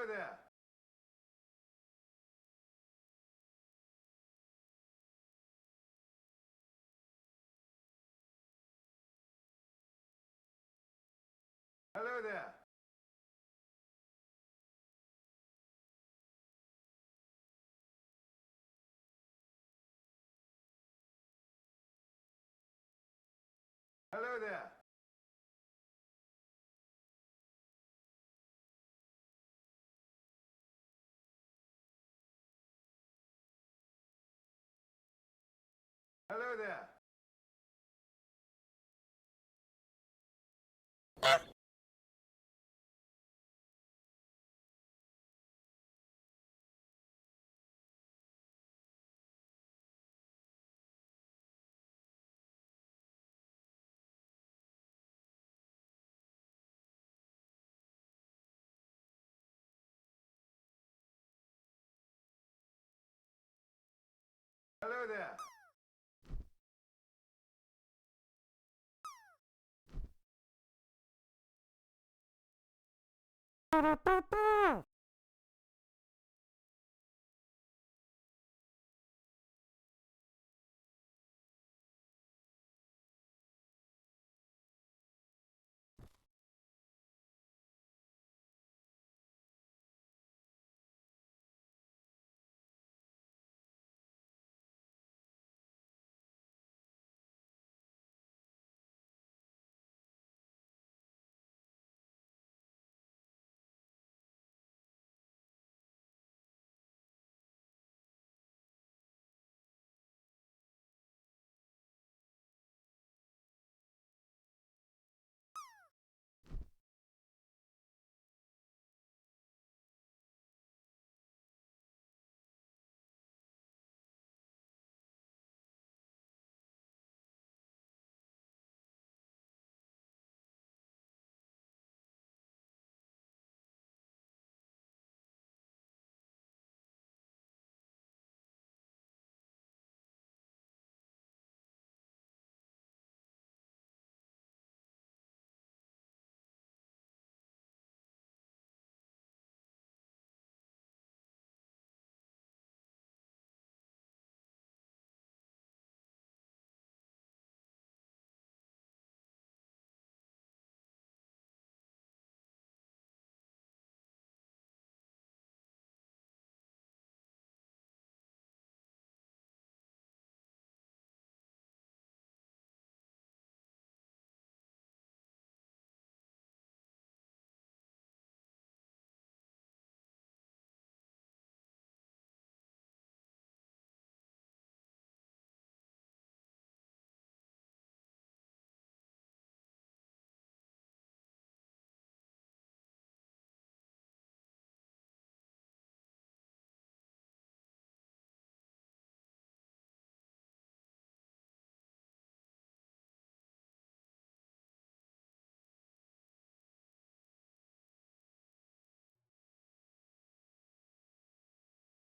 there. Hello there. Hello there. Hello there. Hello there.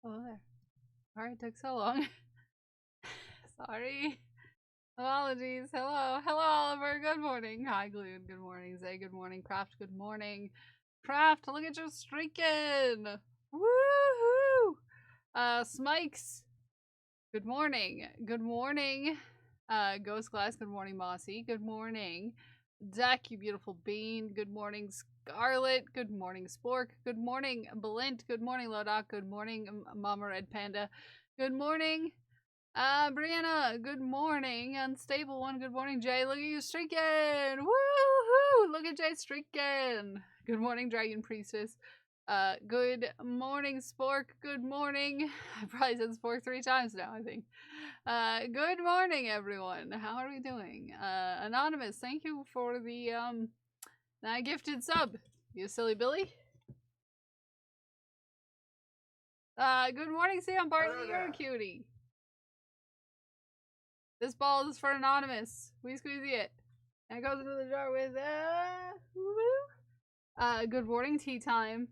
Hello there. Sorry it took so long. Sorry. Apologies. Hello. Hello, Oliver. Good morning. Hi, Gloon. Good morning. Zay. Good morning. Craft. Good morning. Craft, look at you streaking. Woohoo. Smikes. Good morning. Good morning. Ghost Glass. Good morning, Mossy. Good morning. Deck, you beautiful bean. Good morning, Scarlet. Good morning, Spork. Good morning, Balint. Good morning, Lodok. Good morning, Mama Red Panda. Good morning, Brianna. Good morning, Unstable One. Good morning, Jay. Look at you streaking. Woohoo! Look at Jay streaking. Good morning, Dragon Priestess. Good morning, Spork. Good morning. I probably said Spork 3 times now, I think. Good morning, everyone. How are we doing? Anonymous, thank you for the, gifted sub. You silly Billy. Good morning, Sam Bartley. You're a cutie. This ball is for Anonymous. We squeezy it. And it goes into the jar with, woo. Good morning, tea time.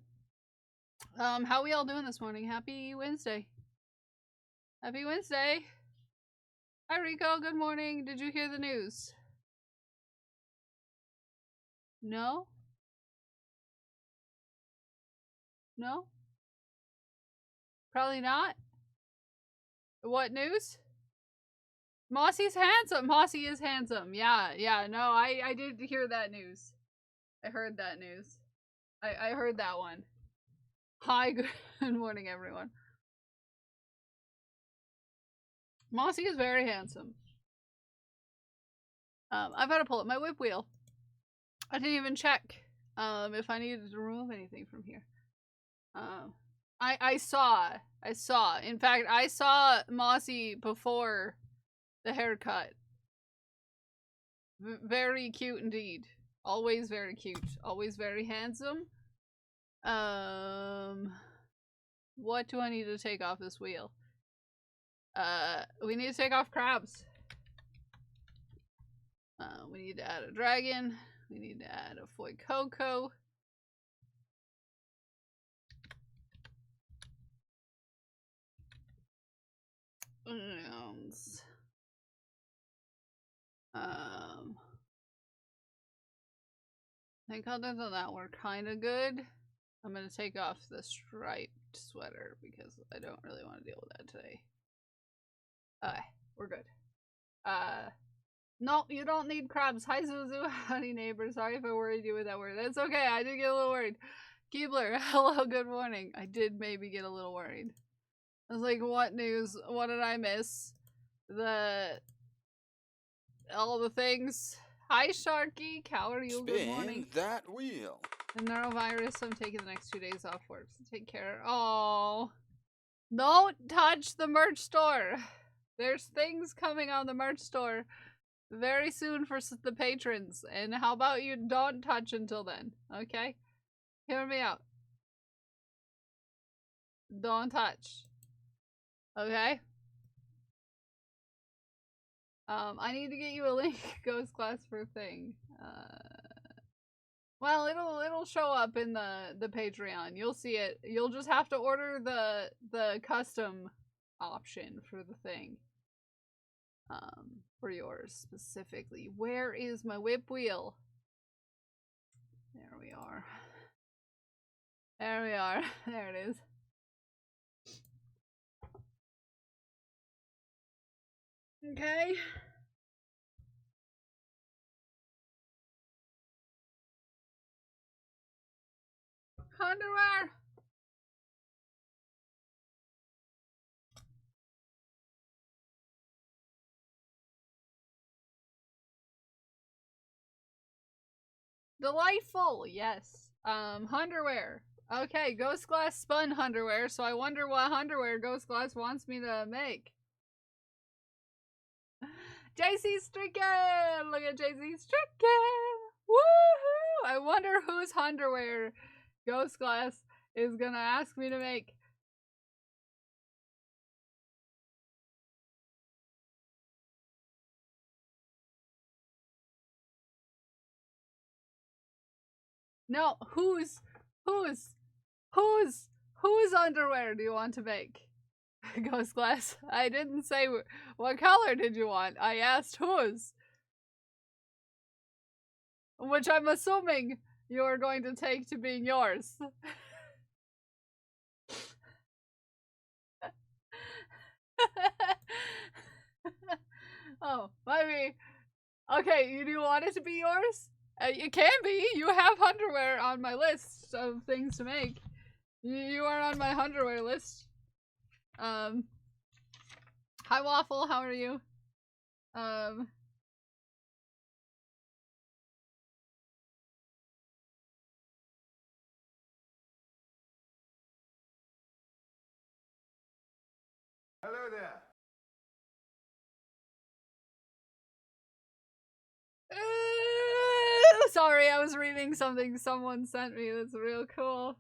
How we all doing this morning? Happy Wednesday. Happy Wednesday. Hi, Rico. Good morning. Did you hear the news? No? No? Probably not. What news? Mossy's handsome. Mossy is handsome. Yeah, no, I did hear that news. I heard that news. I heard that one. Hi, good morning, everyone. Mossy is very handsome. I've got to pull up my whip wheel. I didn't even check if I needed to remove anything from here. I saw. In fact, I saw Mossy before the haircut. Very cute indeed. Always very cute. Always very handsome. What do I need to take off this wheel? We need to take off crabs. We need to add a dragon. We need to add a foy coco. I think other than that, we're kind of good. I'm gonna take off the striped sweater because I don't really want to deal with that today. We're good. No, you don't need crabs. Hi, Zuzu. Howdy, neighbor. Sorry if I worried you with that word. That's okay. I did get a little worried. Keebler, hello, good morning. I did maybe get a little worried. I was like, what news? What did I miss? All the things. Hi, Sharky. How are you? Good morning. Spin that wheel. The neurovirus. I'm taking the next 2 days off work. So take care. Oh, don't touch the merch store. There's things coming on the merch store very soon for the patrons. And how about you don't touch until then? Okay? Hear me out. Don't touch. Okay? I need to get you a link, Ghost Class for a thing. Well, it'll show up in the Patreon. You'll see it. You'll just have to order the custom option for the thing. For yours specifically. Where is my whip wheel? There we are. There we are. There it is. Okay. Underwear. Delightful, yes. Underwear. Okay, Ghost Glass spun underwear, so I wonder what underwear Ghost Glass wants me to make. JC Stricken! Look at JC Stricken! Woohoo! I wonder whose underwear Ghost Glass is gonna ask me to make. No, whose underwear do you want to make? Ghost Glass. I didn't say what color did you want. I asked whose. Which I'm assuming you're going to take to being yours. Oh, maybe. Okay, you do want it to be yours? It can be. You have underwear on my list of things to make. You are on my underwear list. Hi Waffle, how are you? Hello there. Sorry, I was reading something someone sent me that's real cool.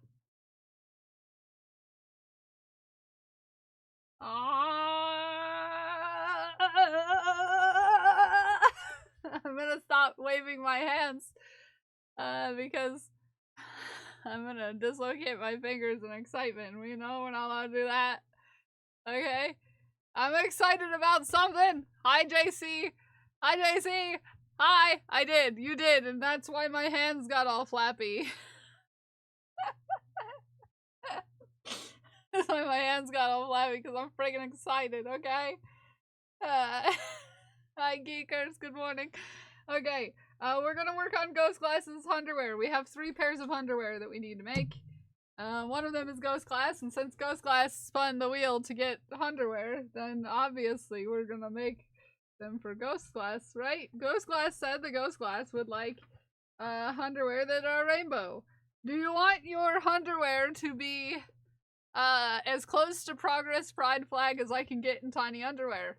I'm gonna stop waving my hands because I'm gonna dislocate my fingers in excitement. We know we're not allowed to do that. Okay? I'm excited about something. Hi, JC. Hi, JC. Hi. I did. You did. And that's why my hands got all flappy. That's why my hands got all flabby because I'm freaking excited, okay? Hi, geekers. Good morning. Okay, we're gonna work on Ghost Glass's underwear. We have 3 pairs of underwear that we need to make. One of them is Ghost Glass, and since Ghost Glass spun the wheel to get underwear, then obviously we're gonna make them for Ghost Glass, right? Ghost Glass said the Ghost Glass would like underwear that are rainbow. Do you want your underwear to be as close to Progress Pride flag as I can get in tiny underwear?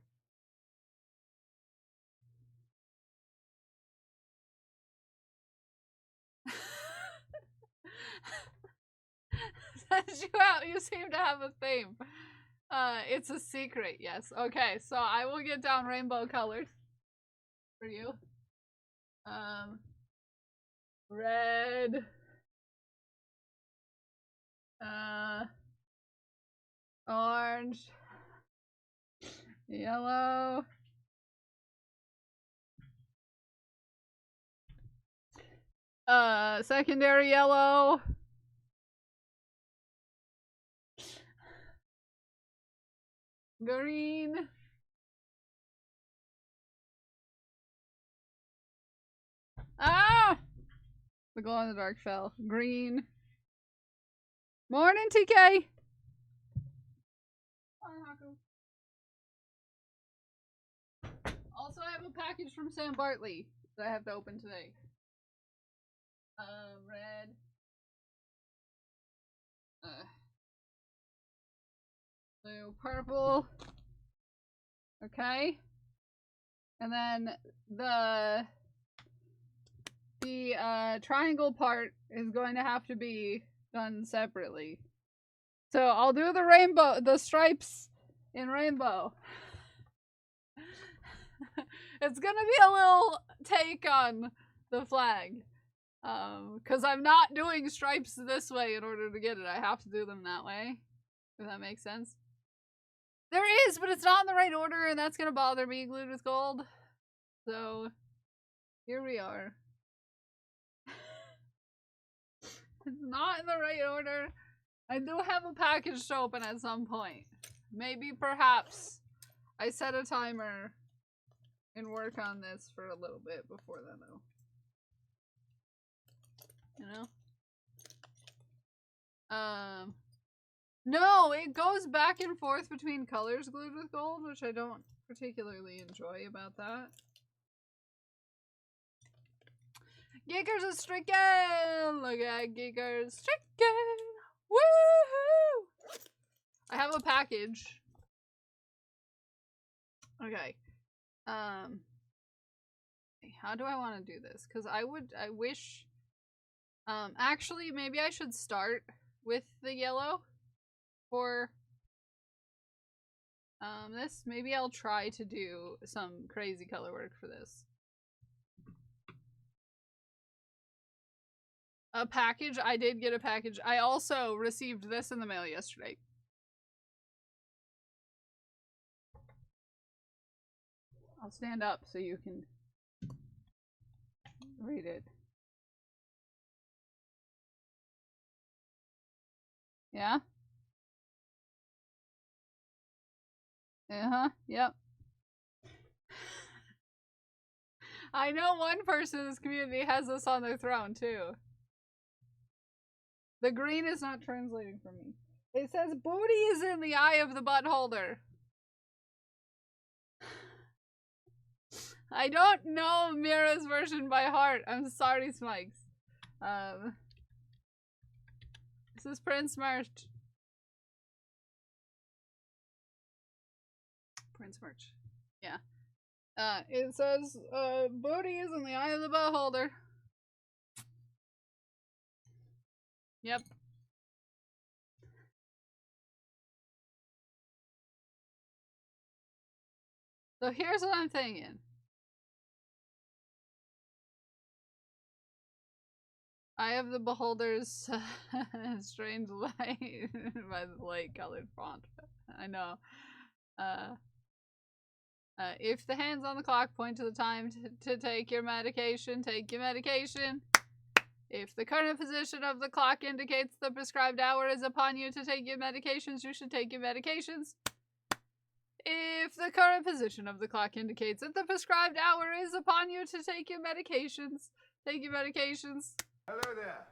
You seem to have a theme. It's a secret, yes. Okay, so I will get down rainbow colors for you. Red. Orange. Yellow. Secondary yellow. Green. Ah! The glow in the dark fell. Green. Morning, TK! Hi, Haku. Also, I have a package from Sam Bartley that I have to open today. Red. Blue, purple. Okay. And then the triangle part is going to have to be done separately. So I'll do the stripes in rainbow. It's gonna be a little take on the flag. Because I'm not doing stripes this way in order to get it. I have to do them that way. If that makes sense. There is, but it's not in the right order, and that's gonna bother me glued with gold. So, here we are. It's not in the right order. I do have a package to open at some point. Maybe, perhaps, I set a timer and work on this for a little bit before then, though. You know? No, it goes back and forth between colors glued with gold, which I don't particularly enjoy about that. Geekers is stricken! Look at Geekers stricken! Woohoo! I have a package. Okay. How do I want to do this? Because I wish... actually, maybe I should start with the yellow for this. Maybe I'll try to do some crazy color work for this. A package? I did get a package. I also received this in the mail yesterday. I'll stand up so you can read it. Yeah? Uh-huh, yep. I know one person in this community has this on their throne, too. The green is not translating for me. It says, booty is in the eye of the butt holder. I don't know Mira's version by heart. I'm sorry, Smikes. This is Prince Merch. Prince Merch. Yeah. It says, booty is in the eye of the butt holder. Yep. So here's what I'm thinking. Eye of the Beholder's strange light by the light colored font. I know. If the hands on the clock point to the time to take your medication, take your medication. If the current position of the clock indicates the prescribed hour is upon you to take your medications, you should take your medications. If the current position of the clock indicates that the prescribed hour is upon you to take your medications, take your medications. Hello there.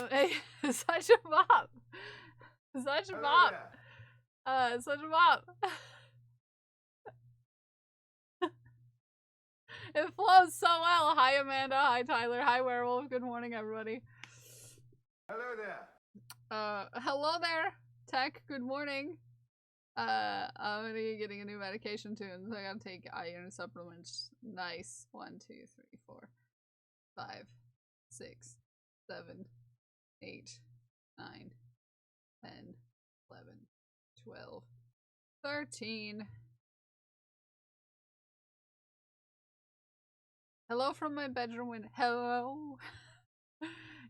Hey, such a bop. Such a bop. Such a bop. It flows so well. Hi, Amanda. Hi, Tyler. Hi, Werewolf. Good morning, everybody. Hello there. Hello there, Tech. Good morning. I'm gonna be getting a new medication too, so I gotta take iron supplements. Nice. 1, 2, 3, 4, 5, 6, 7, 8, 9, 10, 11, 12, 13. Hello from my bedroom window. Hello.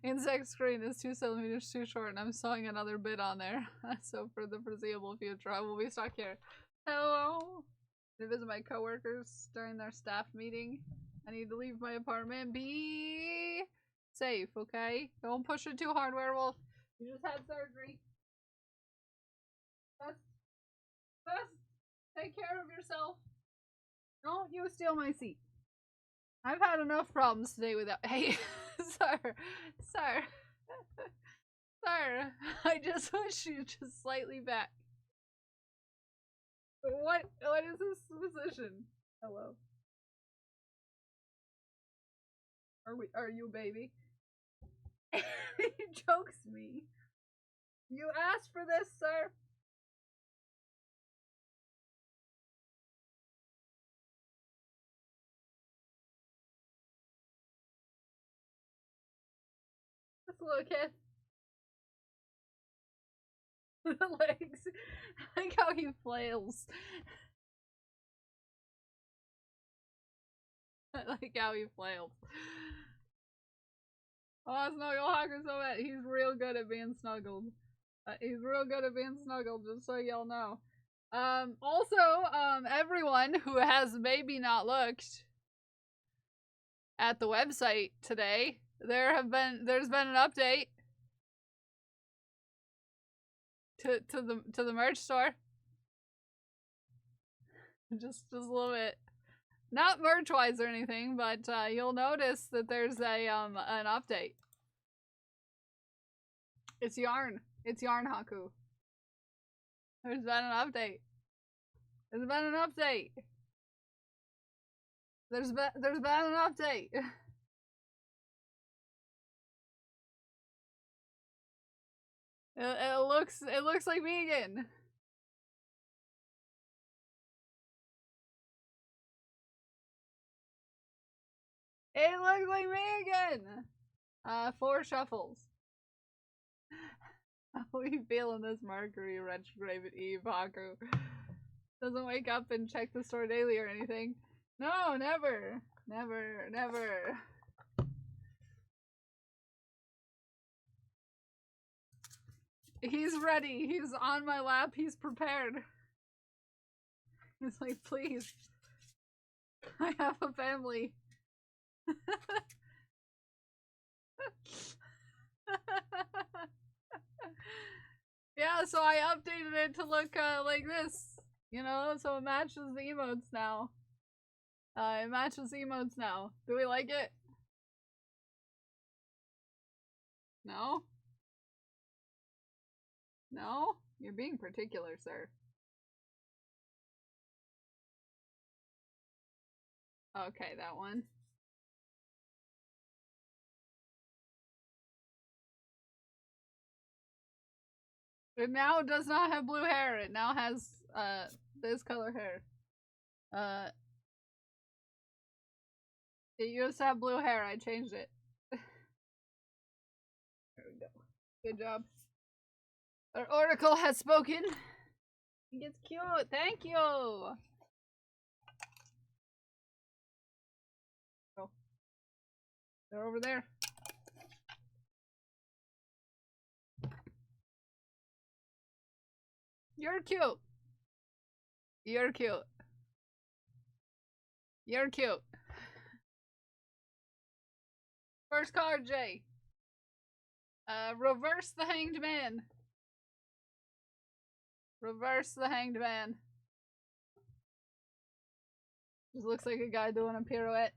Insect screen is 2 centimeters too short, and I'm sewing another bit on there. So for the foreseeable future, I will be stuck here. Hello. To visit my coworkers during their staff meeting. I need to leave my apartment. Be safe, okay? Don't push it too hard, Werewolf. You just had surgery. Just take care of yourself. Don't you steal my seat. I've had enough problems today without— Hey, sir. Sir. Sir. I just wish you just slightly back. What is this position? Hello. Are you a baby? He jokes me. You asked for this, sir. Just a little kiss. The legs. I like how he flails. I like how he flails. Oh, Snuggle Hawker so bad. He's real good at being snuggled. He's real good at being snuggled, just so y'all know. Also, everyone who has maybe not looked at the website today, there's been an update to the merch store. Just a little bit. Not merch wise or anything, but you'll notice that there's a an update. It's yarn. It's yarn Haku. There's been an update. There's been an update. There's been an update. It looks like me again. It looks like me again. 4 shuffles. How are you feeling this Mercury retrograde Eve, Haku? Doesn't wake up and check the store daily or anything. No, never. Never, never. He's ready. He's on my lap. He's prepared. He's like, please. I have a family. Yeah, so I updated it to look like this, you know, so it matches the emotes now. It matches the emotes now. Do we like it? No? No? You're being particular, sir. Okay, that one. It now does not have blue hair. It now has this color hair. It used to have blue hair. I changed it. There we go. Good job. Our oracle has spoken. He gets cute. Thank you. Oh. They're over there. You're cute. You're cute. You're cute. First card, Jay. Reverse the Hanged Man. Reverse the Hanged Man. Just looks like a guy doing a pirouette.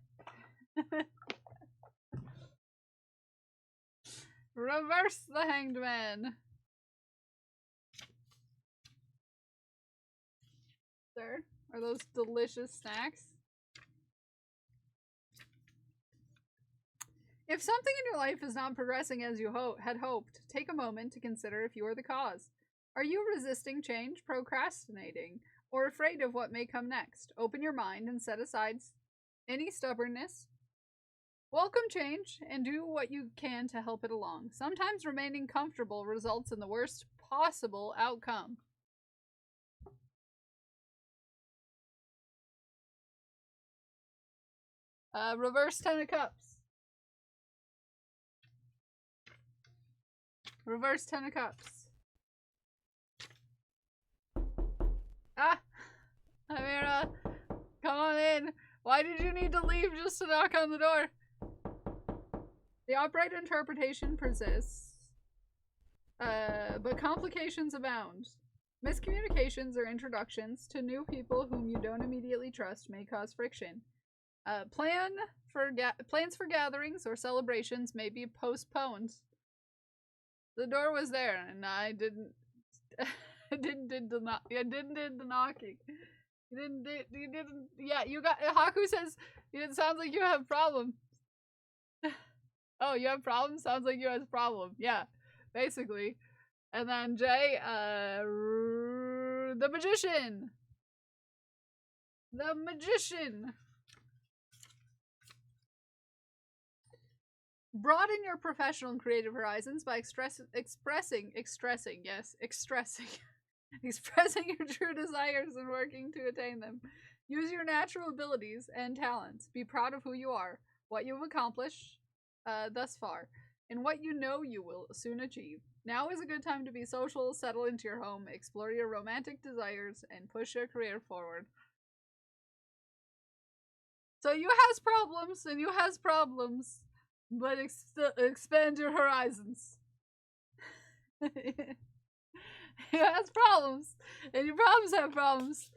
Reverse the Hanged Man. Sir, are those delicious snacks? If something in your life is not progressing as you had hoped, take a moment to consider if you are the cause. Are you resisting change, procrastinating, or afraid of what may come next? Open your mind and set aside any stubbornness. Welcome change and do what you can to help it along. Sometimes remaining comfortable results in the worst possible outcome. Reverse 10 of Cups. Reverse 10 of Cups. Ah! Amira, come on in. Why did you need to leave just to knock on the door? The upright interpretation persists, but complications abound. Miscommunications or introductions to new people whom you don't immediately trust may cause friction. Plans for gatherings or celebrations may be postponed. The door was there, and I didn't. I didn't do the knocking. You didn't. Yeah, you got. Haku says it sounds like you have problems. Oh, you have problems? Sounds like you have problem. Yeah, basically. And then Jay, the magician. The magician. Broaden your professional and creative horizons by expressing your true desires and working to attain them. Use your natural abilities and talents. Be proud of who you are, what you've accomplished thus far, and what you know you will soon achieve. Now is a good time to be social, settle into your home, explore your romantic desires, and push your career forward. So you has problems, and you has problems, but expand your horizons. You has problems, and your problems have problems,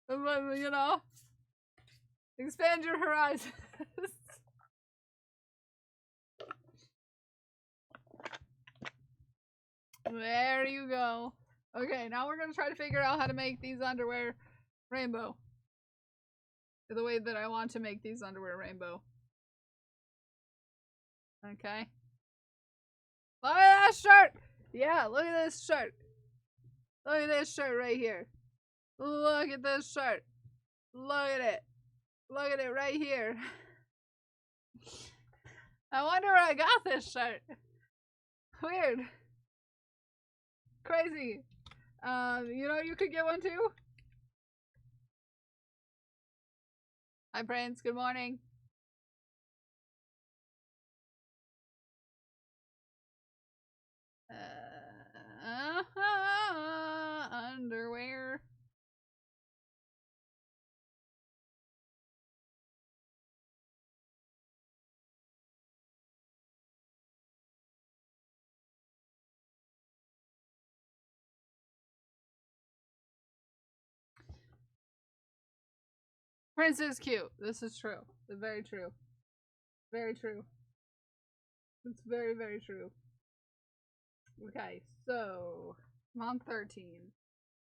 but you know, expand your horizons. There you go. Okay, now we're gonna try to figure out how to make these underwear rainbow. The way that I want to make these underwear rainbow. Okay. Look at that shirt! Yeah, look at this shirt. Look at this shirt right here. Look at this shirt. Look at it. Look at it right here. I wonder where I got this shirt. Weird. Crazy. You know you could get one too? Hi, Prince. Good morning. Underwear. Prince is cute. This is true. It's very true. Very true. It's very, very true. Okay, so I'm on 13.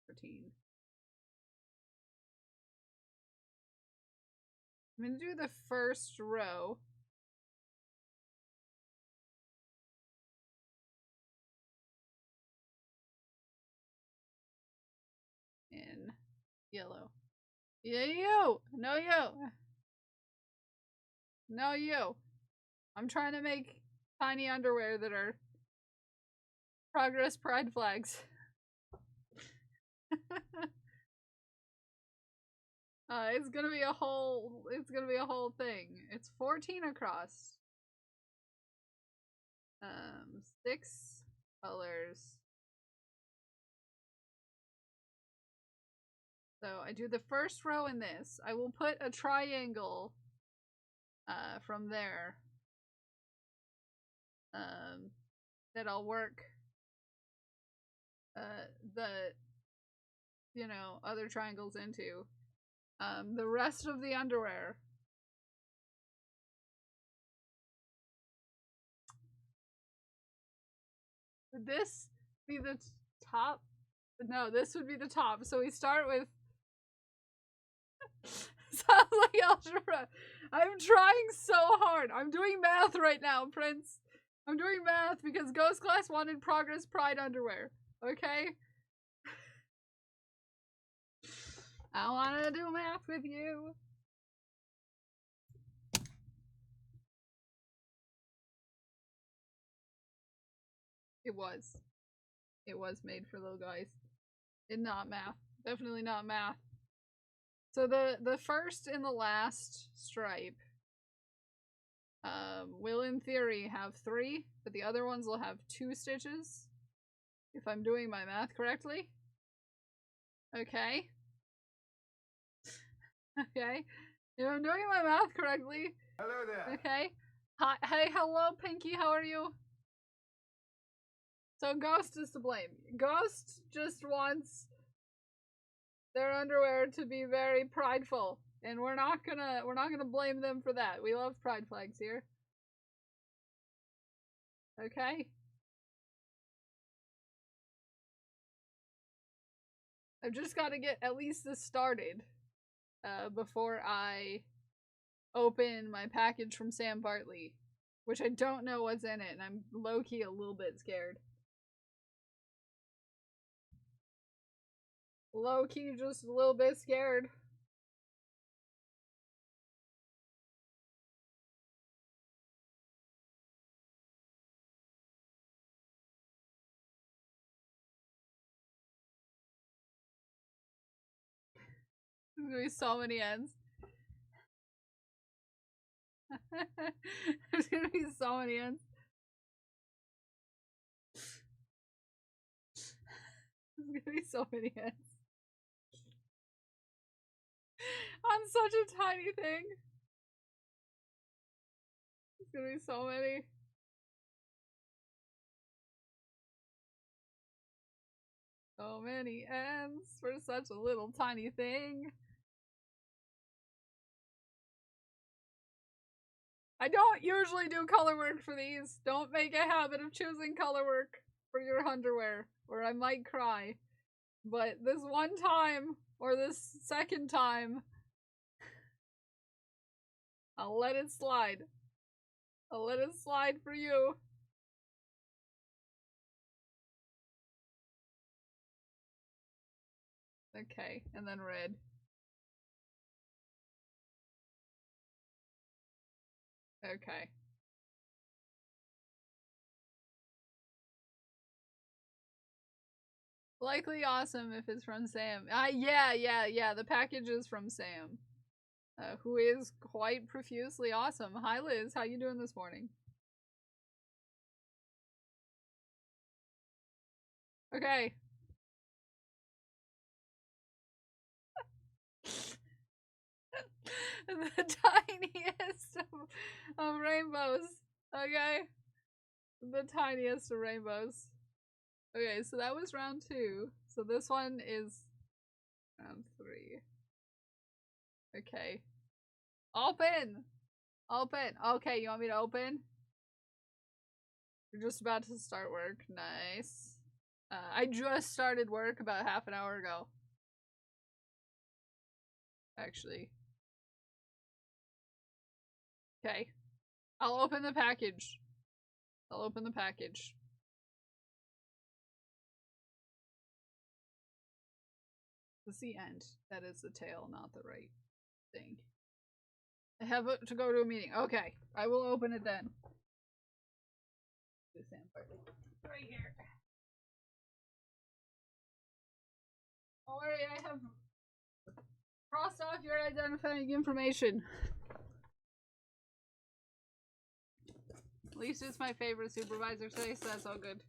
13. I'm gonna do the first row. In yellow. Yeah, you! No, you! No, you! I'm trying to make tiny underwear that are progress pride flags. It's gonna be a whole thing. It's 14 across. 6 colors. So I do the first row in this. I will put a triangle from there that I'll work the, you know, other triangles into. The rest of the underwear. Would this be the top? No, this would be the top. So we start with. Sounds like algebra. I'm trying so hard. I'm doing math right now, Prince. I'm doing math because Ghost Class wanted Progress Pride underwear. Okay? I want to do math with you. It was. It was made for little guys. And not math. Definitely not math. So the first and the last stripe will in theory have 3, but the other ones will have 2 stitches. If I'm doing my math correctly. Okay. Okay. If I'm doing my math correctly. Hello there. Okay. Hi, hey, hello, Pinky. How are you? So Ghost is to blame. Ghost just wants their underwear to be very prideful, and we're not gonna blame them for that. We love pride flags here. Okay. I've just got to get at least this started before I open my package from Sam Bartley, which I don't know what's in it, and I'm low-key a little bit scared. Low-key just a little bit scared. There's gonna be so many ends. There's gonna be so many ends. There's gonna be so many ends. On such a tiny thing. There's gonna be so many. So many ends for such a little tiny thing. I don't usually do color work for these. Don't make a habit of choosing color work for your underwear, or I might cry. But this one time, or this second time, I'll let it slide. I'll let it slide for you. Okay, and then red. Okay. Likely awesome if it's from Sam. Yeah, the package is from Sam. Who is quite profusely awesome. Hi Liz, how you doing this morning? Okay. The tiniest of rainbows. Okay. The tiniest of rainbows. Okay, so that was round 2. So this one is round 3. Okay. Open! Open! Okay, you want me to open? You're just about to start work. Nice. I just started work about half an hour ago. Actually. Okay. I'll open the package. I'll open the package. That's the end. That is the tail, not the right thing. I have to go to a meeting. Okay. I will open it then. Right here. Don't worry, I have crossed off your identifying information. At least it's my favorite supervisor today, so that's all good.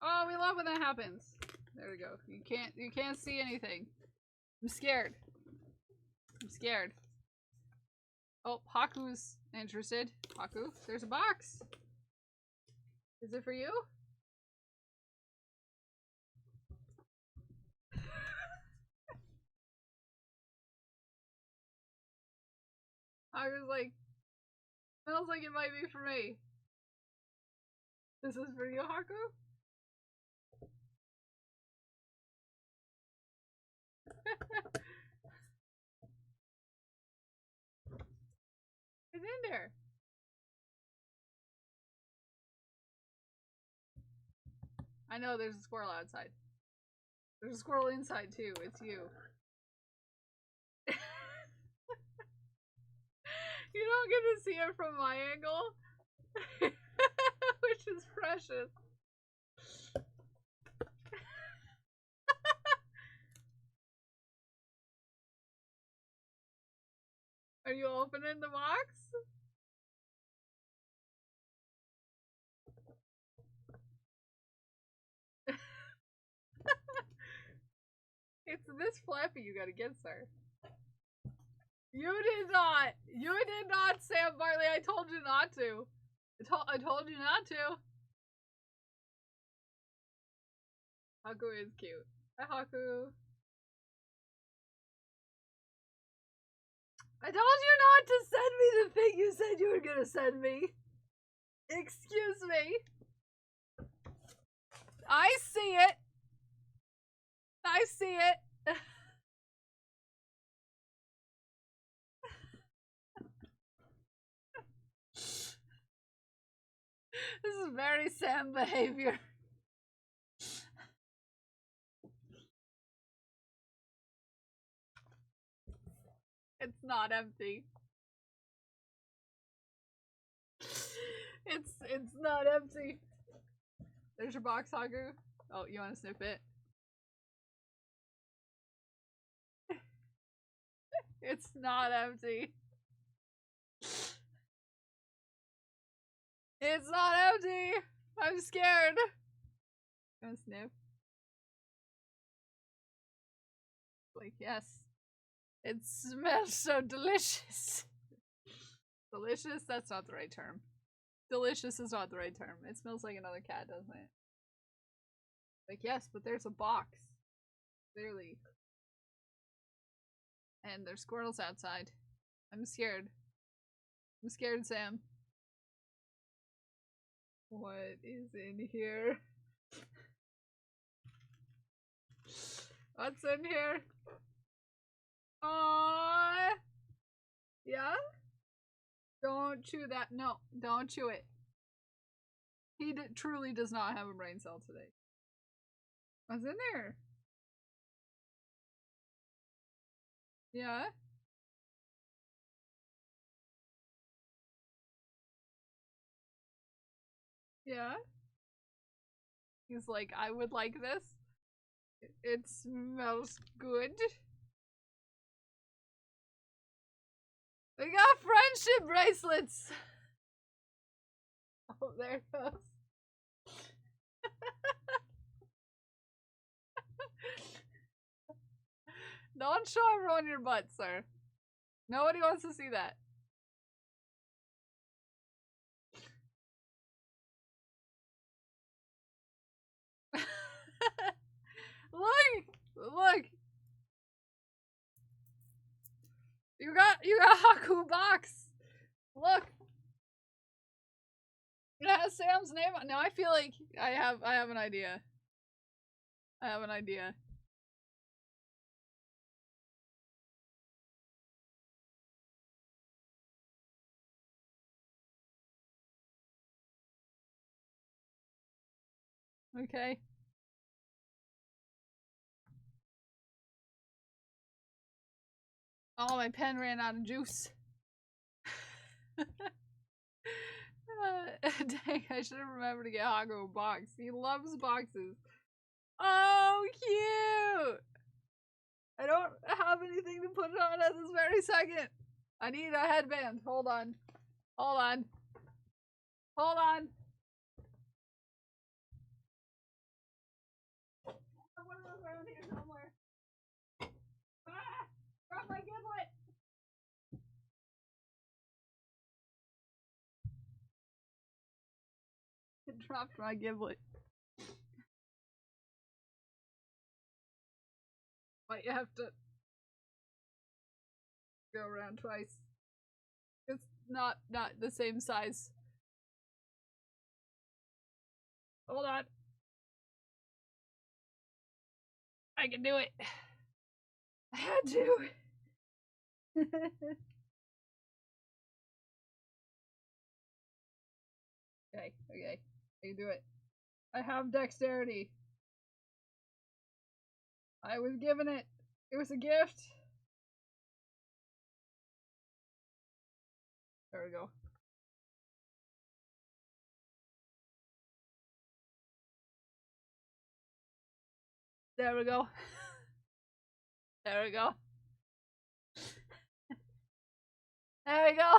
Oh, we love when that happens. There we go. You can't see anything. I'm scared. I'm scared. Oh, Haku's interested. Haku, there's a box. Is it for you? Haku's like, smells like it might be for me. This is for you, Haku? It's in there. I know there's a squirrel outside. There's a squirrel inside too. It's you. You don't get to see it from my angle, which is precious. Are you opening the box? It's this flappy you gotta get, sir. You did not! You did not, Sam Bartley! I told you not to! I told you not to! Haku is cute. Hi, Haku. I told you not to send me the thing you said you were gonna send me! Excuse me! I see it! I see it! This is very Sam behavior. It's not empty. It's not empty. There's your box, Haku. Oh, you wanna sniff it? It's not empty. It's not empty! I'm scared. Gonna sniff. Like, yes. It smells so delicious. Delicious? That's not the right term. Delicious is not the right term. It smells like another cat, doesn't it? Like, yes, but there's a box. Clearly. And there's squirrels outside. I'm scared. I'm scared, Sam. What is in here? What's in here? Aww. Yeah? Don't chew that. No, don't chew it. He truly does not have a brain cell today. What's in there? Yeah? Yeah? He's like, I would like this. It smells good. We got friendship bracelets! Oh, there it goes. Don't show everyone your butt, sir. Nobody wants to see that. Look! Look! You got Haku box! Look! It has Sam's name on. Now I feel like I have an idea. I have an idea. Okay. Oh, my pen ran out of juice. Dang, I should have remembered to get Haku a box. He loves boxes. Oh, cute! I don't have anything to put it on at this very second. I need a headband. Hold on. Hold on. Hold on. One of those around here somewhere. Ah! dropped my giblet. But you have to go around twice. It's not the same size. Hold on. I can do it. I had to. Okay, I can do it. I have dexterity. I was given it. It was a gift. There we go. There we go. There we go. There we go.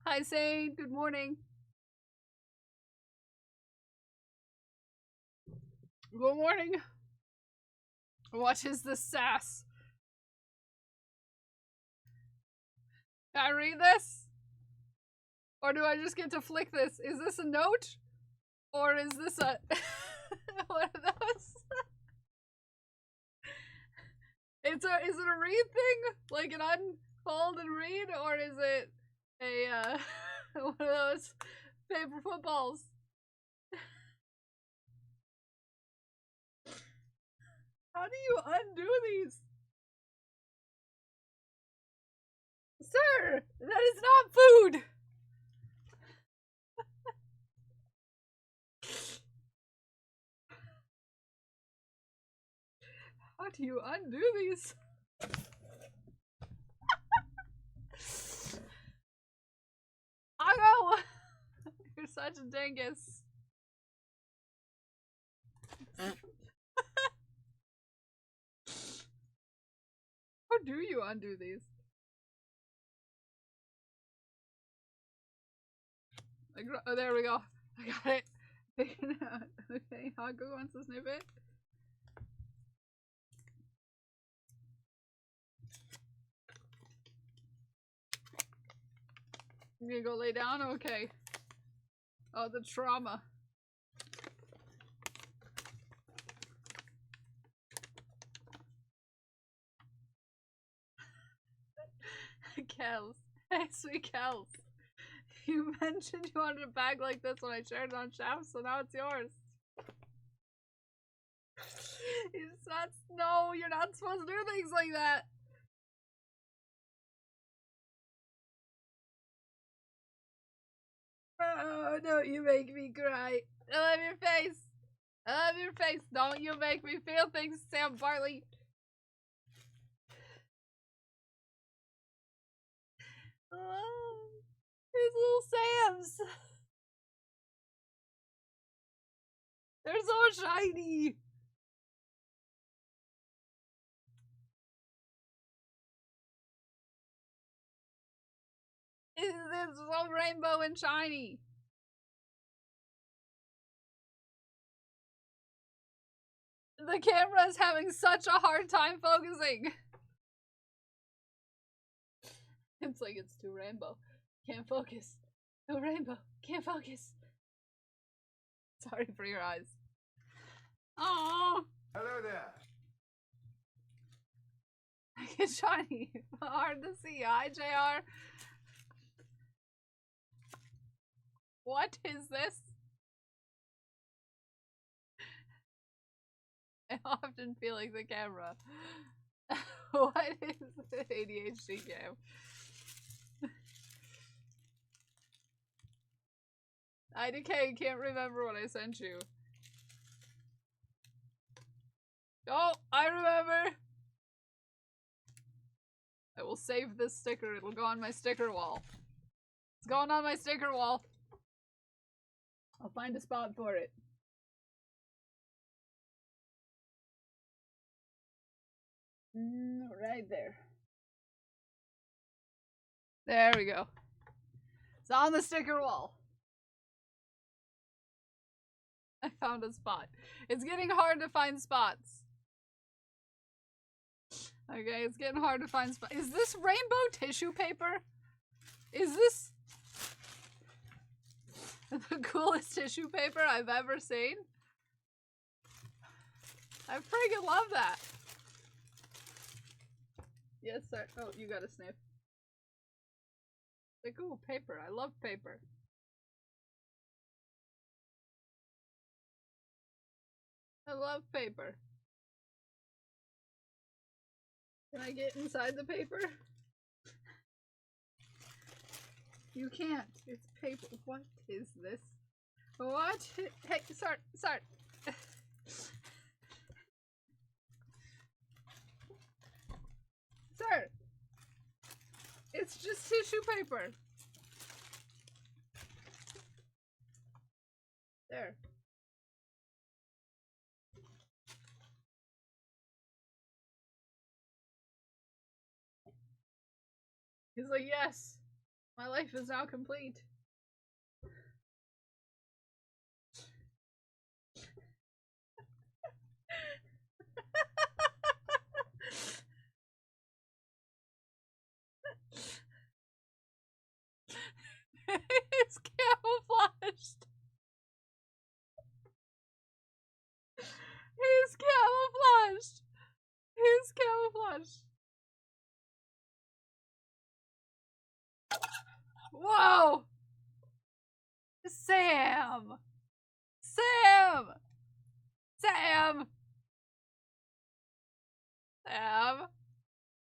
Hi, Saint. Good morning. Good morning. What is the sass? Can I read this? Or do I just get to flick this? Is this a note? Or is this a... one of those? Is it a read thing? Like an unfold and read? Or is it a, one of those paper footballs? How do you undo these? Sir, that is not food! How do you undo these? Ago! You're such a dingus. How do you undo these? Oh, there we go. I got it. Okay, Haku wants to snip it. You gonna go lay down? Okay. Oh, the trauma. Kels. Hey, sweet Kels. You mentioned you wanted a bag like this when I shared it on Shaft, so now it's yours. No, you're not supposed to do things like that. Oh, don't you make me cry. I love your face. I love your face. Don't you make me feel things, Sam Bartley. Oh, his little Sams. They're so shiny. It's so rainbow and shiny. The camera is having such a hard time focusing. It's like it's too rainbow. Can't focus. No rainbow. Can't focus. Sorry for your eyes. Aww. Hello there. It's shiny. Hard to see. Hi, JR. What is this? I often feel like the camera. What is the ADHD cam? IDK, can't remember what I sent you. Oh, I remember! I will save this sticker. It'll go on my sticker wall. It's going on my sticker wall. I'll find a spot for it. Right there. There we go. It's on the sticker wall. I found a spot. It's getting hard to find spots. Okay, it's getting hard to find spots. Is this rainbow tissue paper? Is this the coolest tissue paper I've ever seen? I friggin' love that. Yes, sir. Oh, you got a sniff. Like, ooh, paper. I love paper. I love paper. Can I get inside the paper? You can't. It's paper. What is this? What? Hey, start. Sir! It's just tissue paper. There. He's like, yes, my life is now complete. He's camouflaged. He's camouflaged. He's camouflaged. Whoa! Sam! Sam! Sam! Sam!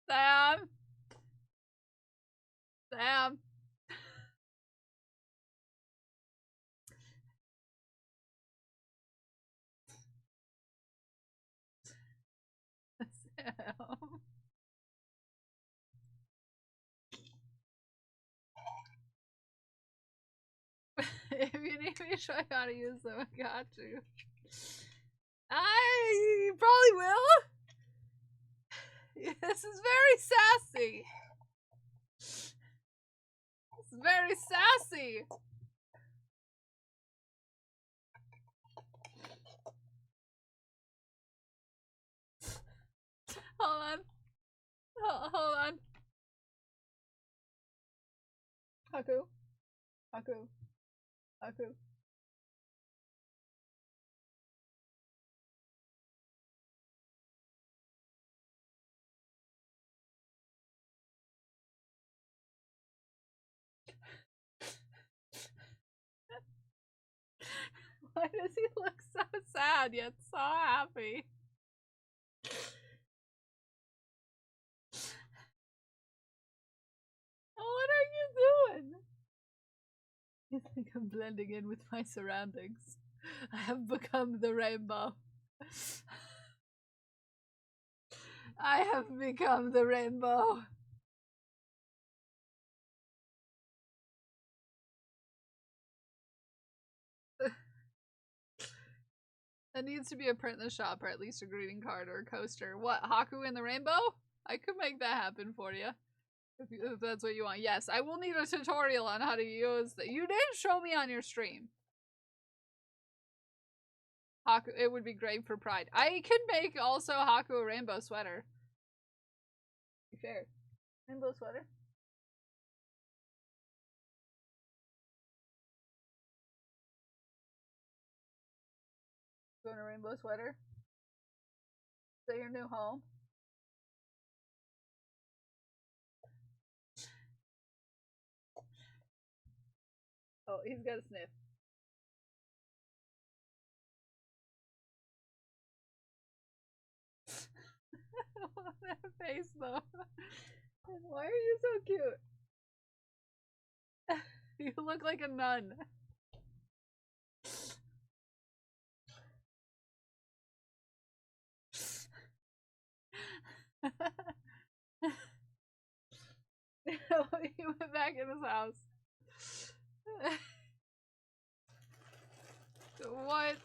Sam! Sam! Sam. If you need me to show you how to use them, I got you. I probably will. This is very sassy. It's very sassy. Hold on. Hold on. Haku. Haku. Haku. Why does he look so sad yet so happy? What are you doing? You think I'm blending in with my surroundings? I have become the rainbow. I have become the rainbow. That needs to be a print in the shop, or at least a greeting card or a coaster. What, Haku in the rainbow? I could make that happen for you. If that's what you want. Yes, I will need a tutorial on how to use that. You didn't show me on your stream. Haku, it would be great for Pride. I could make also Haku a rainbow sweater. Be fair. Rainbow sweater? Going to rainbow sweater? Is that your new home? Oh, he's got a sniff. That face though. Why are you so cute? You look like a nun. He went back in his house. What?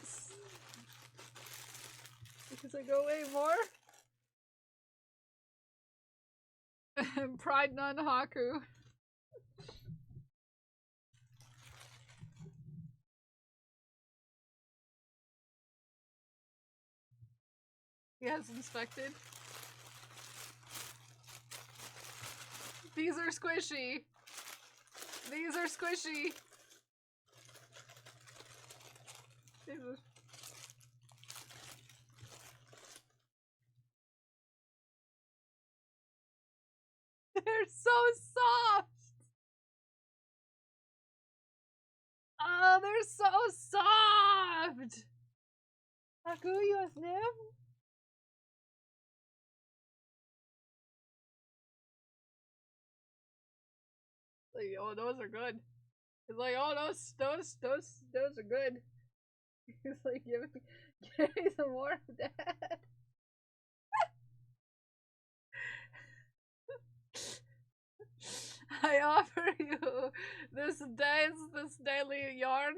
Because I go away more? Pride Nun Haku. He has inspected. These are squishy. These are squishy. These are... They're so soft. Oh, they're so soft. Haku, you a sniff? Like, oh, those are good. He's like, oh, those are good. He's like, give me some more of that. I offer you this daily yarn.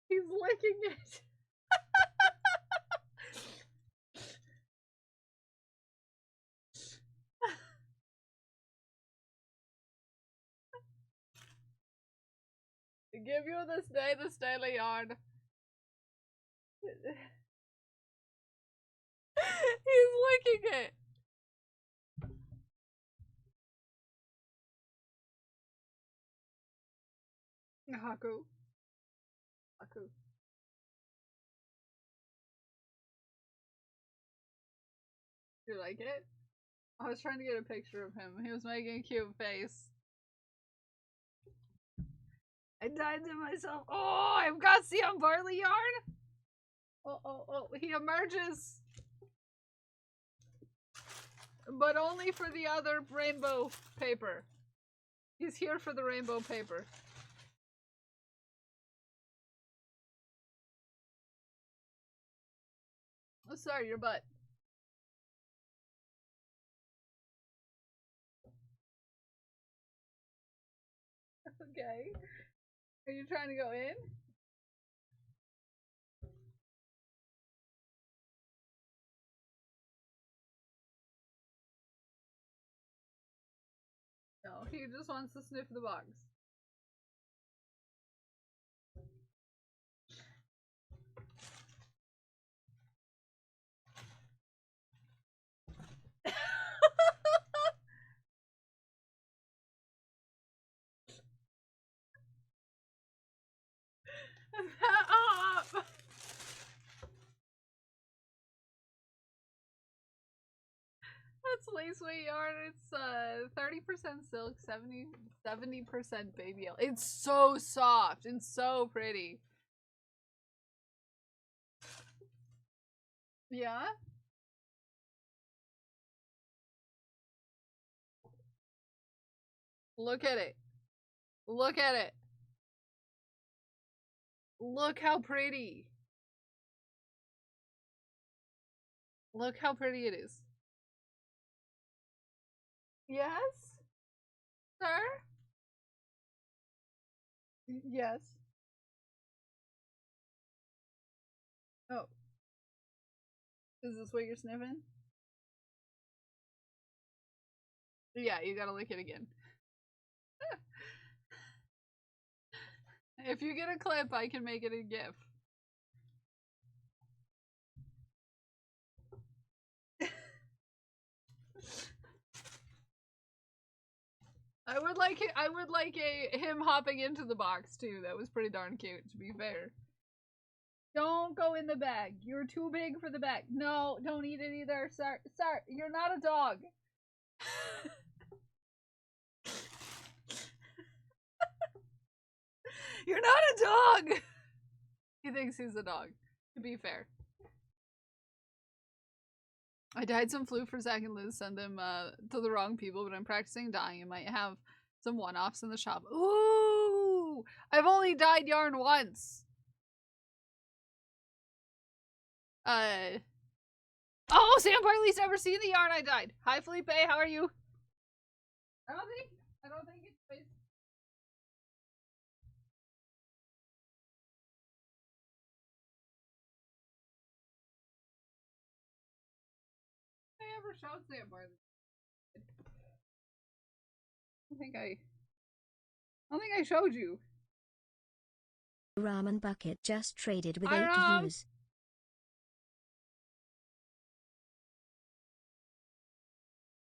He's licking it. Give you this daily yarn. He's licking it. Haku. Haku. You like it? I was trying to get a picture of him. He was making a cute face. I died to myself. Oh, I've got Siam barley yarn. Oh, he emerges. But only for the other rainbow paper. He's here for the rainbow paper. Oh, sorry, your butt. Okay. Are you trying to go in? No, he just wants to sniff the box. Up! That's lace weight yarn. It's 30% silk, 70% baby yellow. It's so soft and so pretty. Yeah? Look at it. Look at it. Look how pretty. Look how pretty it is. Yes? Sir? Yes. Oh. Is this what you're sniffing? Yeah, you gotta lick it again. If you get a clip, I can make it a GIF. I would like him hopping into the box too. That was pretty darn cute, to be fair. Don't go in the bag. You're too big for the bag. No, don't eat it either. Sir, you're not a dog. You're not a dog! He thinks he's a dog, to be fair. I dyed some flu for Zach and Liz, send them to the wrong people, but I'm practicing dyeing. I might have some one-offs in the shop. Ooh! I've only dyed yarn once. Oh, Sam Barley's never seen the yarn I dyed. Hi, Felipe, how are you? I don't think it's based. I ever showed Sam Barley. I don't think I showed you. Ramen bucket just traded with Hi, 8 views.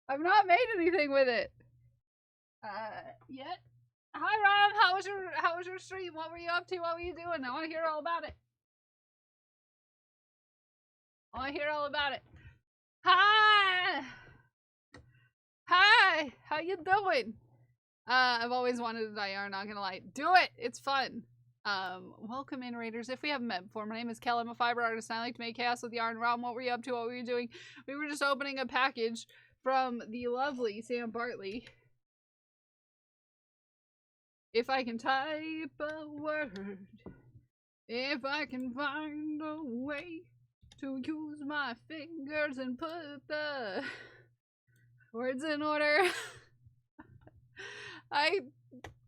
I've not made anything with it. Yet. Hi, Rob. How was your stream? What were you up to? What were you doing? I want to hear all about it. I want to hear all about it. Hi. Hi. How you doing? I've always wanted to die, not gonna lie. Do it. It's fun. Welcome in, Raiders. If we haven't met before, my name is Kel. I'm a fiber artist, and I like to make chaos with yarn. Rob, what were you up to? What were you doing? We were just opening a package from the lovely Sam Bartley. If I can type a word, if I can find a way to use my fingers and put the words in order.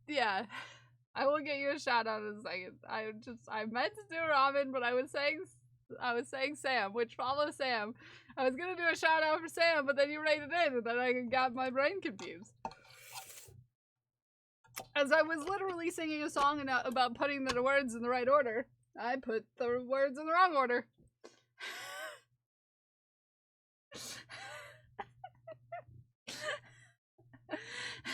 Yeah. I will get you a shout out in a second. I meant to do Robin, but I was saying Sam, which follows Sam. I was gonna do a shout out for Sam, but then you rated it, and then I got my brain confused. As I was literally singing a song about putting the words in the right order, I put the words in the wrong order.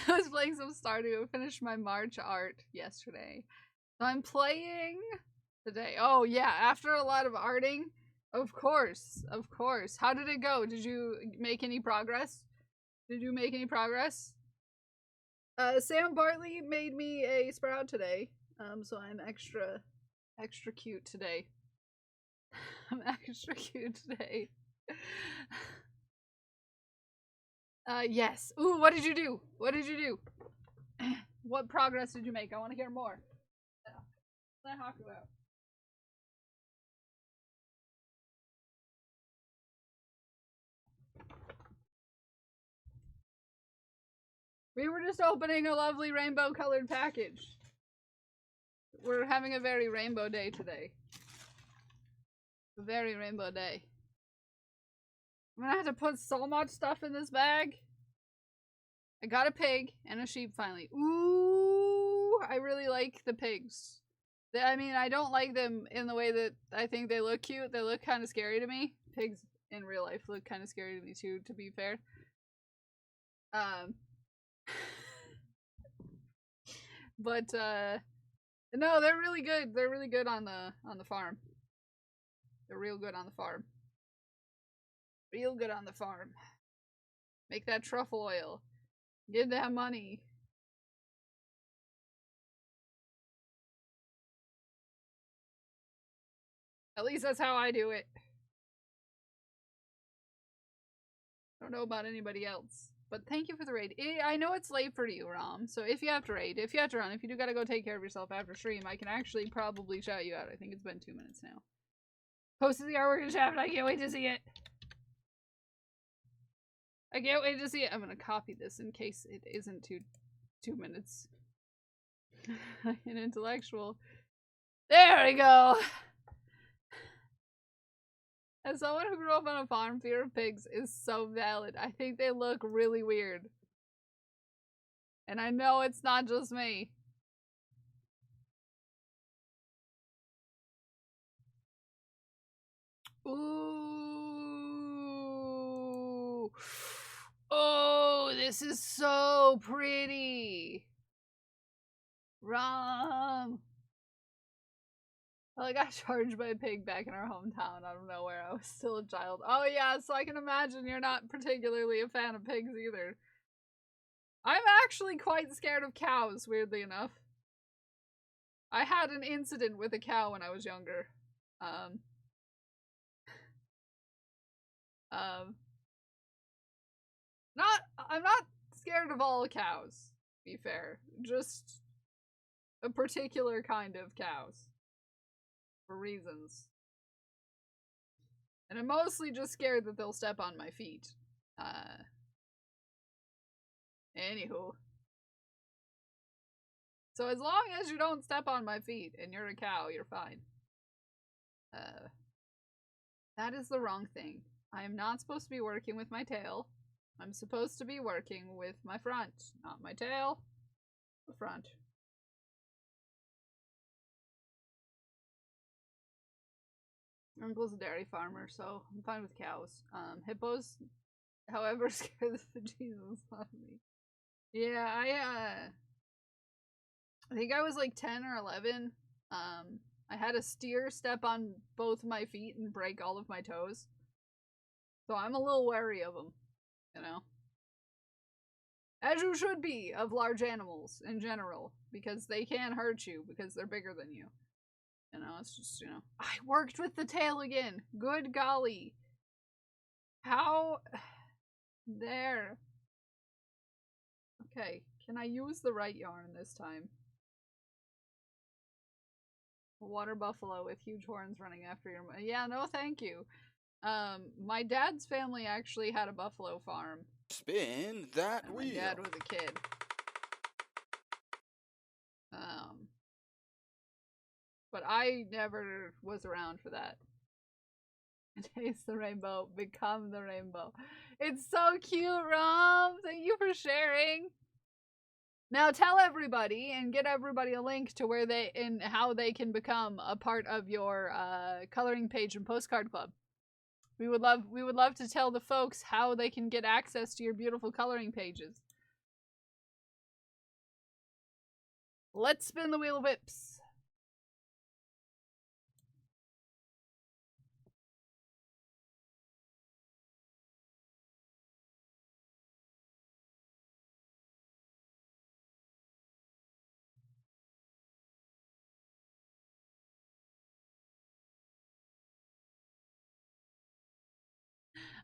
I was playing some Stardew. I finished my March art yesterday. So I'm playing today. Oh yeah, after a lot of arting. Of course. How did it go? Did you make any progress? Sam Bartley made me a sprout today. So I'm extra cute today. I'm extra cute today. Yes. Ooh, what did you do? What progress did you make? I want to hear more. What talk about? We were just opening a lovely rainbow-colored package. We're having a very rainbow day today. A very rainbow day. I'm gonna have to put so much stuff in this bag. I got a pig and a sheep finally. Ooh, I really like the pigs. I mean, I don't like them in the way that I think they look cute. They look kind of scary to me. Pigs in real life look kind of scary to me too, to be fair. But no, they're really good. They're really good on the farm. They're real good on the farm. Real good on the farm. Make that truffle oil. Get that money. At least that's how I do it. I don't know about anybody else. But thank you for the raid. I know it's late for you, Rom. So if you have to raid, if you have to run, if you do gotta go take care of yourself after stream, I can actually probably shout you out. I think it's been 2 minutes now. Posted the artwork in chat, and I can't wait to see it. I can't wait to see it. I'm gonna copy this in case it isn't 2 minutes. An intellectual. There we go! As someone who grew up on a farm, fear of pigs is so valid. I think they look really weird. And I know it's not just me. Ooh. Oh, this is so pretty. Rom. Well, I got charged by a pig back in our hometown out of nowhere. I was still a child. Oh yeah, so I can imagine you're not particularly a fan of pigs either. I'm actually quite scared of cows, weirdly enough. I had an incident with a cow when I was younger. I'm not scared of all cows, to be fair. Just a particular kind of cows. For reasons. And I'm mostly just scared that they'll step on my feet. Anywho. So as long as you don't step on my feet and you're a cow, you're fine. That is the wrong thing. I am not supposed to be working with my tail. I'm supposed to be working with my front. Not my tail. The front. Uncle's a dairy farmer, so I'm fine with cows. Hippos, however, scare the Jesus out of me. Yeah, I think I was like 10 or 11. I had a steer step on both my feet and break all of my toes. So I'm a little wary of them, you know. As you should be of large animals in general, because they can hurt you because they're bigger than you. You know, it's just, you know. I worked with the tail again. Good golly. How? There. Okay, can I use the right yarn this time? A water buffalo with huge horns running after your... Yeah, no thank you. My dad's family actually had a buffalo farm. Spin that And my wheel. dad was a kid. But I never was around for that. Taste the rainbow, become the rainbow. It's so cute, Rom. Thank you for sharing. Now tell everybody and get everybody a link to where they and how they can become a part of your coloring page and postcard club. We would love to tell the folks how they can get access to your beautiful coloring pages. Let's spin the wheel of whips.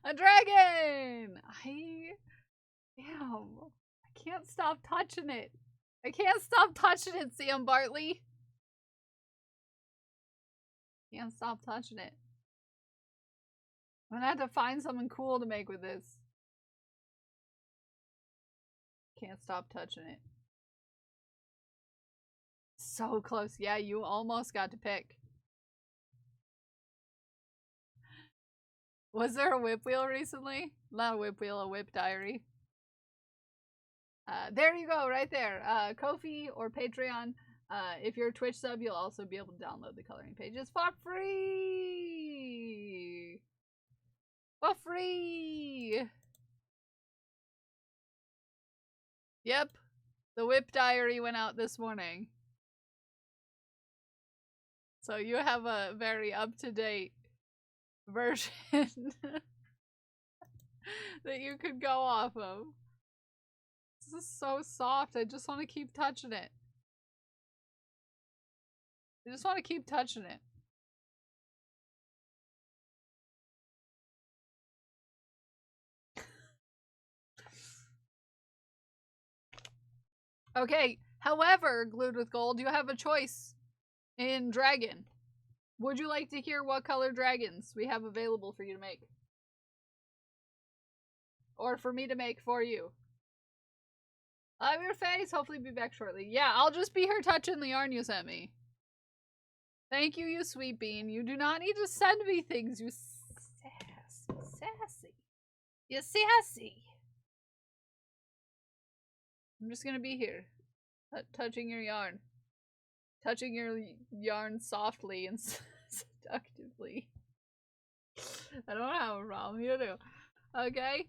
A dragon! Damn. I can't stop touching it. I can't stop touching it, Sam Bartley. Can't stop touching it. I'm gonna have to find something cool to make with this. Can't stop touching it. So close. Yeah, you almost got to pick. Was there a whip wheel recently? Not a whip wheel, a whip diary. There you go, right there. Ko-fi or Patreon. If you're a Twitch sub, you'll also be able to download the coloring pages for free. For free. Yep. The whip diary went out this morning. So you have a very up-to-date version that you could go off of. This is so soft. I just want to keep touching it. I just want to keep touching it. Okay, however, Glued with Gold, you have a choice in Dragon. Would you like to hear what color dragons we have available for you to make? Or for me to make for you? I'm your face. Hopefully be back shortly. Yeah, I'll just be here touching the yarn you sent me. Thank you, you sweet bean. You do not need to send me things, you sassy. You sassy. I'm just gonna be here. Touching your yarn. Touching your yarn softly and seductively. I don't have a problem. You do. Okay?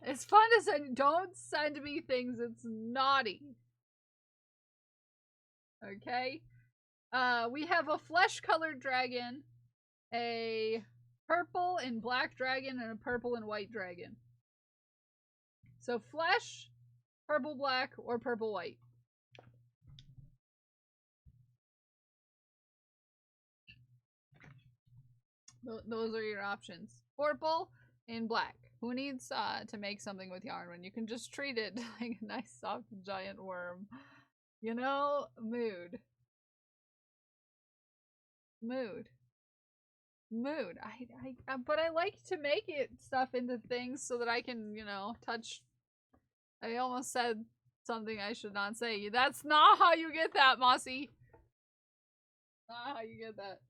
It's fun to send. Don't send me things. It's naughty. Okay? We have a flesh-colored dragon, a purple and black dragon, and a purple and white dragon. So flesh, purple black, or purple white. Those are your options. Purple and black. Who needs to make something with yarn when you can just treat it like a nice soft giant worm? You know, mood. Mood. But I like to make it stuff into things so that I can, you know, touch. I almost said something I should not say. That's not how you get that, Mossy. Not how you get that.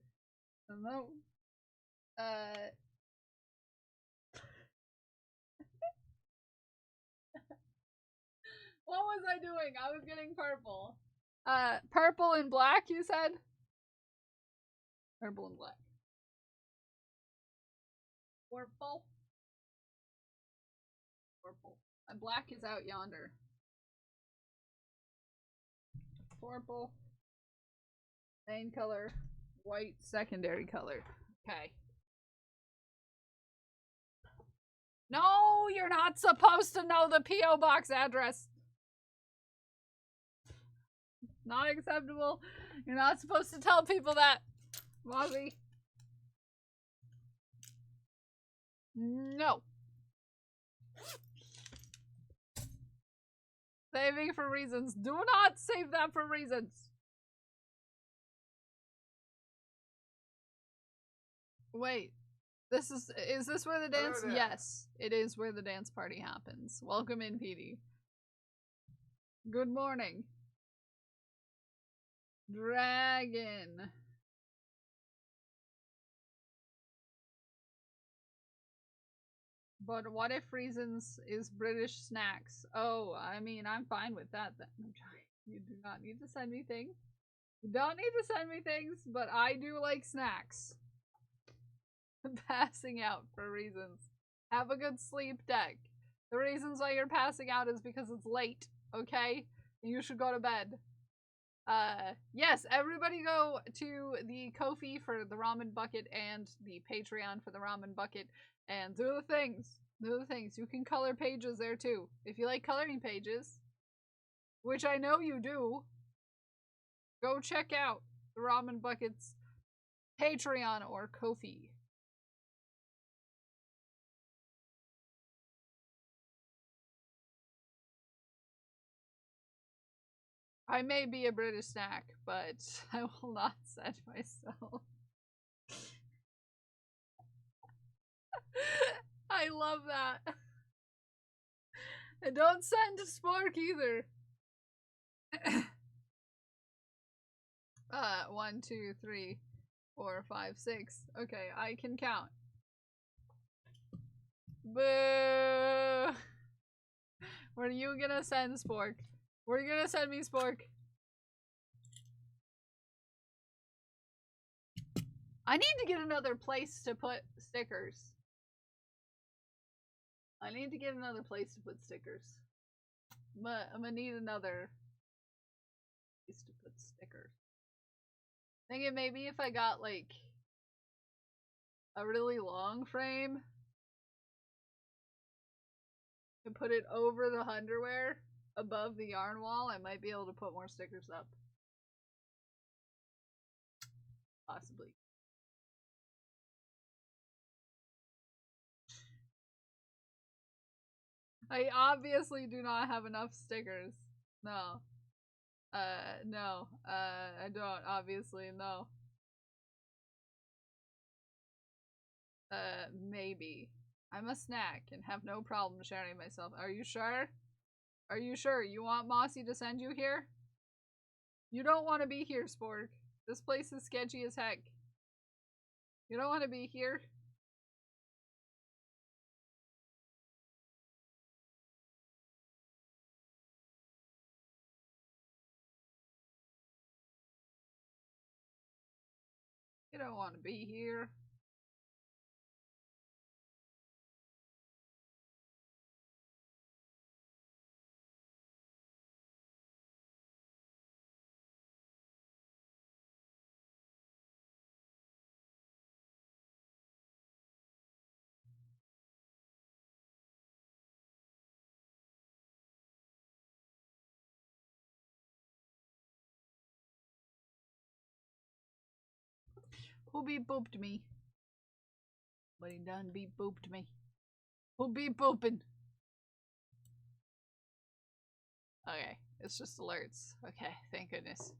No. What was I doing? I was getting purple. Purple and black, you said? Purple and black. Purple. Purple. Black is out yonder. Purple. Main color. White secondary color. Okay. No, you're not supposed to know the P.O. box address. Not acceptable. You're not supposed to tell people that. Mozzie. No. Saving for reasons. Do not save that for reasons. Wait. Is this where the dance? Yes, it is where the dance party happens. Welcome in, PD. Good morning. Dragon. But what if reasons is British snacks? Oh, I mean, I'm fine with that then. You do not need to send me things. You don't need to send me things, but I do like snacks. Passing out for reasons. Have a good sleep, Deck. The reasons why you're passing out is because it's late, okay? You should go to bed. Yes, everybody go to the Ko-fi for the ramen bucket and the Patreon for the ramen bucket and do the things. Do the things. You can color pages there too. If you like coloring pages, which I know you do, go check out the ramen bucket's Patreon or Ko-fi. I may be a British snack, but I will not send myself. I love that. And don't send to Spork either. 1, 2, 3, 4, 5, 6. Okay, I can count. Boo! What are you gonna send, Spork? What are you gonna send me, Spork? I need to get another place to put stickers. I need to get another place to put stickers. I'm gonna need another place to put stickers. Thinking maybe if I got like a really long frame to put it over the underwear above the yarn wall, I might be able to put more stickers up. Possibly. I obviously do not have enough stickers. No. No. I don't, obviously, no. Maybe. I'm a snack and have no problem sharing myself. Are you sure? Are you sure? You want Mossy to send you here? You don't want to be here, Spork. This place is sketchy as heck. You don't want to be here? You don't want to be here. Who beep booped me? But he done beep booped me. Who beep booping? Okay, it's just alerts. Okay, thank goodness.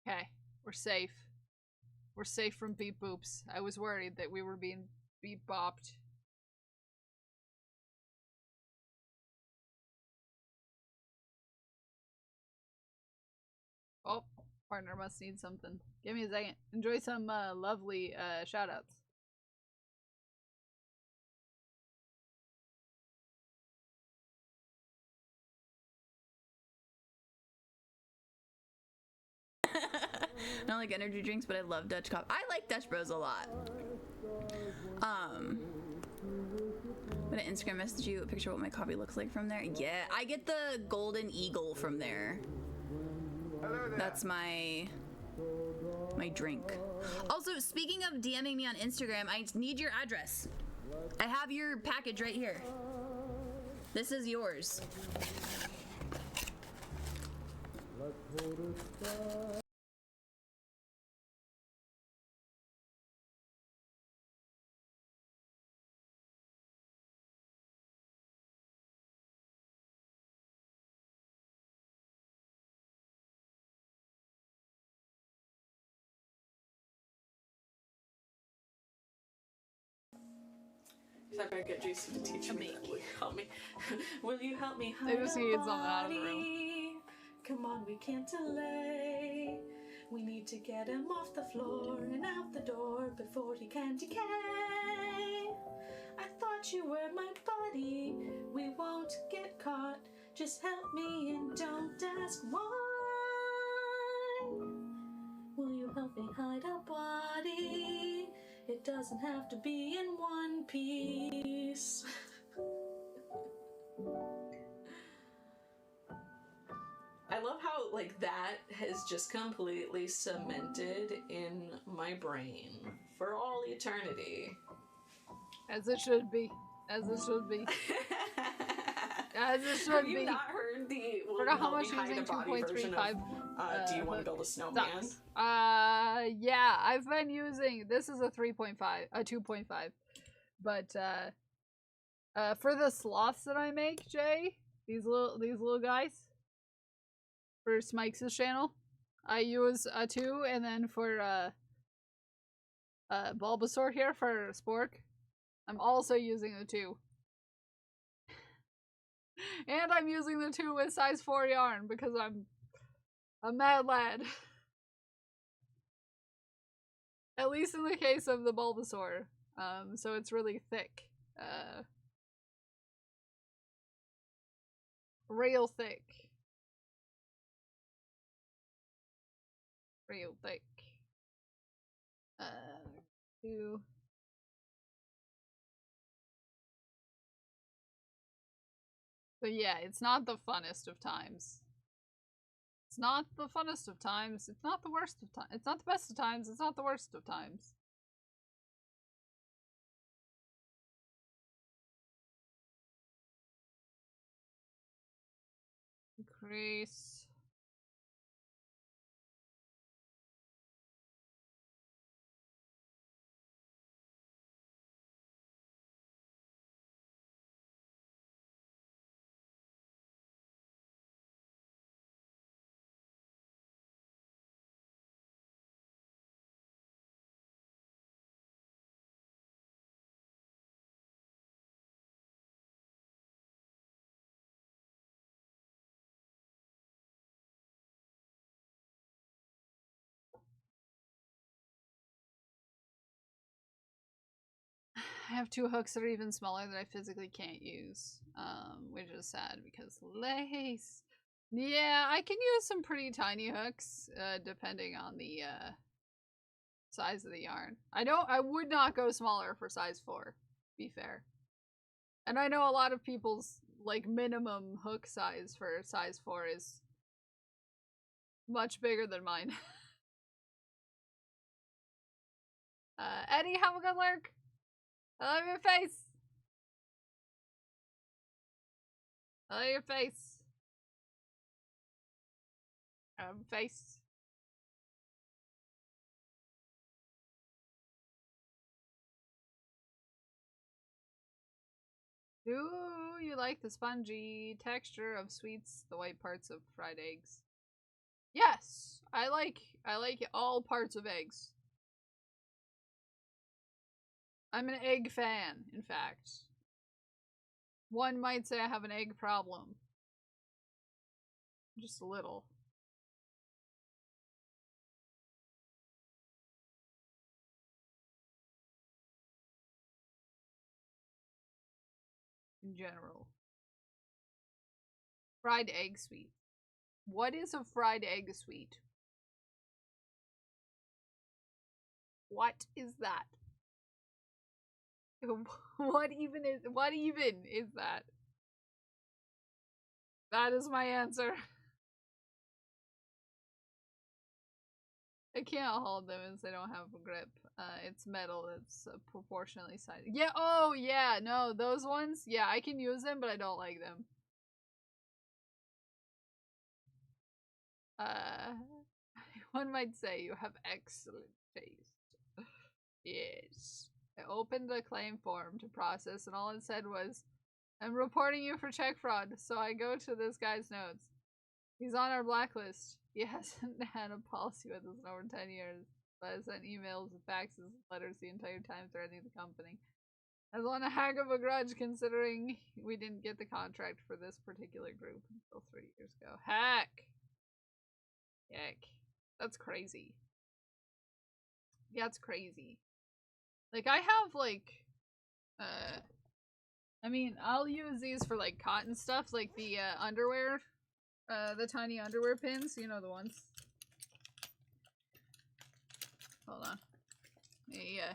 Okay, we're safe. We're safe from beep boops. I was worried that we were being beep bopped. Oh, partner must need something. Give me a second. Enjoy some lovely shoutouts. I don't like energy drinks, but I love Dutch coffee. I like Dutch Bros a lot. I'm gonna Instagram message you a picture of what my coffee looks like from there. Yeah, I get the Golden Eagle from there. Hello there. That's my drink. Also, speaking of DMing me on Instagram, I need your address. I have your package right here. This is yours. I better get Jason to teach me. Will you help me? Will you help me They hide just a need something out of the room. body? Come on, we can't delay. We need to get him off the floor and out the door before he can decay. I thought you were my buddy. We won't get caught. Just help me and don't ask why. Will you help me hide a body? It doesn't have to be in one piece. I love how, like, that has just completely cemented in my brain for all eternity. As it should be. As it should be. As it should Have be. you not heard the Forgot Will how You much Help Me Hide a using Body version 2.35 of Do You Want to Build a Snowman? sucks. Yeah, I've been using, this is a 3.5, a 2.5. But for the sloths that I make, Jay, these little guys for Smikes' channel, I use a 2, and then for Bulbasaur here for Spork, I'm also using a 2. And I'm using the 2 with size 4 yarn because I'm a mad lad. At least in the case of the Bulbasaur. So it's really thick. Real thick. Real thick. 2. But yeah, it's not the funnest of times. It's not the funnest of times. It's not the worst of times. It's not the best of times. It's not the worst of times. Increase. I have 2 hooks that are even smaller that I physically can't use, which is sad because lace. Yeah, I can use some pretty tiny hooks, depending on the size of the yarn. I would not go smaller for size 4, to be fair. And I know a lot of people's, like, minimum hook size for size 4 is much bigger than mine. Eddie, have a good lurk. I love your face. I love your face. Face. Do you like the spongy texture of sweets, the white parts of fried eggs? Yes, I like all parts of eggs. I'm an egg fan, in fact. One might say I have an egg problem. Just a little. In general. Fried egg sweet. What is a fried egg sweet? What is that? What even is that? That is my answer. I can't hold them as they don't have a grip. It's metal that's proportionally sized. Yeah, oh yeah, no, those ones, yeah, I can use them, but I don't like them. One might say you have excellent taste. Yes. I opened the claim form to process, and all it said was, I'm reporting you for check fraud, so I go to this guy's notes. He's on our blacklist. He hasn't had a policy with us in over 10 years, but has sent emails, faxes, letters the entire time threatening the company. Has on a heck of a grudge considering we didn't get the contract for this particular group until 3 years ago. Heck! That's crazy. That's crazy. Like, I have, like, I mean, I'll use these for, like, cotton stuff, like the, underwear, the tiny underwear pins, you know, the ones. Hold on. Yeah.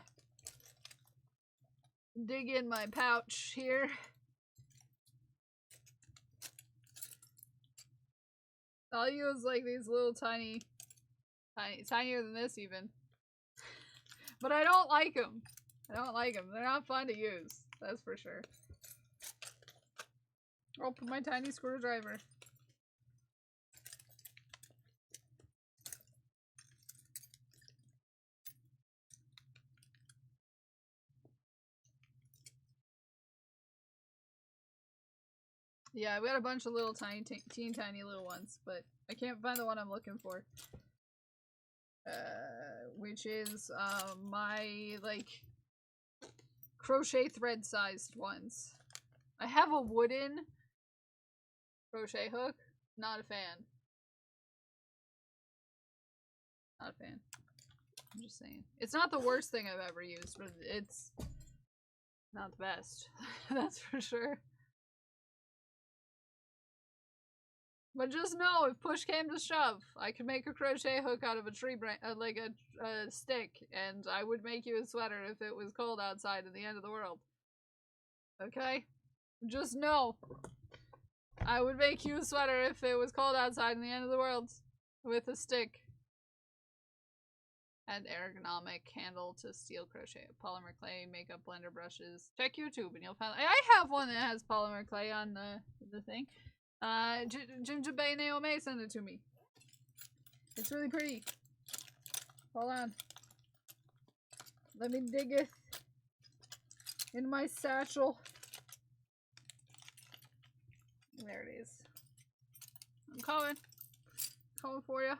Dig in my pouch here. I'll use, like, these little tinier than this even. But I don't like them. I don't like them. They're not fun to use. That's for sure. I'll put my tiny screwdriver. Yeah, I've got a bunch of little tiny little ones, but I can't find the one I'm looking for. Which is, my, like, crochet thread sized ones. I have a wooden crochet hook. Not a fan. Not a fan. I'm just saying. It's not the worst thing I've ever used, but it's not the best. That's for sure. But just know, if push came to shove, I could make a crochet hook out of a tree branch, like a stick, and I would make you a sweater if it was cold outside at the end of the world. Okay? Just know, I would make you a sweater if it was cold outside in the end of the world with a stick. And ergonomic handle to steel crochet, polymer clay, makeup blender brushes. Check YouTube and you'll find. I have one that has polymer clay on the thing. Jinjabei Naomi sent it to me. It's really pretty. Hold on. Let me dig it in my satchel. There it is. I'm coming. Coming for you.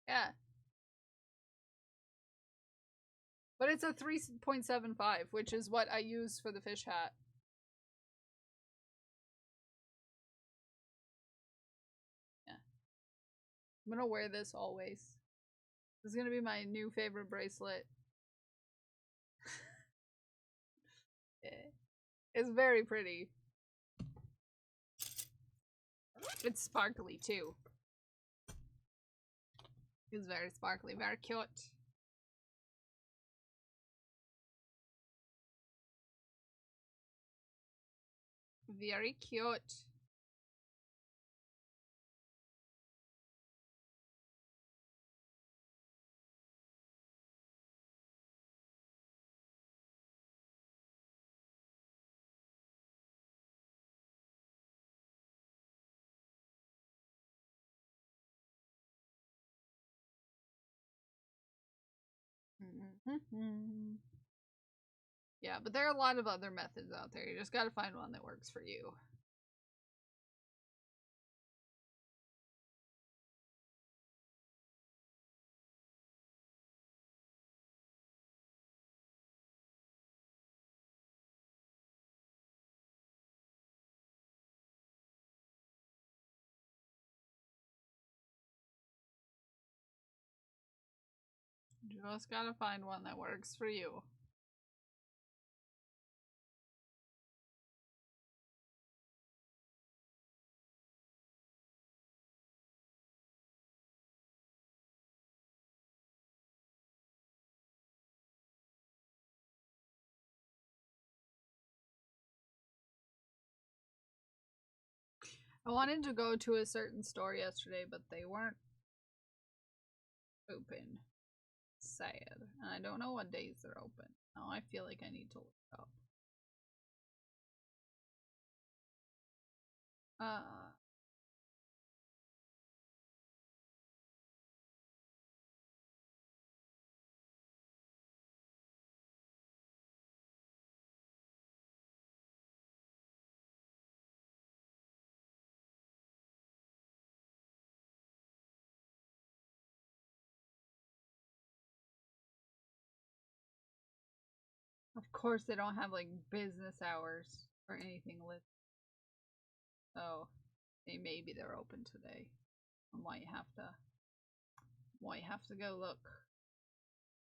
Yeah. But it's a 3.75, which is what I use for the fish hat. Yeah. I'm gonna wear this always. This is gonna be my new favorite bracelet. Yeah. It's very pretty. It's sparkly too. It's very sparkly, very cute. Very cute. Yeah, but there are a lot of other methods out there. You just gotta find one that works for you. You just gotta find one that works for you. I wanted to go to a certain store yesterday, but they weren't open. Sad. And I don't know what days they're open. Now I feel like I need to look up. Of course they don't have like business hours or anything listed. So maybe they're open today. I might have to go look.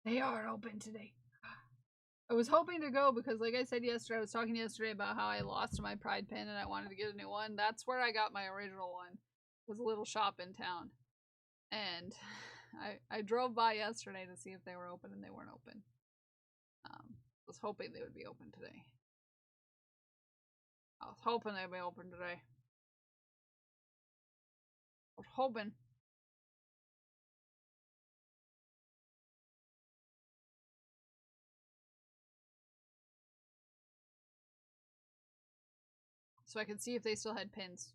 They are open today. I was hoping to go because like I said yesterday, I was talking yesterday about how I lost my pride pin and I wanted to get a new one. That's where I got my original one. It was a little shop in town. And I drove by yesterday to see if they were open and they weren't open. I was hoping they would be open today. I was hoping they'd be open today. I was hoping. So I could see if they still had pins.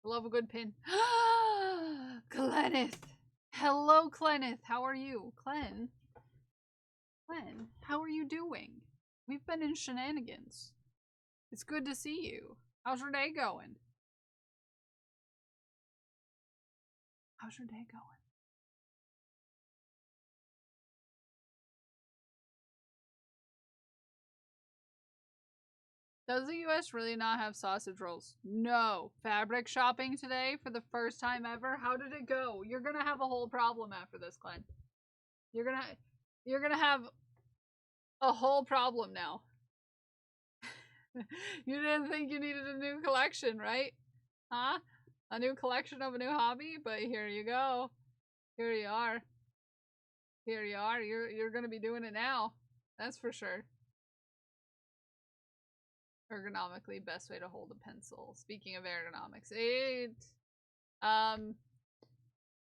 I love a good pin. Clenneth! Hello, Clenneth! How are you? Clen, how are you doing? We've been in shenanigans. It's good to see you. How's your day going? How's your day going? Does the US really not have sausage rolls? No. Fabric shopping today for the first time ever? How did it go? You're gonna have a whole problem after this, Glenn. You're gonna have a whole problem now. You didn't think you needed a new collection, right? Huh? A new collection of a new hobby? But here you go. Here you are. Here you are. You're gonna be doing it now. That's for sure. Ergonomically, best way to hold a pencil. Speaking of ergonomics,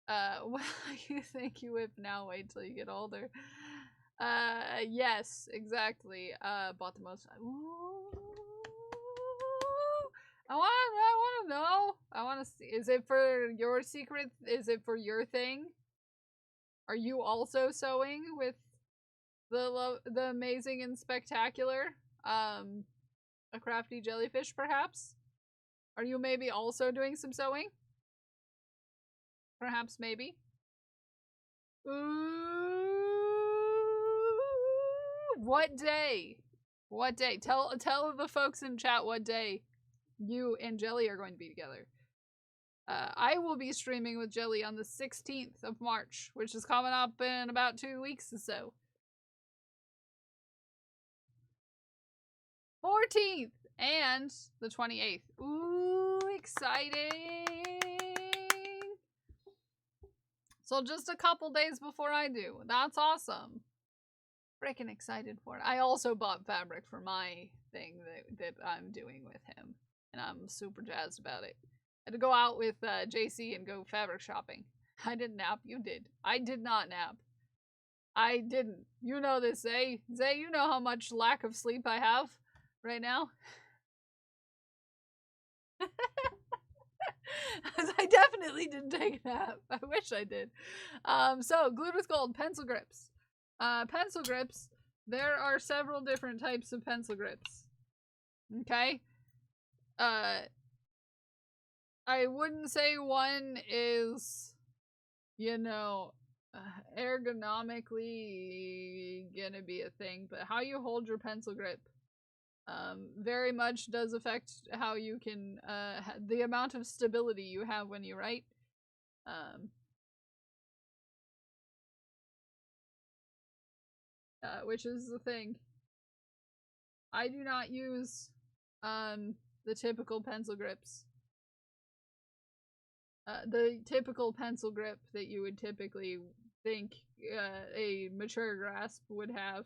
well, you think you whip now, wait till you get older. Yes, exactly. Bought the most. Ooh. I want to know. I want to see. Is it for your secret? Is it for your thing? Are you also sewing with the amazing and spectacular? A crafty jellyfish, perhaps? Are you maybe also doing some sewing? Perhaps, maybe. Ooh, what day? What day? Tell the folks in chat what day you and Jelly are going to be together. I will be streaming with Jelly on the 16th of March, which is coming up in about 2 weeks or so. 14th and the 28th. Ooh, exciting! So just a couple days before I do. That's awesome. Freaking excited for it. I also bought fabric for my thing that I'm doing with him. And I'm super jazzed about it. I had to go out with JC and go fabric shopping. I didn't nap. You did. I did not nap. I didn't. You know this, Zay. Zay, you know how much lack of sleep I have right now. I definitely didn't take a nap. I wish I did. So, glued with gold, pencil grips. Pencil grips, there are several different types of pencil grips. Okay? I wouldn't say one is, you know, ergonomically gonna be a thing, but how you hold your pencil grip very much does affect how you can, the amount of stability you have when you write. Which is the thing. I do not use, the typical pencil grips. The typical pencil grip that you would typically think a mature grasp would have.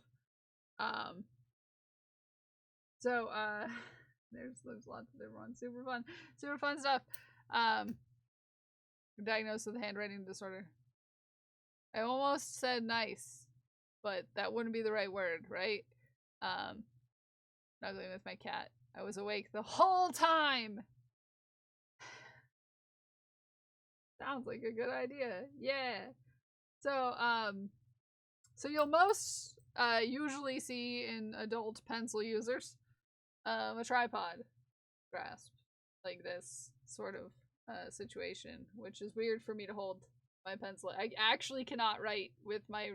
So, there's lots of different ones. Super fun stuff. Diagnosed with a handwriting disorder. I almost said nice, but that wouldn't be the right word, right? Snuggling with my cat. I was awake the whole time. Sounds like a good idea. Yeah. So, so you'll most usually see in adult pencil users a tripod grasp like this sort of situation, which is weird for me to hold my pencil. I actually cannot write with my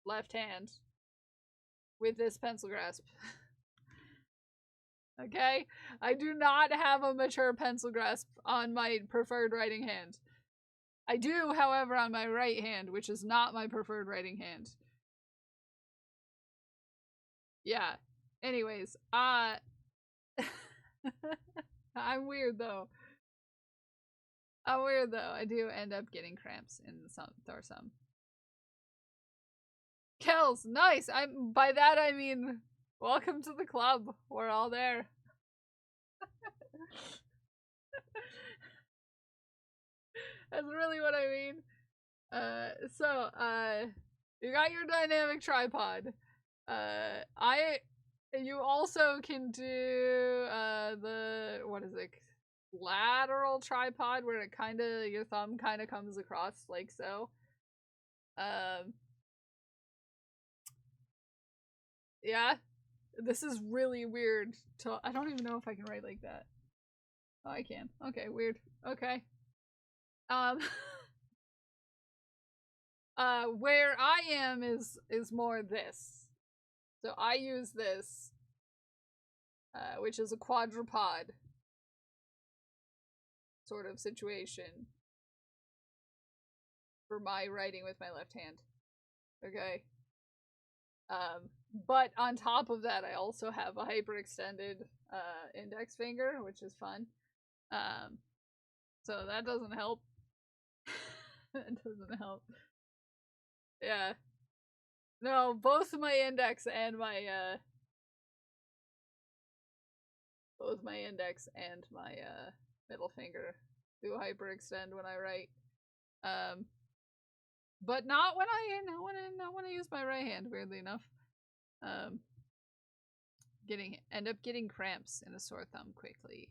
left hand with this pencil grasp. Okay? I do not have a mature pencil grasp on my preferred writing hand. I do, however, on my right hand, which is not my preferred writing hand. Yeah. Anyways, I'm weird though. I do end up getting cramps in some or some. Kels, nice. By that I mean welcome to the club. We're all there. That's really what I mean. So you got your dynamic tripod. You also can do the, what is it? Lateral tripod, where your thumb kinda comes across like so. Yeah. This is really weird. I don't even know if I can write like that. Oh, I can. Okay, weird. Okay. Where I am is more this. So I use this, which is a quadrupod sort of situation for my writing with my left hand. Okay. But on top of that, I also have a hyperextended index finger, which is fun. So that doesn't help. That doesn't help. Yeah. No, both my index and my middle finger do hyperextend when I write. But not when I use my right hand, weirdly enough. End up getting cramps and a sore thumb quickly.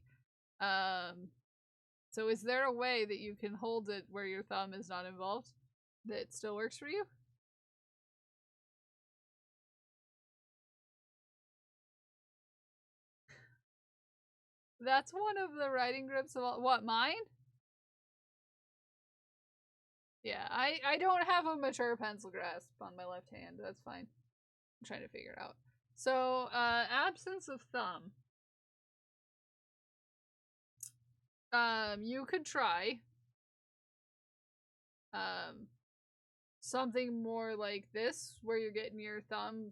So is there a way that you can hold it where your thumb is not involved that still works for you? That's one of the writing grips of all. What, mine? Yeah, I don't have a mature pencil grasp on my left hand. That's fine. I'm trying to figure it out. So, absence of thumb. You could try something more like this, where you're getting your thumb,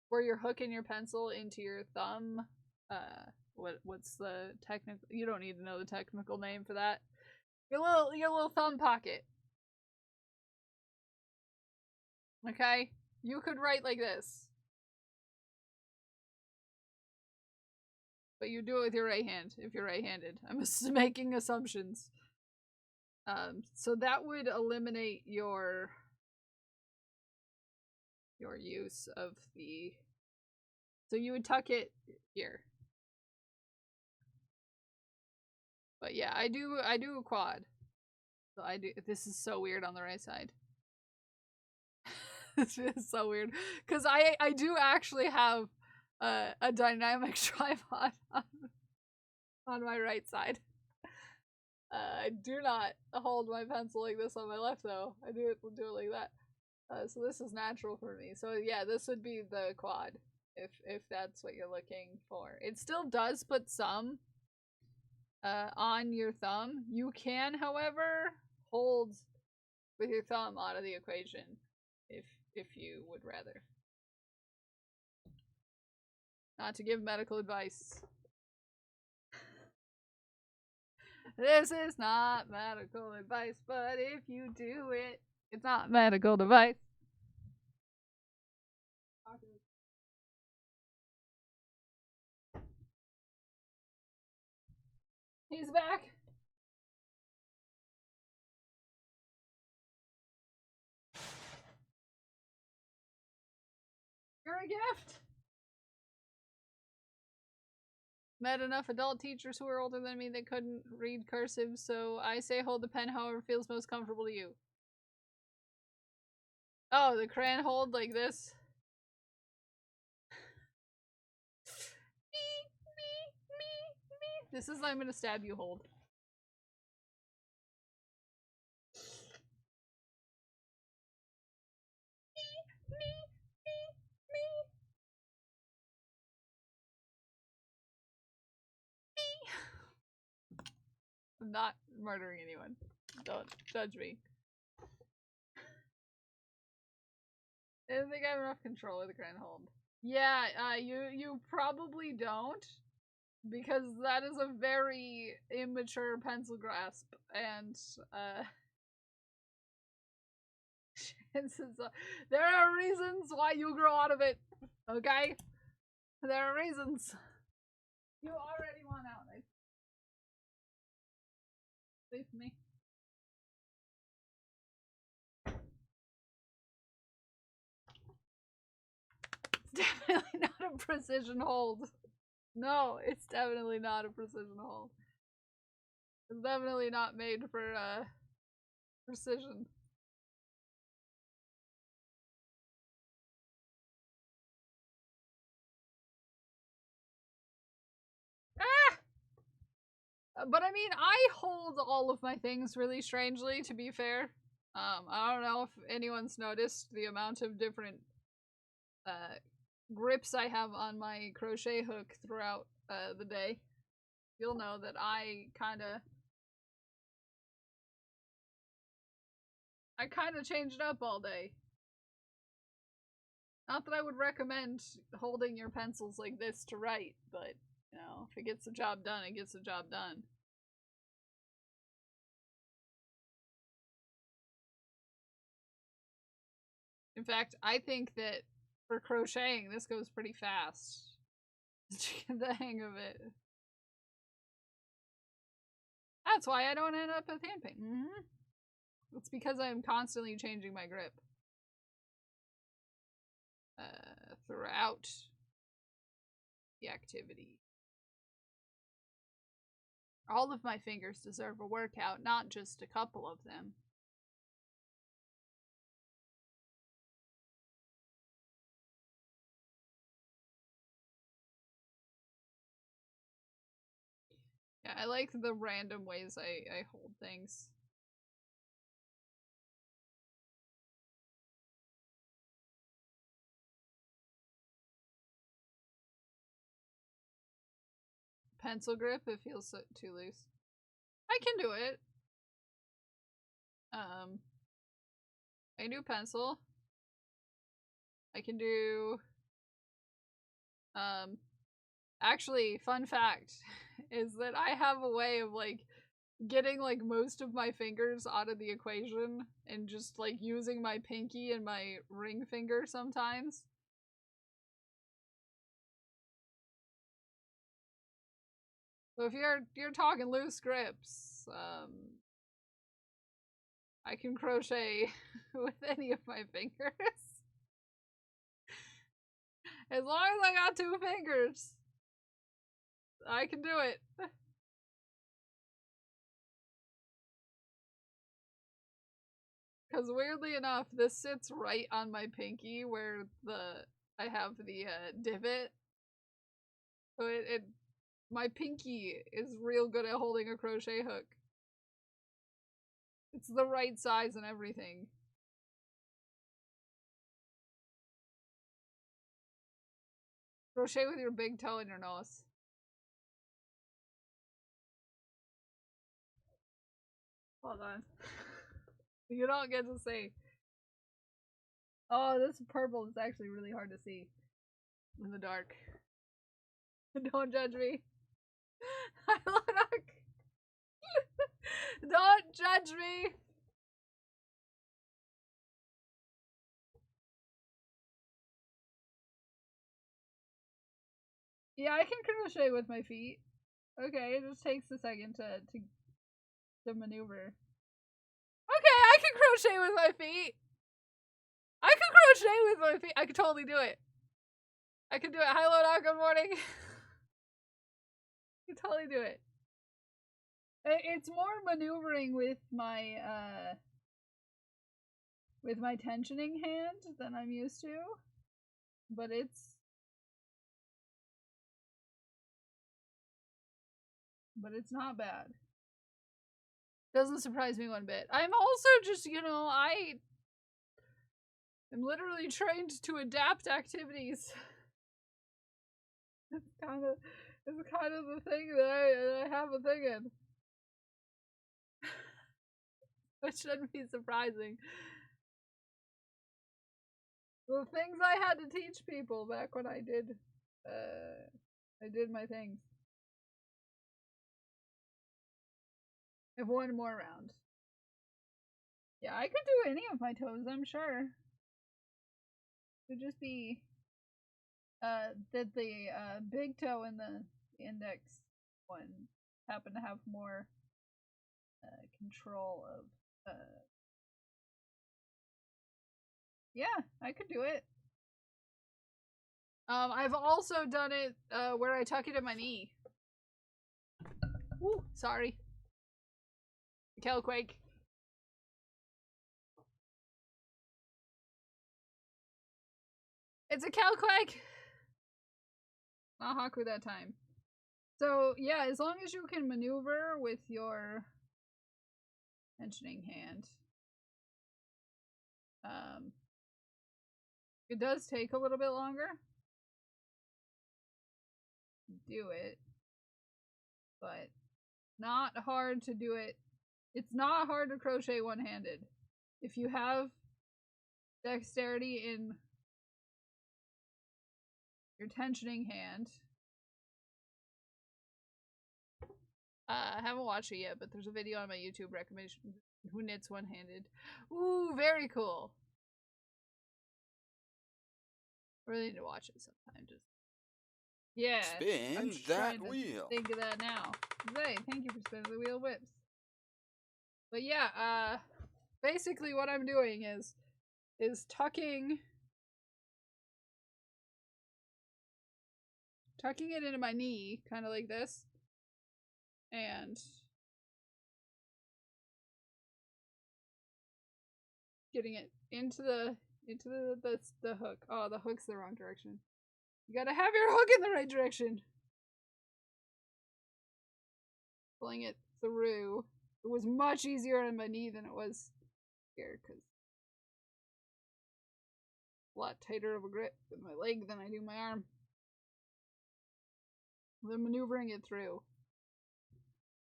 where you're hooking your pencil into your thumb. What's the technical? You don't need to know the technical name for that. Your little thumb pocket. Okay, you could write like this, but you do it with your right hand if you're right-handed. I'm just making assumptions. So that would eliminate your use of the. So you would tuck it here. But yeah, I do a quad. So I do. This is so weird on the right side. This is so weird because I do actually have a dynamic tripod on my right side. I do not hold my pencil like this on my left though. I do it like that. So this is natural for me. So yeah, this would be the quad if that's what you're looking for. It still does put some on your thumb. You can, however, hold with your thumb out of the equation if you would rather. Not to give medical advice. This is not medical advice, but if you do it, it's not medical advice. He's back. You're a gift. Met enough adult teachers who were older than me that couldn't read cursive, so I say hold the pen however feels most comfortable to you. Oh, the crayon hold like this? Me. This is I'm gonna stab you hold. Me. I'm not murdering anyone. Don't judge me. I don't think I have enough control with the crayon hold. Yeah, you probably don't. Because that is a very immature pencil grasp, and, there are reasons why you grow out of it, okay? There are reasons. You already want out. Leave me. It's definitely not a precision hold. No, it's definitely not a precision hold. It's definitely not made for, precision. Ah! But I mean, I hold all of my things really strangely, to be fair. I don't know if anyone's noticed the amount of different, grips I have on my crochet hook throughout, the day. You'll know that I kinda change it up all day. Not that I would recommend holding your pencils like this to write, but, you know, if it gets the job done, it gets the job done. In fact, I think that for crocheting, this goes pretty fast. To get the hang of it. That's why I don't end up with hand paint. It's because I'm constantly changing my grip. Throughout the activity. All of my fingers deserve a workout, not just a couple of them. Yeah, I like the random ways I hold things. Pencil grip, it feels too loose. I can do it. I can do pencil. I can do, actually, fun fact is that I have a way of, like, getting, like, most of my fingers out of the equation and just, like, using my pinky and my ring finger sometimes. So if you're talking loose grips, I can crochet with any of my fingers. As long as I got 2 fingers, I can do it. Because weirdly enough, this sits right on my pinky where I have the divot. So my pinky is real good at holding a crochet hook. It's the right size and everything. Crochet with your big toe in your nose. Hold on. You don't get to see. Oh, this purple is actually really hard to see in the dark. Don't judge me. Look. Don't judge me. Yeah, I can crochet with my feet. Okay, it just takes a second to maneuver. Okay, I can crochet with my feet. I can crochet with my feet. I could totally do it. I can do it. Hi, Lona. Good morning. I can totally do it. It's more maneuvering with my tensioning hand than I'm used to, but it's not bad. Doesn't surprise me one bit. I'm also just, you know, I'm literally trained to adapt activities. It's kind of the thing that I have a thing in. Which shouldn't be surprising. The things I had to teach people back when I did my things. I have one more round. Yeah, I could do any of my toes, I'm sure. It would just be that the big toe and the index one happen to have more control of yeah, I could do it. I've also done it where I tuck it in my knee. Woo, sorry. Kelquake. It's a Kelquake! Not Haku that time. So, yeah, as long as you can maneuver with your tensioning hand. It does take a little bit longer. Do it. But not hard to do it. It's not hard to crochet one-handed. If you have dexterity in your tensioning hand. I haven't watched it yet, but there's a video on my YouTube recommendation who knits one-handed. Ooh, very cool. I really need to watch it sometime. Just yeah. Spin that wheel. Think of that now. Zay, thank you for spinning the wheel whips. But yeah, basically what I'm doing is tucking it into my knee, kind of like this, and getting it into the hook. Oh, the hook's the wrong direction. You gotta have your hook in the right direction. Pulling it through. It was much easier on my knee than it was here, because a lot tighter of a grip with my leg than I do my arm. Then maneuvering it through.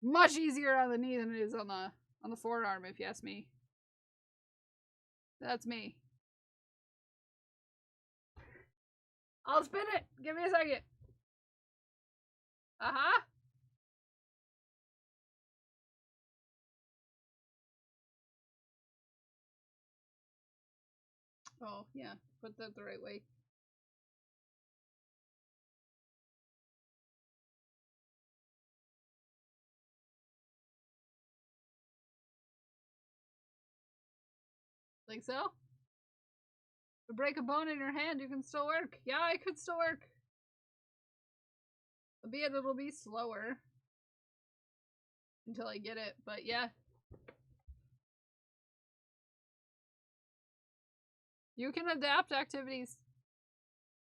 Much easier on the knee than it is on the forearm, if you ask me. That's me. I'll spin it! Give me a second. Uh-huh. Oh, yeah. Put that the right way. Like so? If you break a bone in your hand, you can still work. Yeah, I could still work. Albeit it'll be slower. Until I get it, but yeah. You can adapt activities.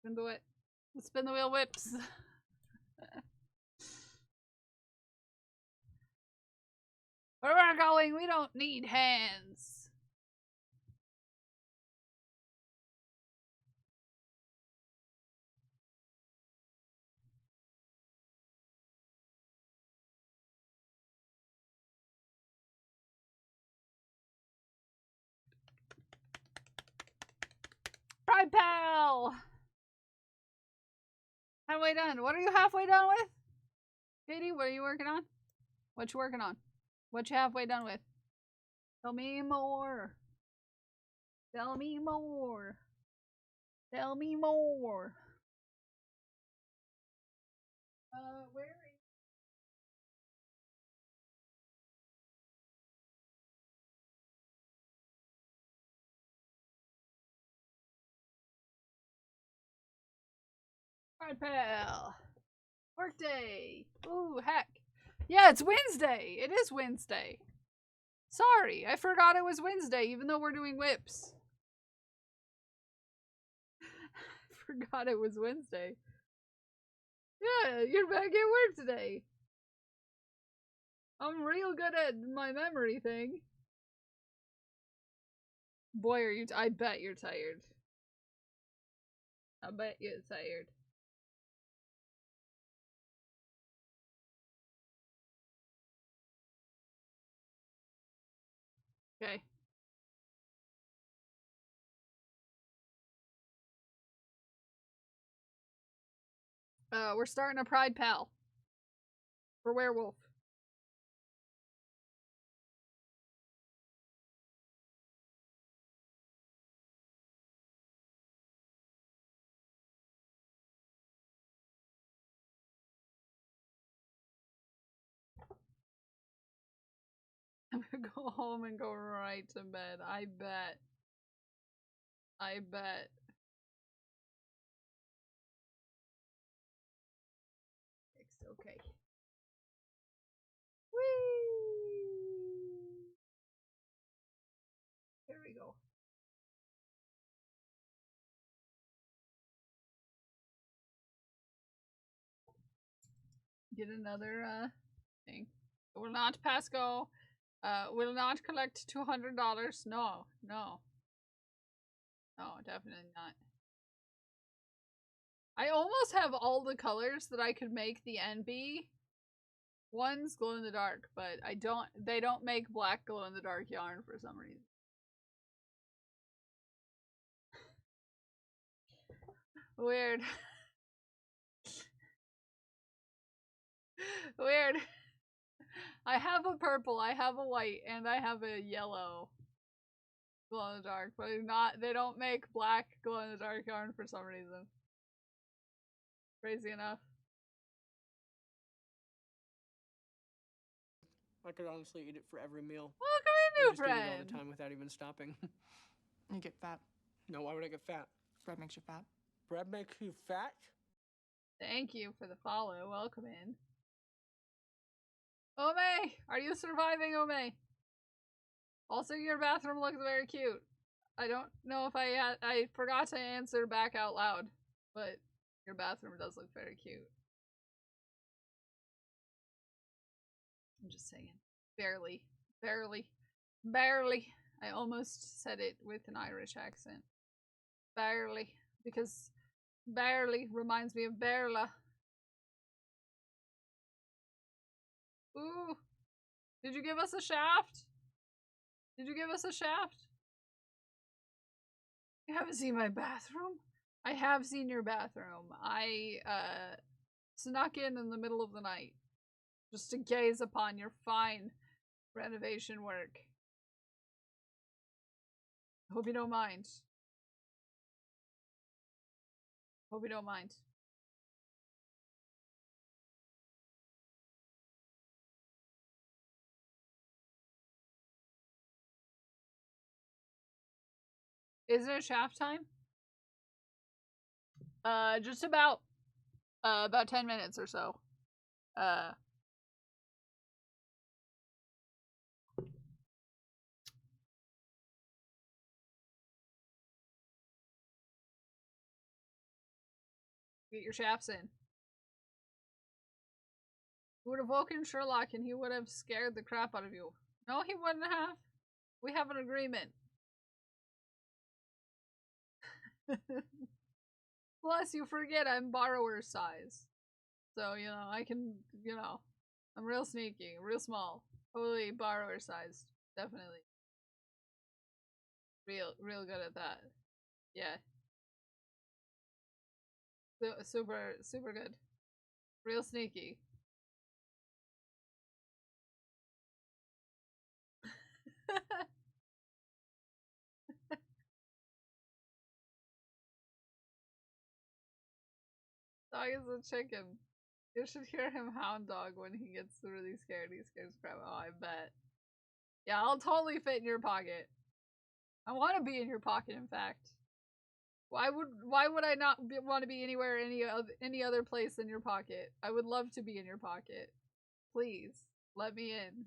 You can do it. Spin the wheel whips. Where we're going, we don't need hands. Pride Pal! Halfway done. What are you halfway done with? Katie, what are you working on? What you working on? What you halfway done with? Tell me more. Tell me more. Tell me more. Where is Pride Pal. Workday. Ooh, heck. Yeah, it's Wednesday. It is Wednesday. Sorry, I forgot it was Wednesday, even though we're doing whips. I forgot it was Wednesday. Yeah, you're back at work today. I'm real good at my memory thing. Boy, are you I bet you're tired. I bet you're tired. Okay. We're starting a Pride Pal. For Werewolf. I'm gonna go home and go right to bed. I bet. I bet. Okay. Whee! There we go. Get another thing. Will not pass go. Will not collect $200. No, no. No, definitely not. I almost have all the colors that I could make the NB ones glow in the dark, but they don't make black glow in the dark yarn for some reason. Weird. Weird. I have a purple, I have a white, and I have a yellow glow in the dark, but they don't make black glow in the dark yarn for some reason. Crazy enough. I could honestly eat it for every meal. Welcome in, new friend. I just eat it all the time without even stopping. You get fat. No, why would I get fat? Bread makes you fat. Bread makes you fat? Thank you for the follow. Welcome in. Ome! Are you surviving, Ome? Also, your bathroom looks very cute. I don't know if I forgot to answer back out loud, but your bathroom does look very cute. I'm just saying. Barely. Barely. Barely. I almost said it with an Irish accent. Barely. Because barely reminds me of Berla. Ooh. Did you give us a shaft? Did you give us a shaft? You haven't seen my bathroom? I have seen your bathroom. I snuck in the middle of the night just to gaze upon your fine renovation work. Hope you don't mind. Hope you don't mind. Isn't it shaft time? Just about 10 minutes or so. Get your shafts in. You would have woken Sherlock and he would have scared the crap out of you. No, he wouldn't have. We have an agreement. Plus, you forget I'm borrower size. So, you know, I can, you know, I'm real sneaky, real small. Totally borrower sized. Definitely. Real good at that. Yeah. Super good. Real sneaky. Dog is a chicken. You should hear him hound dog when he gets really scared. He scares crap. Oh, I bet. Yeah, I'll totally fit in your pocket. I want to be in your pocket, in fact. Why would I not want to be anywhere any other place than your pocket? I would love to be in your pocket. Please, let me in.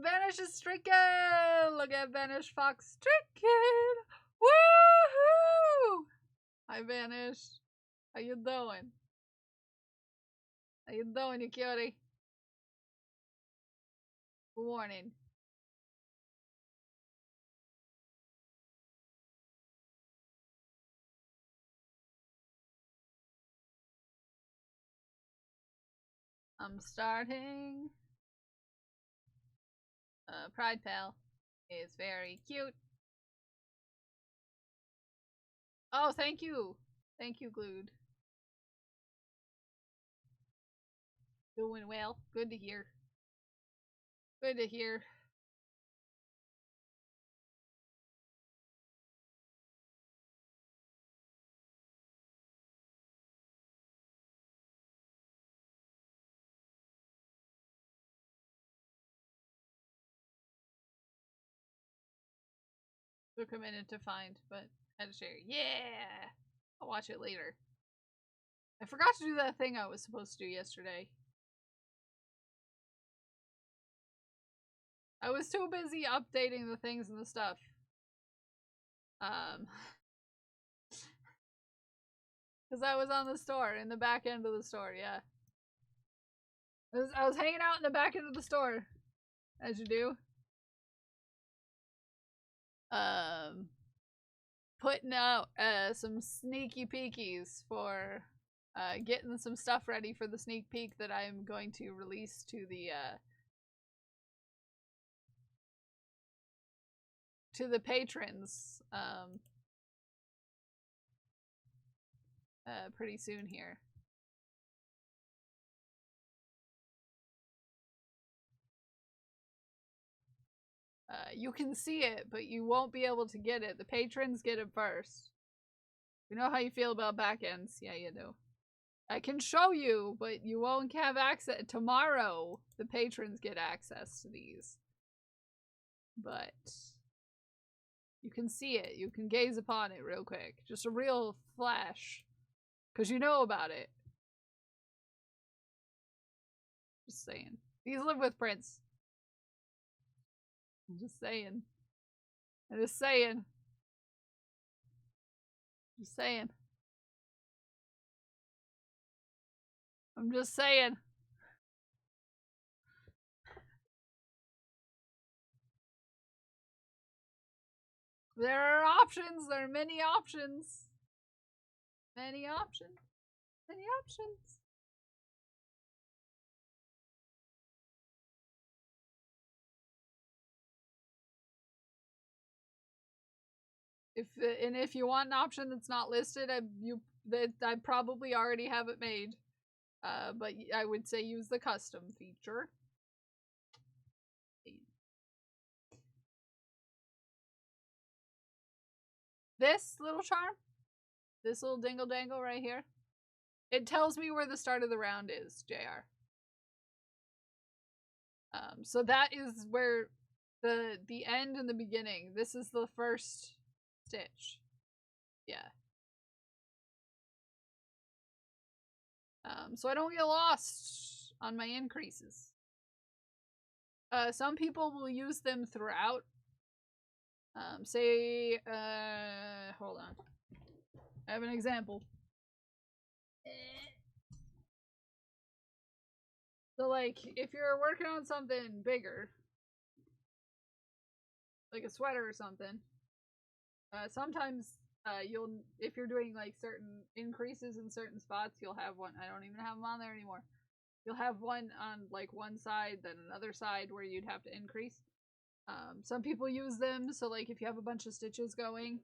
Vanish is stricken! Look at Vanish Fox stricken! Woohoo! Hi Vanish. How you doing? How you doing, you cutie? Good morning. I'm starting. Pride Pal is very cute. Oh, thank you. Thank you, Glued. Doing well. Good to hear. Good to hear. Took a minute to find, but I had to share. Yeah! I'll watch it later. I forgot to do that thing I was supposed to do yesterday. I was too busy updating the things and the stuff. Because I was on the store, in the back end of the store, yeah. I was hanging out in the back end of the store, as you do. Putting out some sneaky peekies for getting some stuff ready for the sneak peek that I'm going to release to the patrons pretty soon here. You can see it, but you won't be able to get it. The patrons get it first. You know how you feel about back ends? Yeah, you do. I can show you, but you won't have access. Tomorrow, the patrons get access to these. But you can see it. You can gaze upon it real quick. Just a real flash. Because you know about it. Just saying. These live with Prince. I'm just saying. I'm just saying. Just saying. I'm just saying. There are options. There are many options. Many options. Many options. If you want an option that's not listed, I probably already have it made. But I would say use the custom feature. This little charm, this little dingle dangle right here, it tells me where the start of the round is, JR. So that is where the end and the beginning. This is the first stitch. Yeah. So I don't get lost on my increases. Some people will use them throughout. Hold on. I have an example. So, like, if you're working on something bigger, like a sweater or something, sometimes if you're doing, like, certain increases in certain spots, you'll have one. I don't even have them on there anymore. You'll have one on, like, one side, then another side where you'd have to increase. Some people use them, so, like, if you have a bunch of stitches going,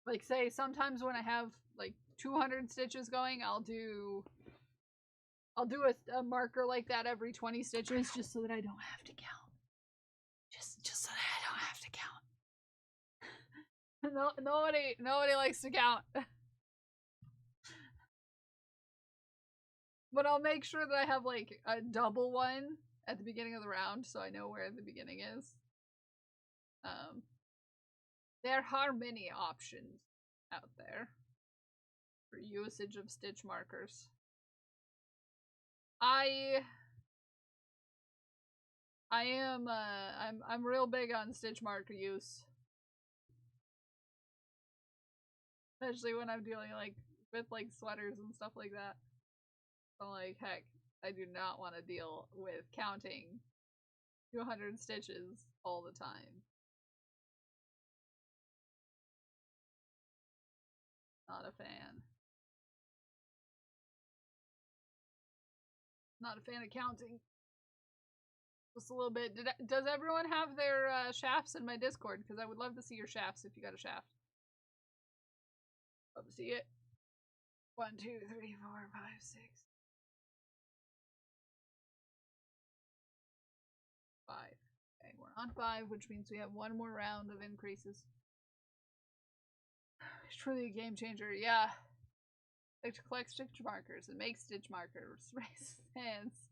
like, say, sometimes when I have, like, 200 stitches going, I'll do a marker like that every 20 stitches just so that I don't have to count. Just so that I don't have to count. Nobody likes to count. But I'll make sure that I have like a double one at the beginning of the round so I know where the beginning is. There are many options out there for usage of stitch markers. I'm real big on stitch marker use. Especially when I'm dealing like with like sweaters and stuff like that. So like, heck, I do not want to deal with counting 200 stitches all the time. Not a fan. Not a fan of counting. Just a little bit. Does everyone have their shafts in my Discord? Because I would love to see your shafts if you got a shaft. Love to see it. 1, 2, 3, 4, 5, 6. 5. Okay, we're on 5, which means we have one more round of increases. It's truly a game changer, yeah. I like to collect stitch markers and make stitch markers, raise hands.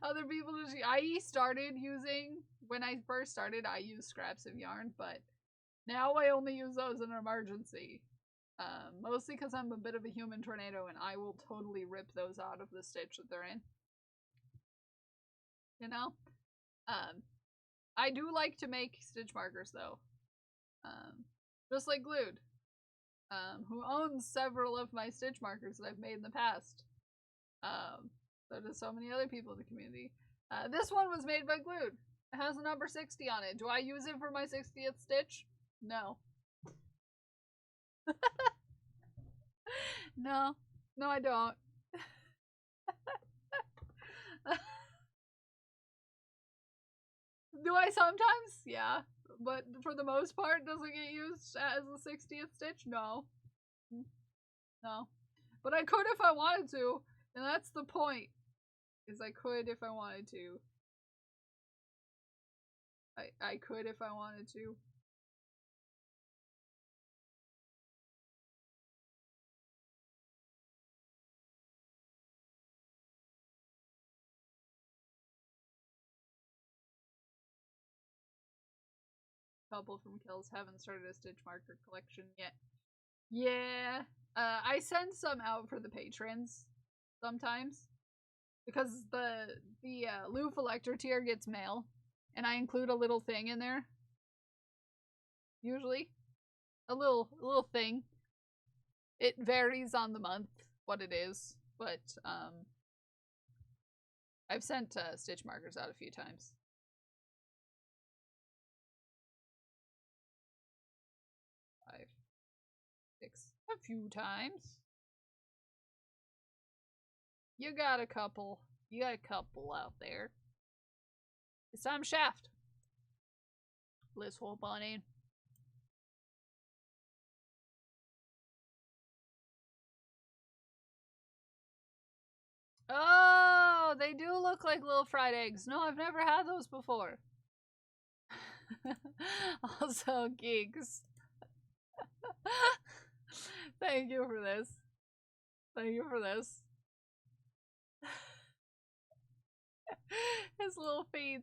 Other people just, I started using, when I first started, I used scraps of yarn, but now I only use those in an emergency. Mostly because I'm a bit of a human tornado and I will totally rip those out of the stitch that they're in. You know? I do like to make stitch markers though. Just like Glued, who owns several of my stitch markers that I've made in the past. So does so many other people in the community. This one was made by Glued. It has a number 60 on it. Do I use it for my 60th stitch? No. No. No, I don't. Do I sometimes? Yeah. But for the most part, does it get used as a 60th stitch? No. No. But I could if I wanted to. And that's the point. Is I could if I wanted to. I could if I wanted to. Couple from Kills haven't started a stitch marker collection yet. Yeah. I send some out for the patrons sometimes. Because the Louvre Elector tier gets mail. And I include a little thing in there. Usually. A little thing. It varies on the month what it is. But I've sent stitch markers out a few times. A few times. You got a couple. You got a couple out there. It's time shaft. Let's hop on in. Oh, they do look like little fried eggs. No, I've never had those before. Also, geeks. Thank you for this. Thank you for this. His little feet.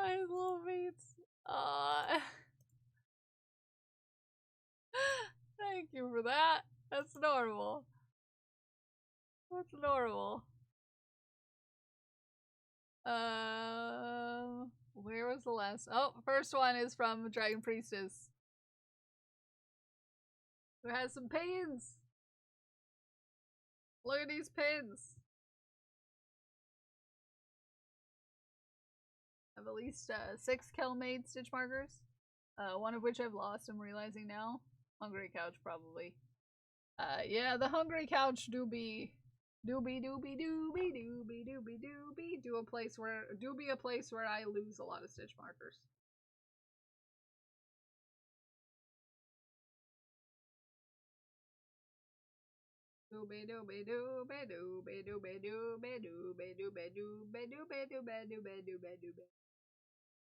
His little feet. Thank you for that. That's adorable. That's adorable. Where was the last? Oh, first one is from Dragon Priestess, who has some pins. Look at these pins. I have at least 6 Kel-made stitch markers. One of which I've lost, I'm realizing now. Hungry Couch, probably. Yeah, the Hungry Couch do be a place where I lose a lot of stitch markers.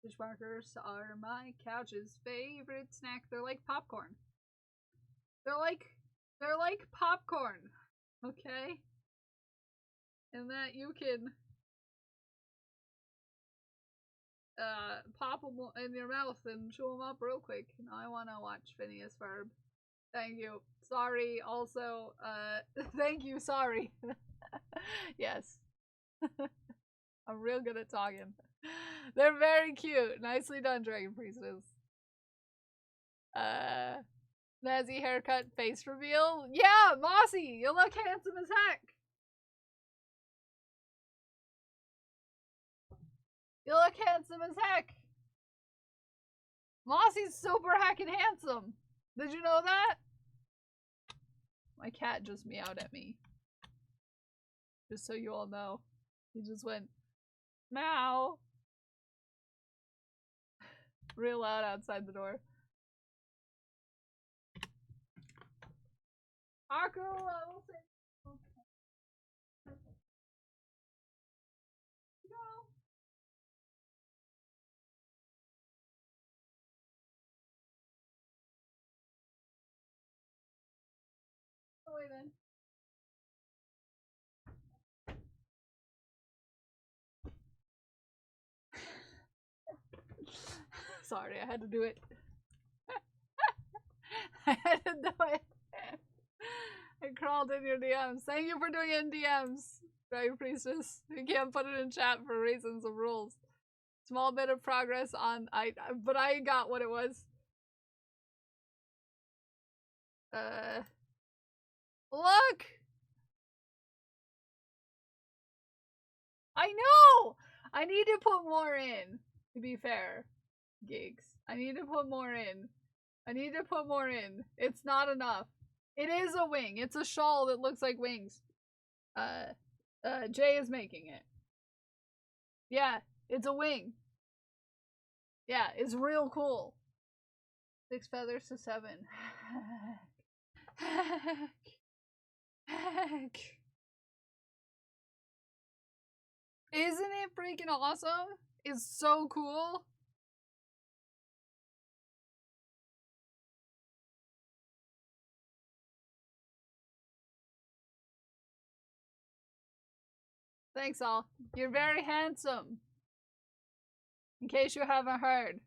Stitch markers are my couch's favorite snack. They're like popcorn. They're like They're like popcorn, okay? And that you can pop them in your mouth and chew them up real quick. Now I want to watch Phineas Ferb. Thank you. Sorry, also, thank you, sorry. Yes. I'm real good at talking. They're very cute. Nicely done, Dragon Priestess. Nazi haircut, face reveal. Yeah, Mossy, you look handsome as heck. You look handsome as heck. Mossy's super heckin' handsome. Did you know that? My cat just meowed at me. Just so you all know. He just went, meow. Real loud outside the door. Aku, I will say. No. Oh, wait then. Sorry, I had to do it. I had to do it. I crawled in your DMs. Thank you for doing it in DMs, Dragon Priestess. You can't put it in chat for reasons of rules. Small bit of progress on but I got what it was. Look! I know! I need to put more in, to be fair. Gigs. I need to put more in. I need to put more in. It's not enough. It is a wing. It's a shawl that looks like wings. Jay is making it. Yeah, it's a wing. Yeah, it's real cool. 6 feathers to 7. Heck. Isn't it freaking awesome? It's so cool. Thanks all. You're very handsome. In case you haven't heard.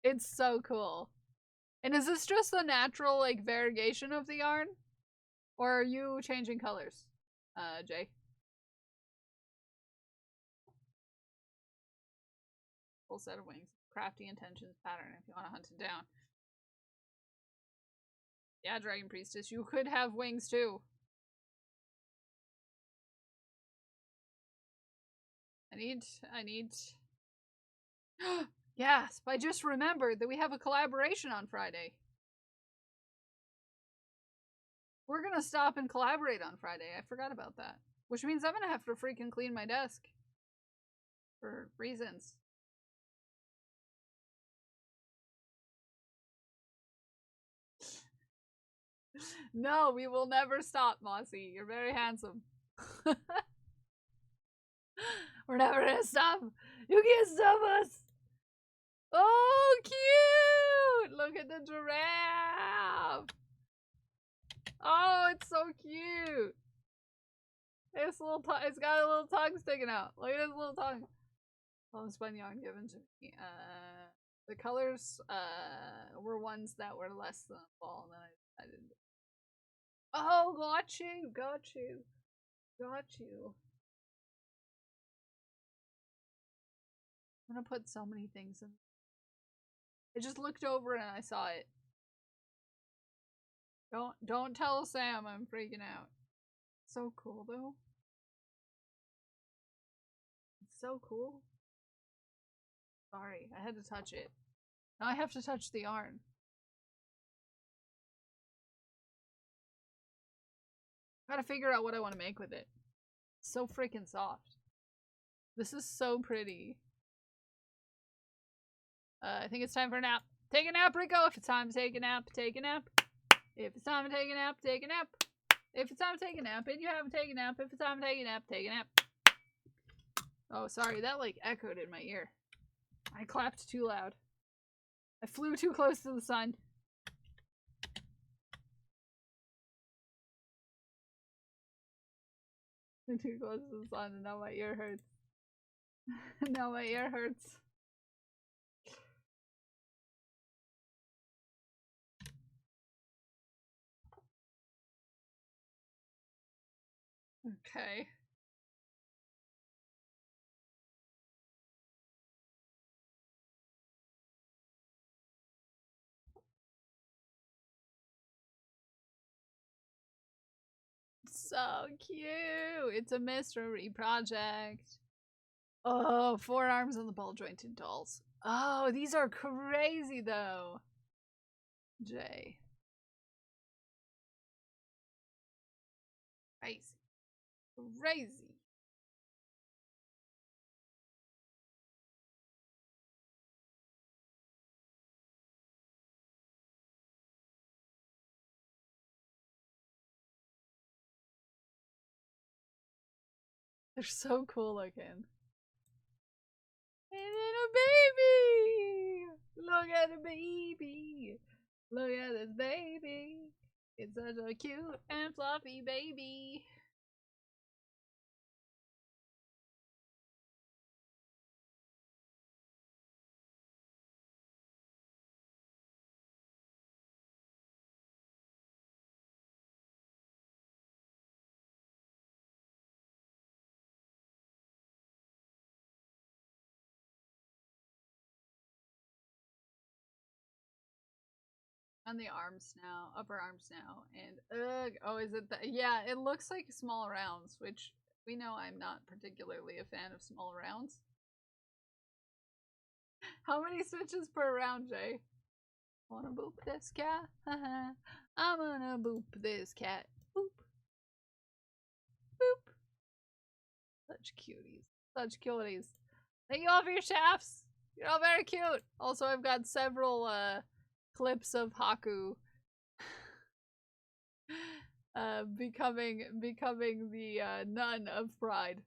It's so cool. And is this just the natural, like, variegation of the yarn? Or are you changing colors, Jay? Full set of wings. Crafty intentions pattern if you want to hunt it down. Yeah, Dragon Priestess, you could have wings too. I need... Yes, I just remembered that we have a collaboration on Friday. We're gonna stop and collaborate on Friday. I forgot about that. Which means I'm gonna have to freaking clean my desk. For reasons. No, we will never stop, Mossy. You're very handsome. We're never gonna stop. You can't stop us. Oh, cute! Look at the giraffe. Oh, it's so cute. It's got a little tongue sticking out. Look at his little tongue. Homespun yarn given to me. The colors were ones that were less than a ball, and then I decided. Oh, got you, got you, got you. I'm gonna put so many things in. I just looked over and I saw it. Don't tell Sam I'm freaking out. So cool though. It's so cool. Sorry, I had to touch it. Now I have to touch the yarn. Gotta figure out what I want to make with it. It's so freaking soft. This is so pretty. I think it's time for a nap. Take a nap, Rico. If it's time to take a nap, take a nap. If it's time to take a nap, take a nap. If it's time to take a nap and you haven't taken a nap, if it's time to take a nap, take a nap. Oh, sorry, that like echoed in my ear. I clapped too loud. I flew too close to the sun. Too close to the sun and now my ear hurts. Now my ear hurts. Okay. So cute. It's a mystery project. Oh, forearms on the ball jointed dolls. Oh, these are crazy though. Jay. Crazy. Crazy. They're so cool looking. Hey, little baby! Look at the baby! Look at this baby! It's such a cute and fluffy baby! On the arms now, upper arms now, and ugh, oh, is it that? Yeah, it looks like small rounds, which we know I'm not particularly a fan of small rounds. How many stitches per round, Jay? Wanna boop this cat? I'm gonna boop this cat. Boop. Boop. Such cuties. Such cuties. Thank you all for your shafts. You're all very cute. Also, I've got several clips of Haku becoming the nun of pride.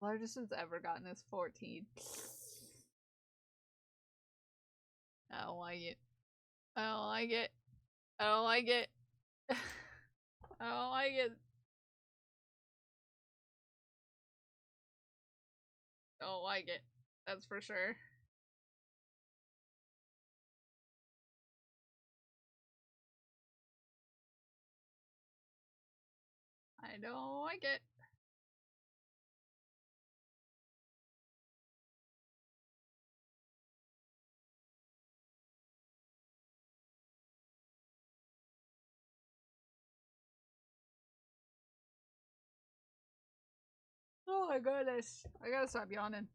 Largest it's ever gotten is 14. I don't like it. I don't like it. I don't like it. I don't like it. I don't like it. That's for sure. I don't like it. Oh my goodness. I gotta stop yawning.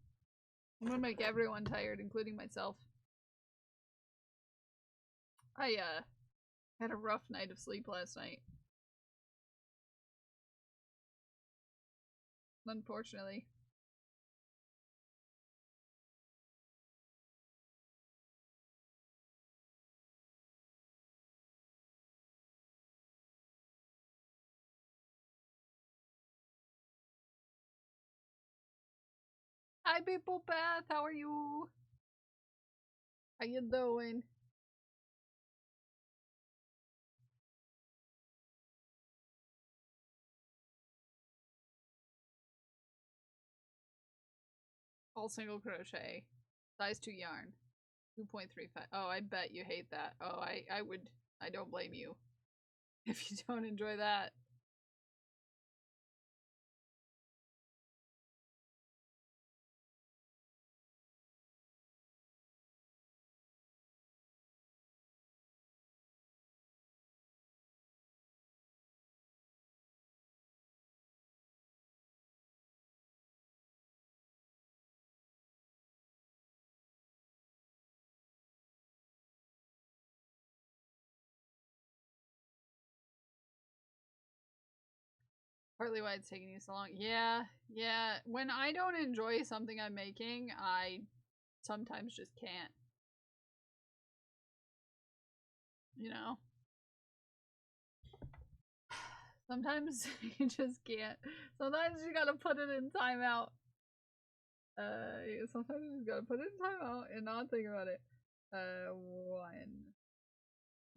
I'm gonna make everyone tired, including myself. I had a rough night of sleep last night. Unfortunately. Hi People Path, how are you? How you doing? All single crochet. Size 2 yarn. 2.35. Oh, I bet you hate that. Oh, I would. I don't blame you if you don't enjoy that. Partly why it's taking you so long. Yeah. When I don't enjoy something I'm making, I sometimes just can't. You know? Sometimes you just can't. Sometimes you gotta put it in timeout. Sometimes you just gotta put it in timeout and not think about it. 1.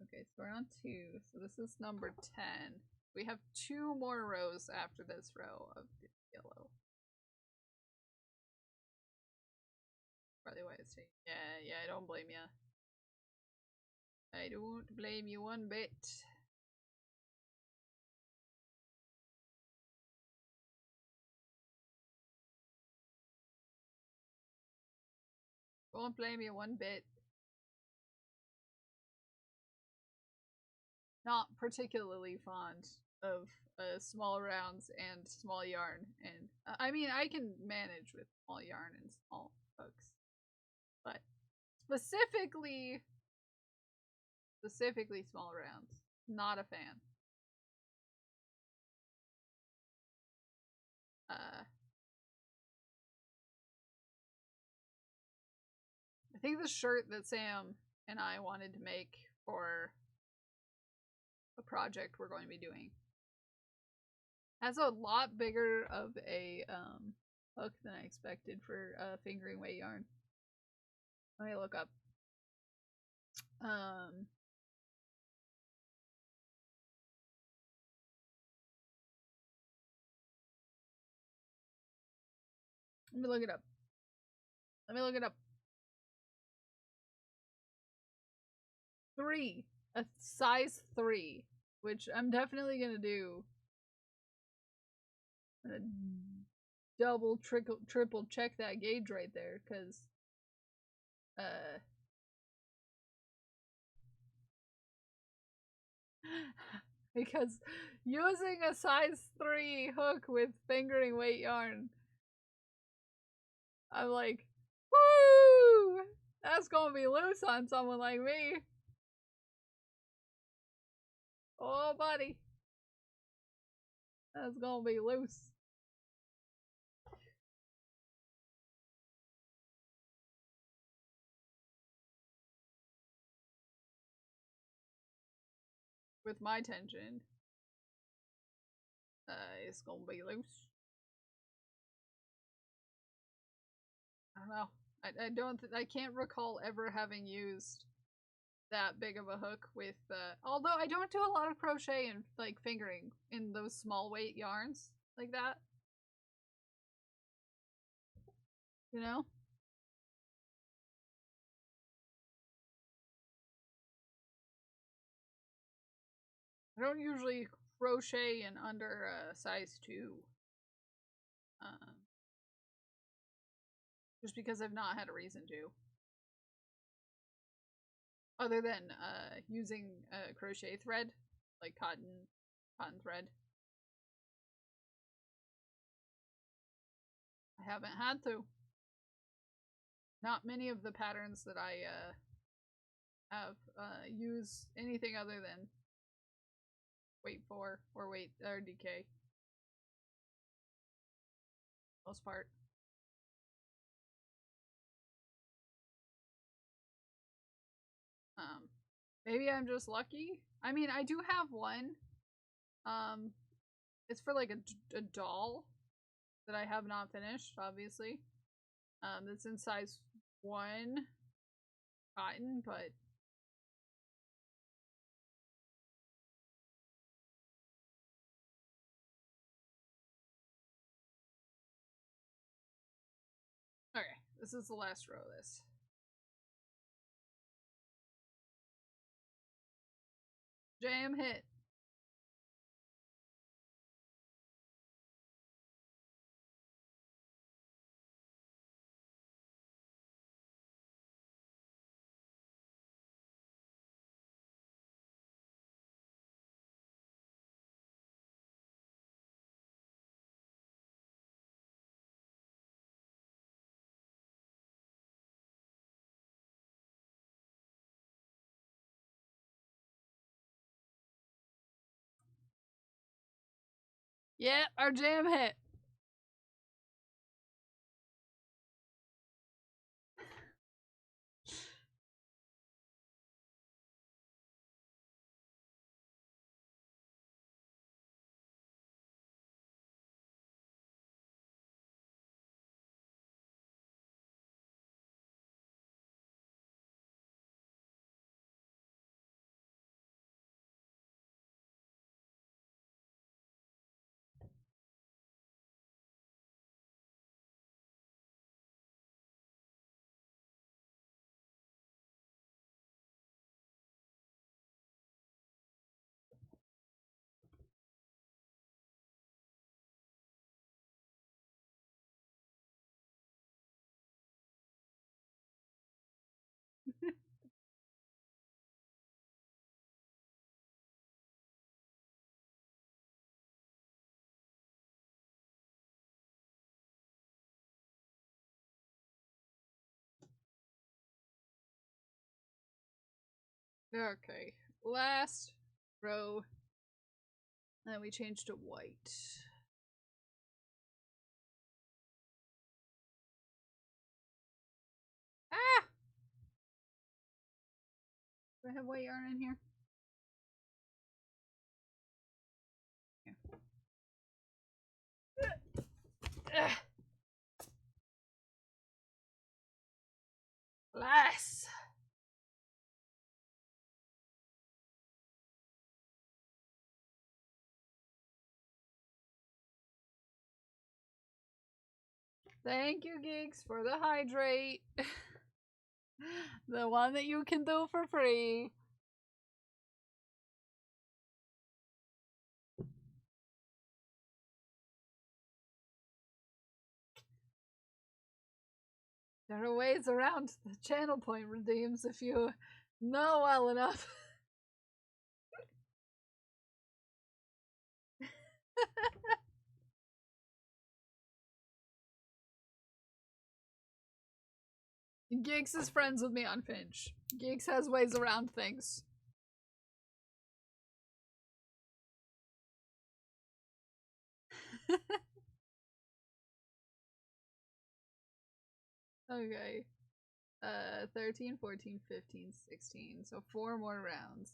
Okay, so we're on 2. So this is number 10. We have 2 more rows after this row of yellow. Probably why it's taking. Yeah, I don't blame ya. I don't blame you one bit. Won't blame you one bit. Not particularly fond of small rounds and small yarn, and I mean I can manage with small yarn and small hooks, but specifically small rounds, not a fan. I think the shirt that Sam and I wanted to make for a project we're going to be doing has a lot bigger of a hook than I expected for fingering weight yarn. Let me look up. Let me look it up. Let me look it up. 3. A size 3. Which I'm definitely gonna do. I'm gonna double, triple check that gauge right there, because because using a size 3 hook with fingering weight yarn, I'm like, woo! That's gonna be loose on someone like me. Oh, buddy. That's gonna be loose. With my tension, it's gonna be loose. I don't know. I can't recall ever having used that big of a hook with, although I don't do a lot of crochet and, like, fingering in those small weight yarns like that. You know? I don't usually crochet in under size 2. Just because I've not had a reason to. Other than using crochet thread, like cotton thread. I haven't had to. Not many of the patterns that I have use anything other than weight 4 or weight or DK. Most part. Maybe I'm just lucky. I mean, I do have one. It's for like a doll that I have not finished, obviously. That's in size 1 cotton, but okay, this is the last row of this. Jam hit. Yeah, our jam hit. Okay. Last row. And then we change to white. Ah! Do I have white yarn in here? Ugh. Less. Thank you, Geeks, for the hydrate. The one that you can do for free. There are ways around the channel point redeems if you know well enough. Geeks is friends with me on Finch. Geeks has ways around things. Okay. 13, 14, 15, 16. So 4 more rounds.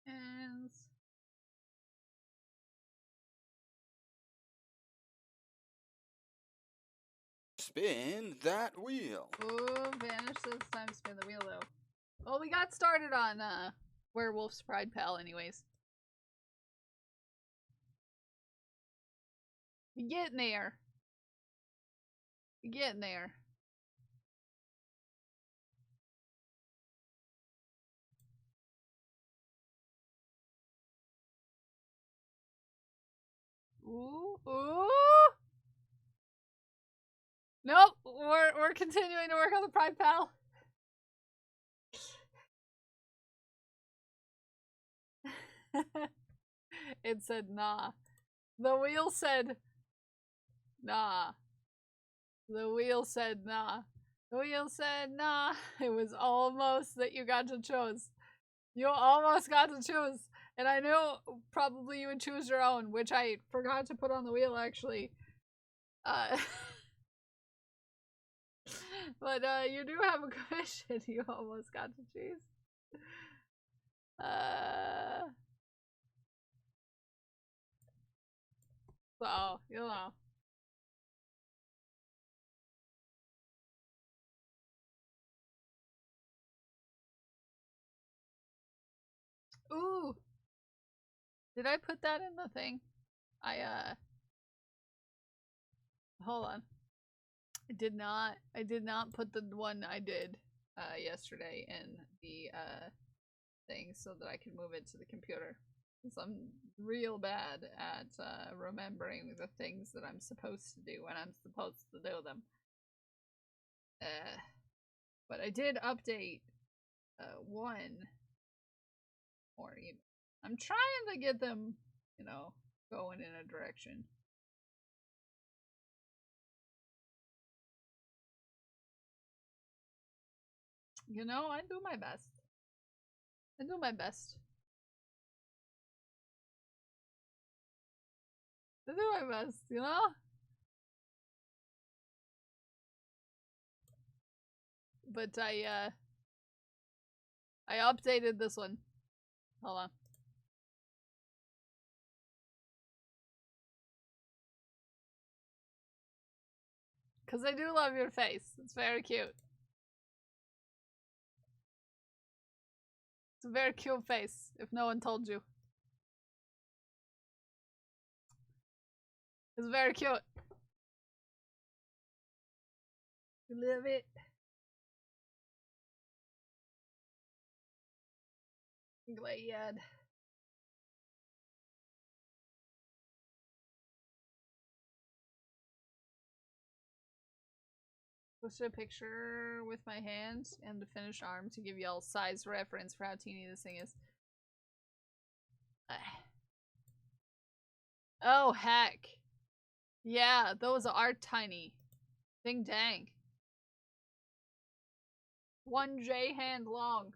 And Spin that wheel. oh, vanish this time. Spin the wheel though. Well, we got started on Werewolf's Pride Pal, anyways. We getting there. We getting there. Ooh, ooh. Nope, we're continuing to work on the Pride Pal. It said nah. The wheel said nah. The wheel said nah. The wheel said nah. It was almost that you got to choose. You almost got to choose. And I knew probably you would choose your own, which I forgot to put on the wheel actually. But you do have a commission you almost got to choose. So, you know. Ooh! Did I put that in the thing? Hold on. I did not put the one I did, yesterday in the, thing so that I could move it to the computer. Because I'm real bad at, remembering the things that I'm supposed to do when I'm supposed to do them. But I did update, one more even. I'm trying to get them, you know, going in a direction. You know, I do my best. I do my best. I do my best, you know? But I updated this one. Hold on. Because I do love your face. It's very cute. It's a very cute face, if no one told you. It's very cute. You love it. Glad. Posted a picture with my hand and the finished arm to give y'all size reference for how teeny this thing is. Oh, heck. Yeah, those are tiny. Ding dang. 1J hand long.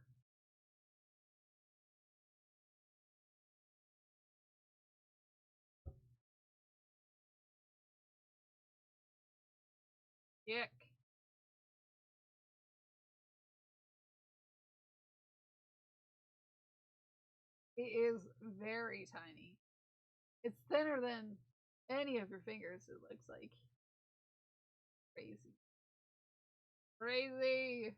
Yuck. It is very tiny. It's thinner than any of your fingers, it looks like. Crazy. Crazy!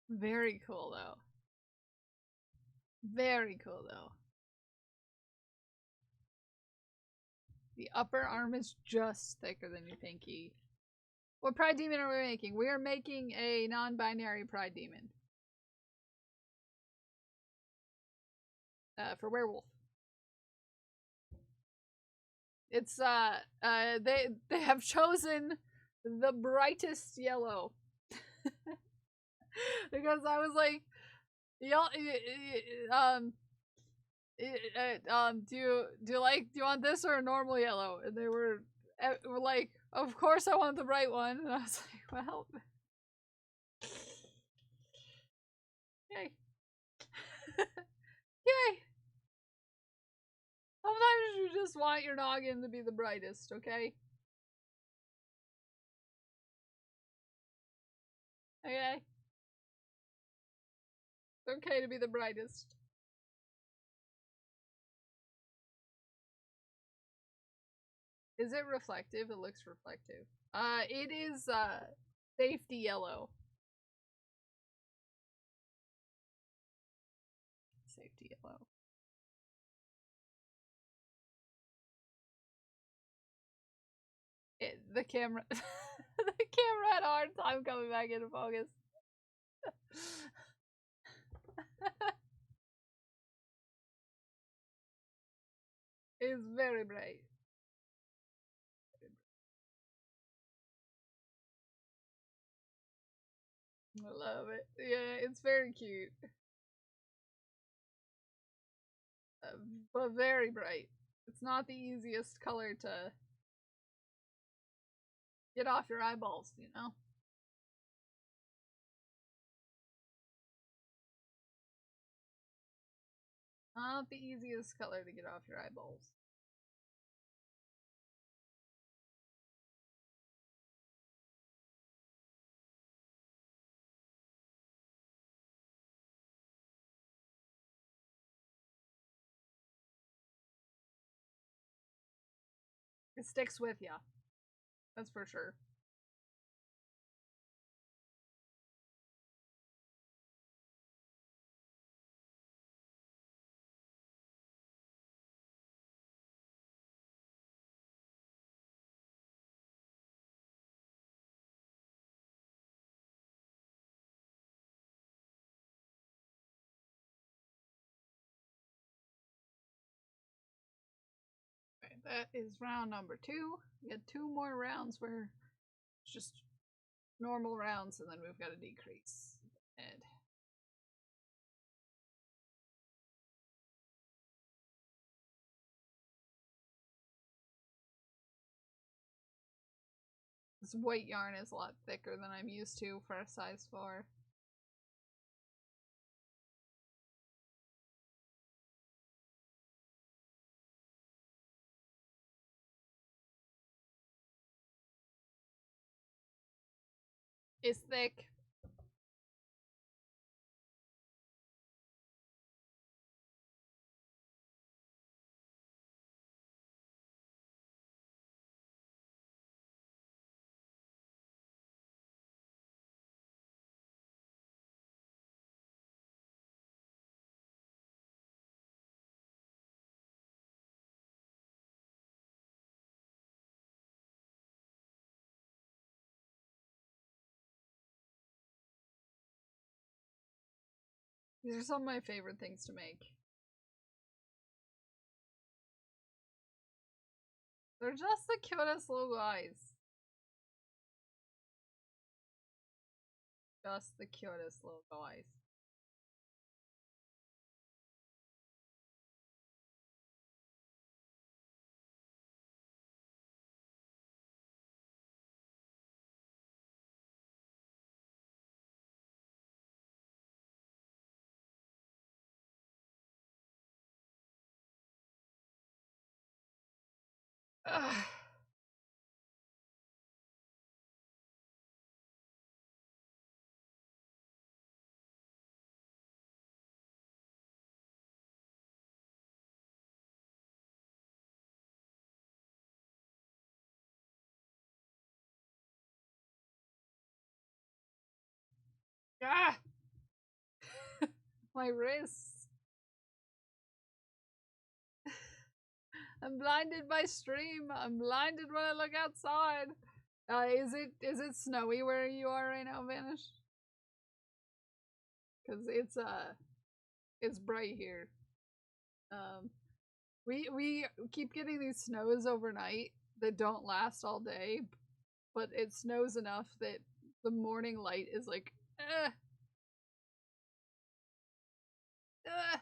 Very cool, though. Very cool, though. The upper arm is just thicker than your pinky. What Pride Demon are we making? We are making a non-binary Pride Demon. For werewolf. It's they have chosen the brightest yellow. Because I was like, y'all do you want this or a normal yellow? And they were like, of course I want the bright one. And I was like, well, yay. Yay. Sometimes you just want your noggin to be the brightest, okay? Okay? It's okay to be the brightest. Is it reflective? It looks reflective. It is, safety yellow. Safety yellow. The camera the camera had a hard time coming back into focus. It's very bright. I love it. Yeah, it's very cute. But very bright. It's not the easiest color to get off your eyeballs, you know? Not the easiest color to get off your eyeballs. It sticks with ya. That's for sure. Okay, that is round number 2. We had 2 more rounds where it's just normal rounds, and then we've got to decrease. And this white yarn is a lot thicker than I'm used to for a size 4. It's thick. These are some of my favorite things to make. They're just the cutest little guys. Just the cutest little guys. Ugh. Ah! My wrists. I'm blinded by stream. I'm blinded when I look outside. Is it snowy where you are right now, Vanish? Cause it's bright here. We keep getting these snows overnight that don't last all day, but it snows enough that the morning light is like, eh. Eh.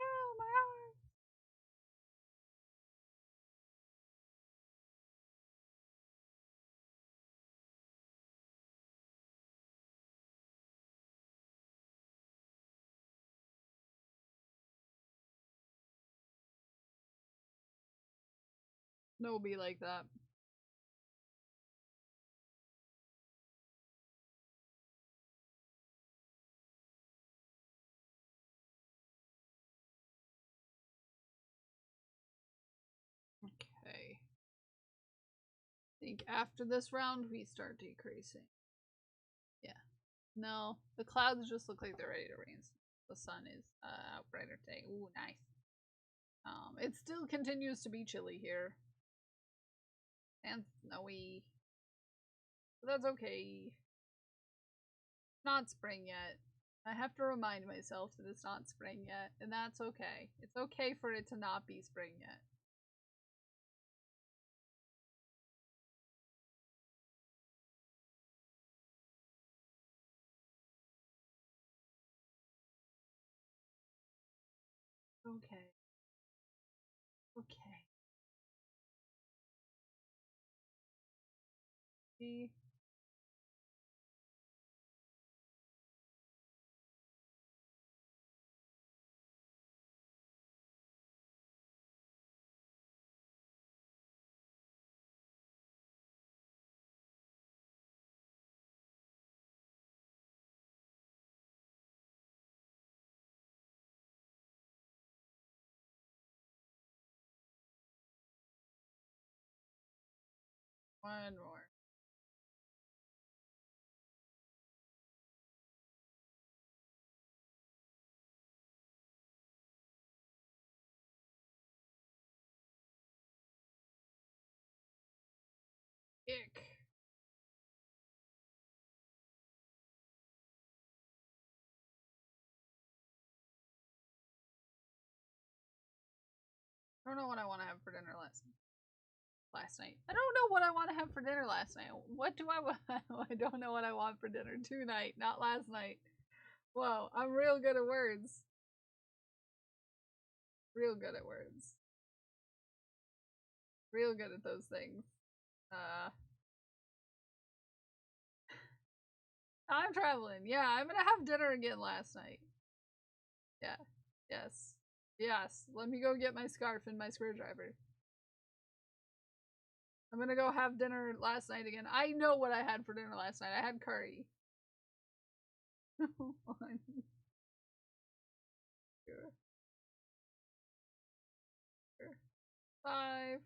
Oh, my arm. No, be like that. Okay. I think after this round we start decreasing. Yeah. No, the clouds just look like they're ready to rain. The sun is out brighter today. Ooh, nice. It still continues to be chilly here. And snowy. But that's okay. Not spring yet. I have to remind myself that it's not spring yet, and that's okay. It's okay for it to not be spring yet. Okay. Okay. See? One more. Ick. I don't know what I want to have for dinner last night. I don't know what I want to have for dinner last night. What do I want? I don't know what I want for dinner tonight, not last night. Whoa, I'm real good at words. Real good at words. Real good at those things. I'm traveling. Yeah, I'm gonna have dinner again last night. Yeah. Yes. Yes. Let me go get my scarf and my screwdriver. I'm gonna go have dinner last night again. I know what I had for dinner last night. I had curry. 1, 2, 5.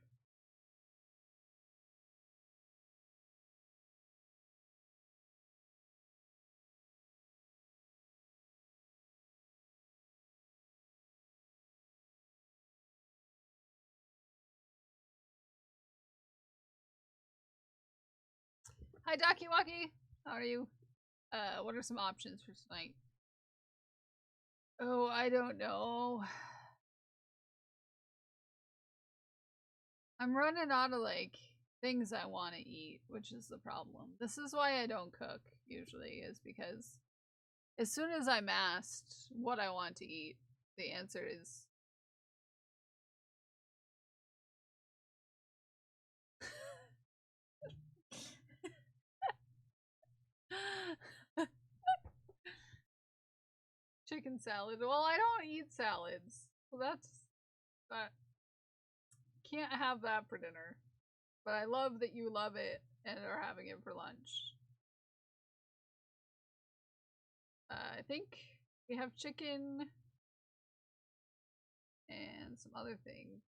Hi, Dakiwaki. How are you? What are some options for tonight? Oh, I don't know. I'm running out of, like, things I want to eat, which is the problem. This is why I don't cook, usually, is because as soon as I'm asked what I want to eat, the answer is... chicken salad. Well, I don't eat salads. Well, that's... can't have that for dinner. But I love that you love it and are having it for lunch. I think we have chicken and some other things.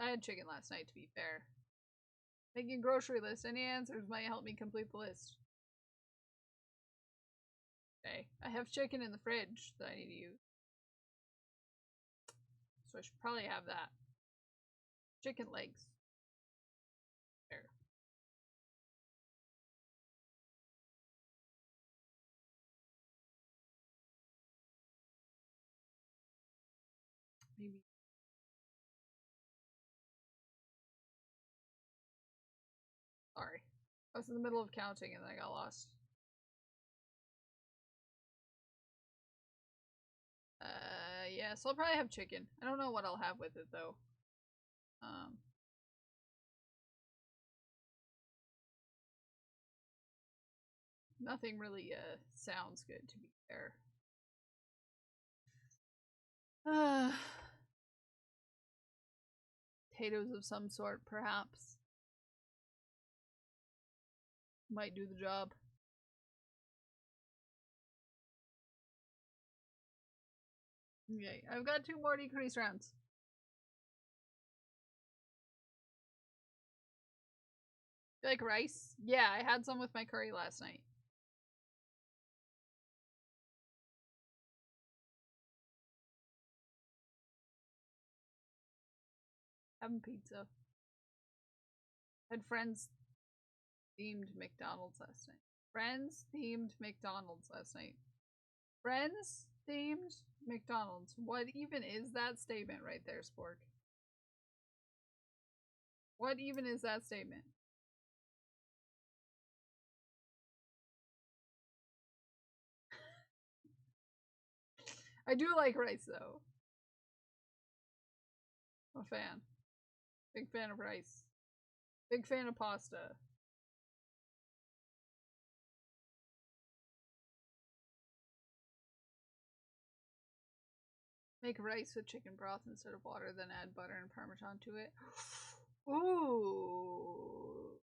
I had chicken last night, to be fair. Making a grocery list. Any answers might help me complete the list. Okay, I have chicken in the fridge that I need to use. So I should probably have that. Chicken legs. There. Maybe. Sorry. I was in the middle of counting and then I got lost. Yeah, so I'll probably have chicken. I don't know what I'll have with it though. Nothing really sounds good, to be fair. Potatoes of some sort, perhaps. Might do the job. Okay, I've got 2 more decrease rounds. You like rice? Yeah, I had some with my curry last night. Having pizza. Had Friends themed McDonald's last night. Friends themed McDonald's last night. Friends themed McDonald's. What even is that statement right there, Spork? What even is that statement? I do like rice though. I'm a fan. Big fan of rice. Big fan of pasta. Make rice with chicken broth instead of water, then add butter and Parmesan to it. Ooh.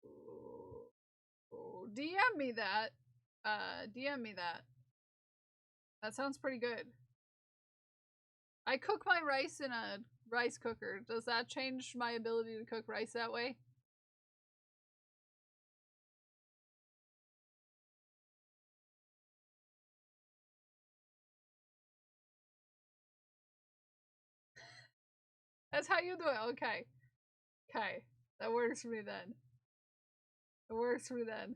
DM me that. DM me that. That sounds pretty good. I cook my rice in a rice cooker. Does that change my ability to cook rice that way? That's how you do it. Okay. Okay. That works for me then. It works for me then.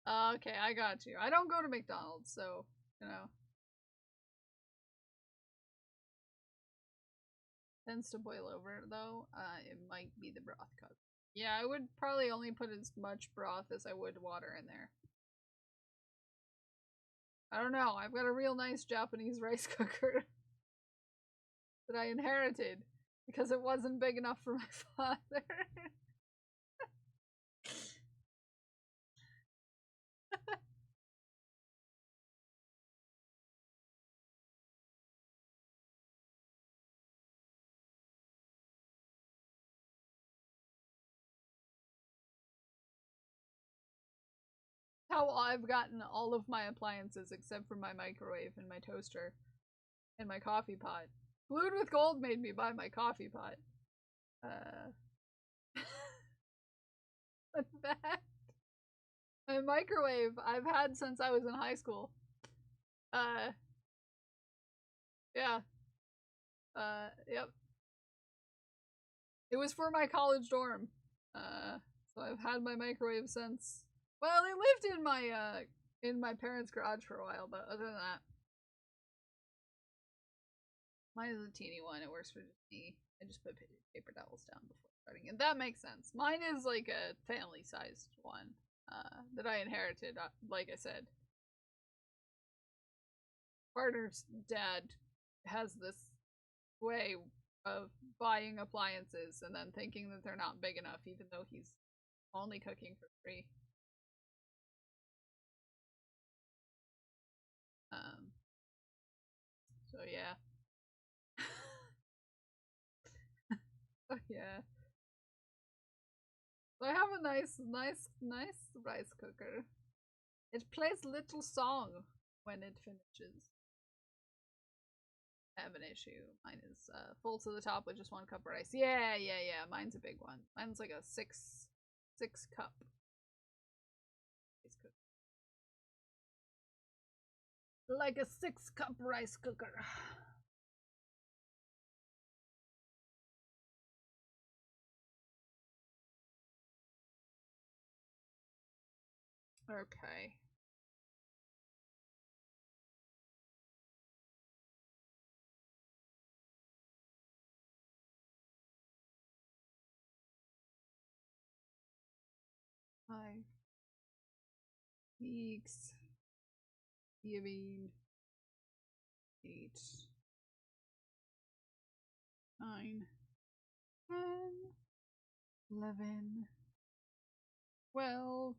Okay, I got you. I don't go to McDonald's, so, you know. Tends to boil over, though. It might be the broth cook. Yeah, I would probably only put as much broth as I would water in there. I don't know. I've got a real nice Japanese rice cooker that I inherited because it wasn't big enough for my father. How I've gotten all of my appliances except for my microwave and my toaster and my coffee pot. Glued with Gold made me buy my coffee pot. That my microwave I've had since I was in high school. Yeah. Yep. It was for my college dorm. So I've had my microwave since. Well, it lived in my parents' garage for a while, but other than that, mine is a teeny one. It works for just me. I just put paper towels down before starting, and that makes sense. Mine is like a family-sized one that I inherited. Like I said, partner's dad has this way of buying appliances and then thinking that they're not big enough, even though he's only cooking for free. So yeah. Yeah. So I have a nice rice cooker. It plays little song when it finishes. I have an issue. Mine is full to the top with just 1 cup of rice. Yeah. Mine's a big one. Mine's like a six cup rice cooker. Like a 6-cup rice cooker. Okay. Five weeks. Giving 8, 9, 10, 11, 12.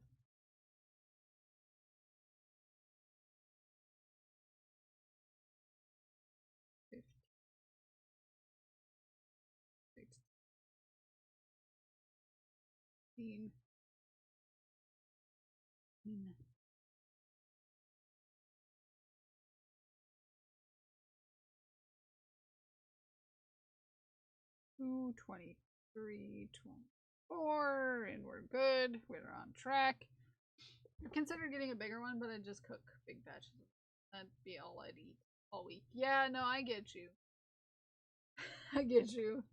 16. 23, 24, and we're good. We're on track. I consider getting a bigger one, but I'd just cook big batches. That'd be all I'd eat all week. Yeah, no, I get you. I get you.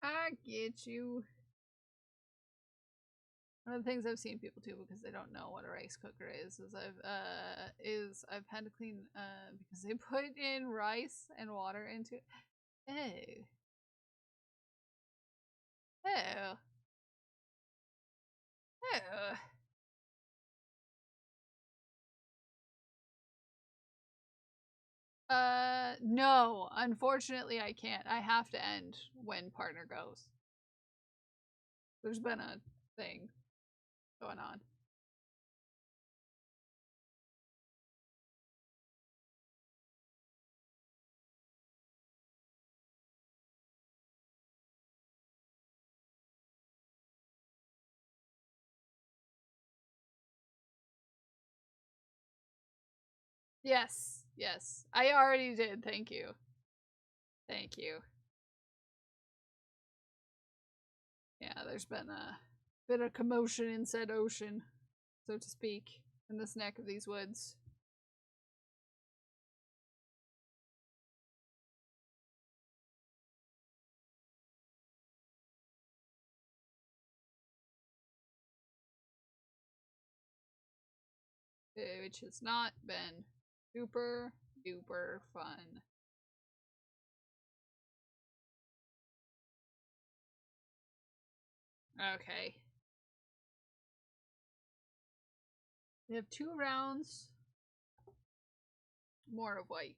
I get you. One of the things I've seen people do because they don't know what a rice cooker is I've had to clean because they put in rice and water into it. Oh. Oh. Oh. No. Unfortunately, I can't. I have to end when partner goes. There's been a thing going on. Yes. Yes. I already did. Thank you. Thank you. Yeah, there's been a bit of commotion in said ocean, so to speak, in this neck of these woods. Which has not been super duper fun. Okay. We have 2 rounds. More of white.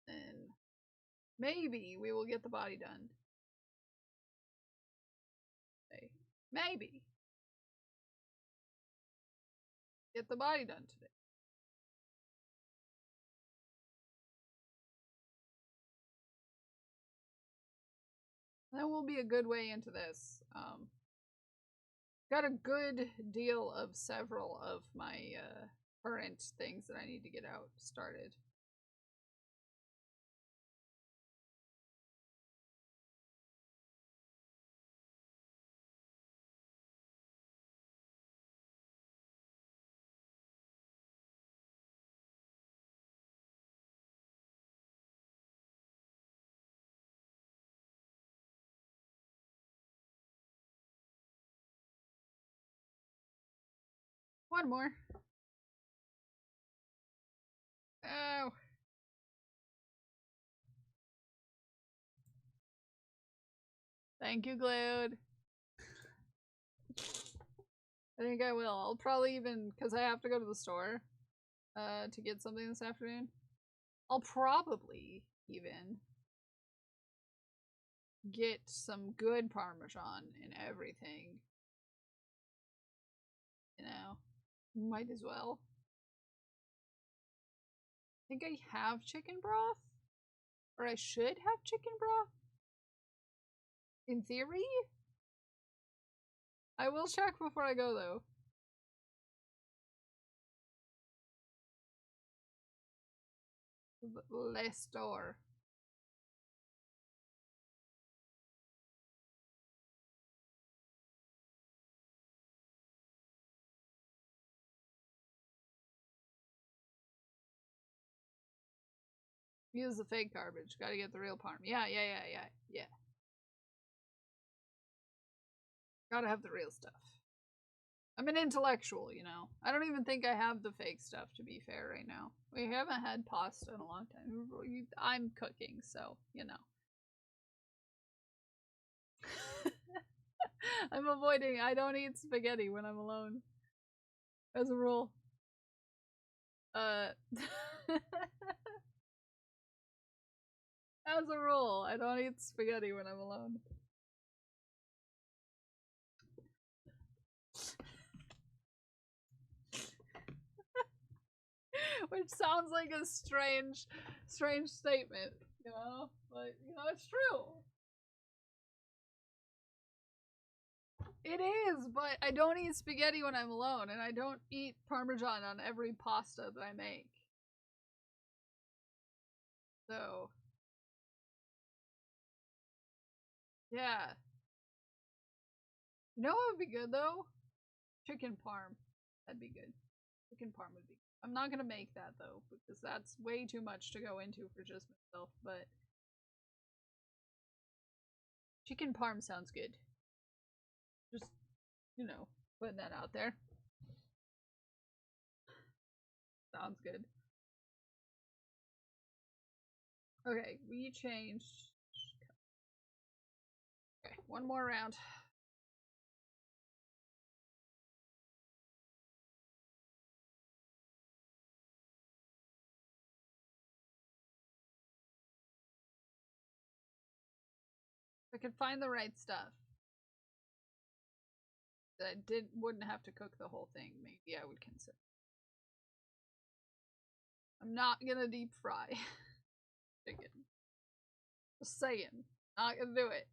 And maybe we will get the body done. Okay. Maybe. Get the body done today. That will be a good way into this. Got a good deal of several of my current things that I need to get out started. One more. Oh. Thank you, Glued. I think I will. I'll probably even, because I have to go to the store to get something this afternoon. I'll probably even get some good Parmesan in everything. You know, might as well. I think I have chicken broth. Or I should have chicken broth. In theory? I will check before I go, though. Le store. Use the fake garbage. Gotta get the real parm. Yeah. Gotta have the real stuff. I'm an intellectual, you know. I don't even think I have the fake stuff, to be fair, right now. We haven't had pasta in a long time. I'm cooking, so, you know. I'm avoiding. I don't eat spaghetti when I'm alone. As a rule. As a rule, I don't eat spaghetti when I'm alone. Which sounds like a strange statement, you know? But, you know, it's true. It is, but I don't eat spaghetti when I'm alone, and I don't eat Parmesan on every pasta that I make. So, yeah. You know what would be good, though? Chicken parm. That'd be good. Chicken parm would be good. I'm not gonna make that, though, because that's way too much to go into for just myself, but chicken parm sounds good. Just, you know, putting that out there. Sounds good. Okay, we changed. Okay, one more round. If I could find the right stuff that I wouldn't have to cook the whole thing, maybe I would consider. I'm not gonna deep fry chicken. Just saying. Not gonna do it.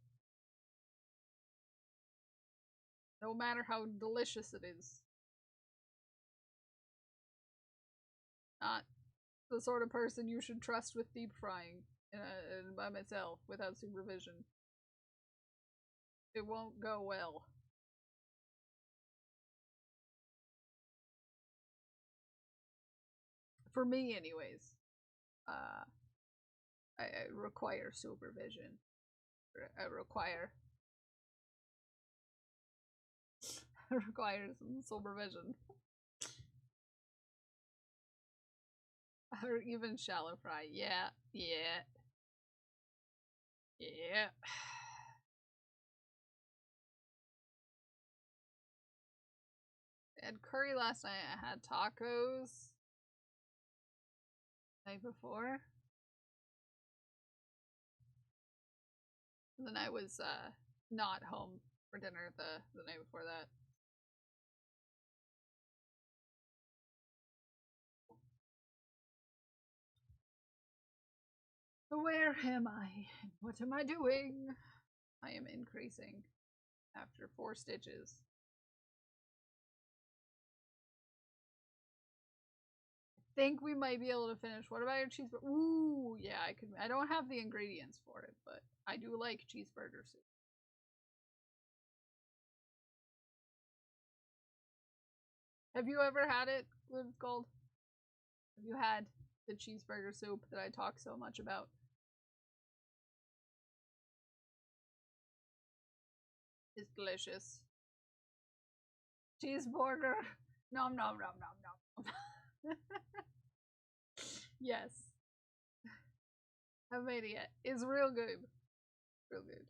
No matter how delicious it is. Not the sort of person you should trust with deep frying by myself without supervision. It won't go well. For me, anyways. I require supervision. I require some supervision. Or even shallow fry. Yeah. I had curry last night. I had tacos the night before. And then I was not home for dinner the night before that. Where am I? What am I doing? I am increasing after 4 stitches. I think we might be able to finish. What about your cheeseburger? Ooh, yeah, I could. I don't have the ingredients for it, but I do like cheeseburger soup. Have you ever had it, Live Gold? Have you had the cheeseburger soup that I talk so much about? It's delicious. Cheeseburger. Nom nom nom nom nom. Yes. I've made it yet. It's real good. Real good.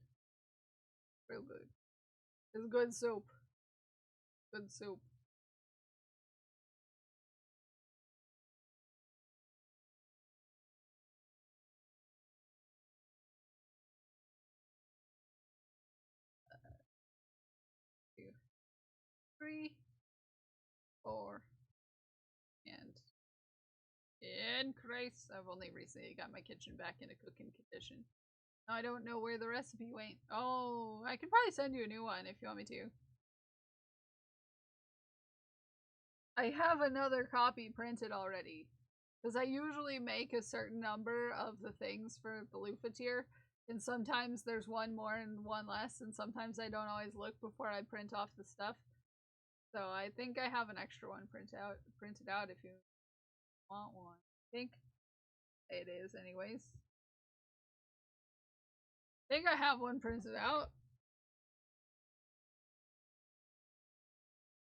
Real good. It's good soup. Good soup. Two, 3, 4, and increase. I've only recently got my kitchen back in a cooking condition. I don't know where the recipe went. Oh, I can probably send you a new one if you want me to. I have another copy printed already. Because I usually make a certain number of the things for the loofah tier. And sometimes there's one more and one less. And sometimes I don't always look before I print off the stuff. So I think I have an extra one printed out if you want one. I think it is anyways. I think I have one printed out.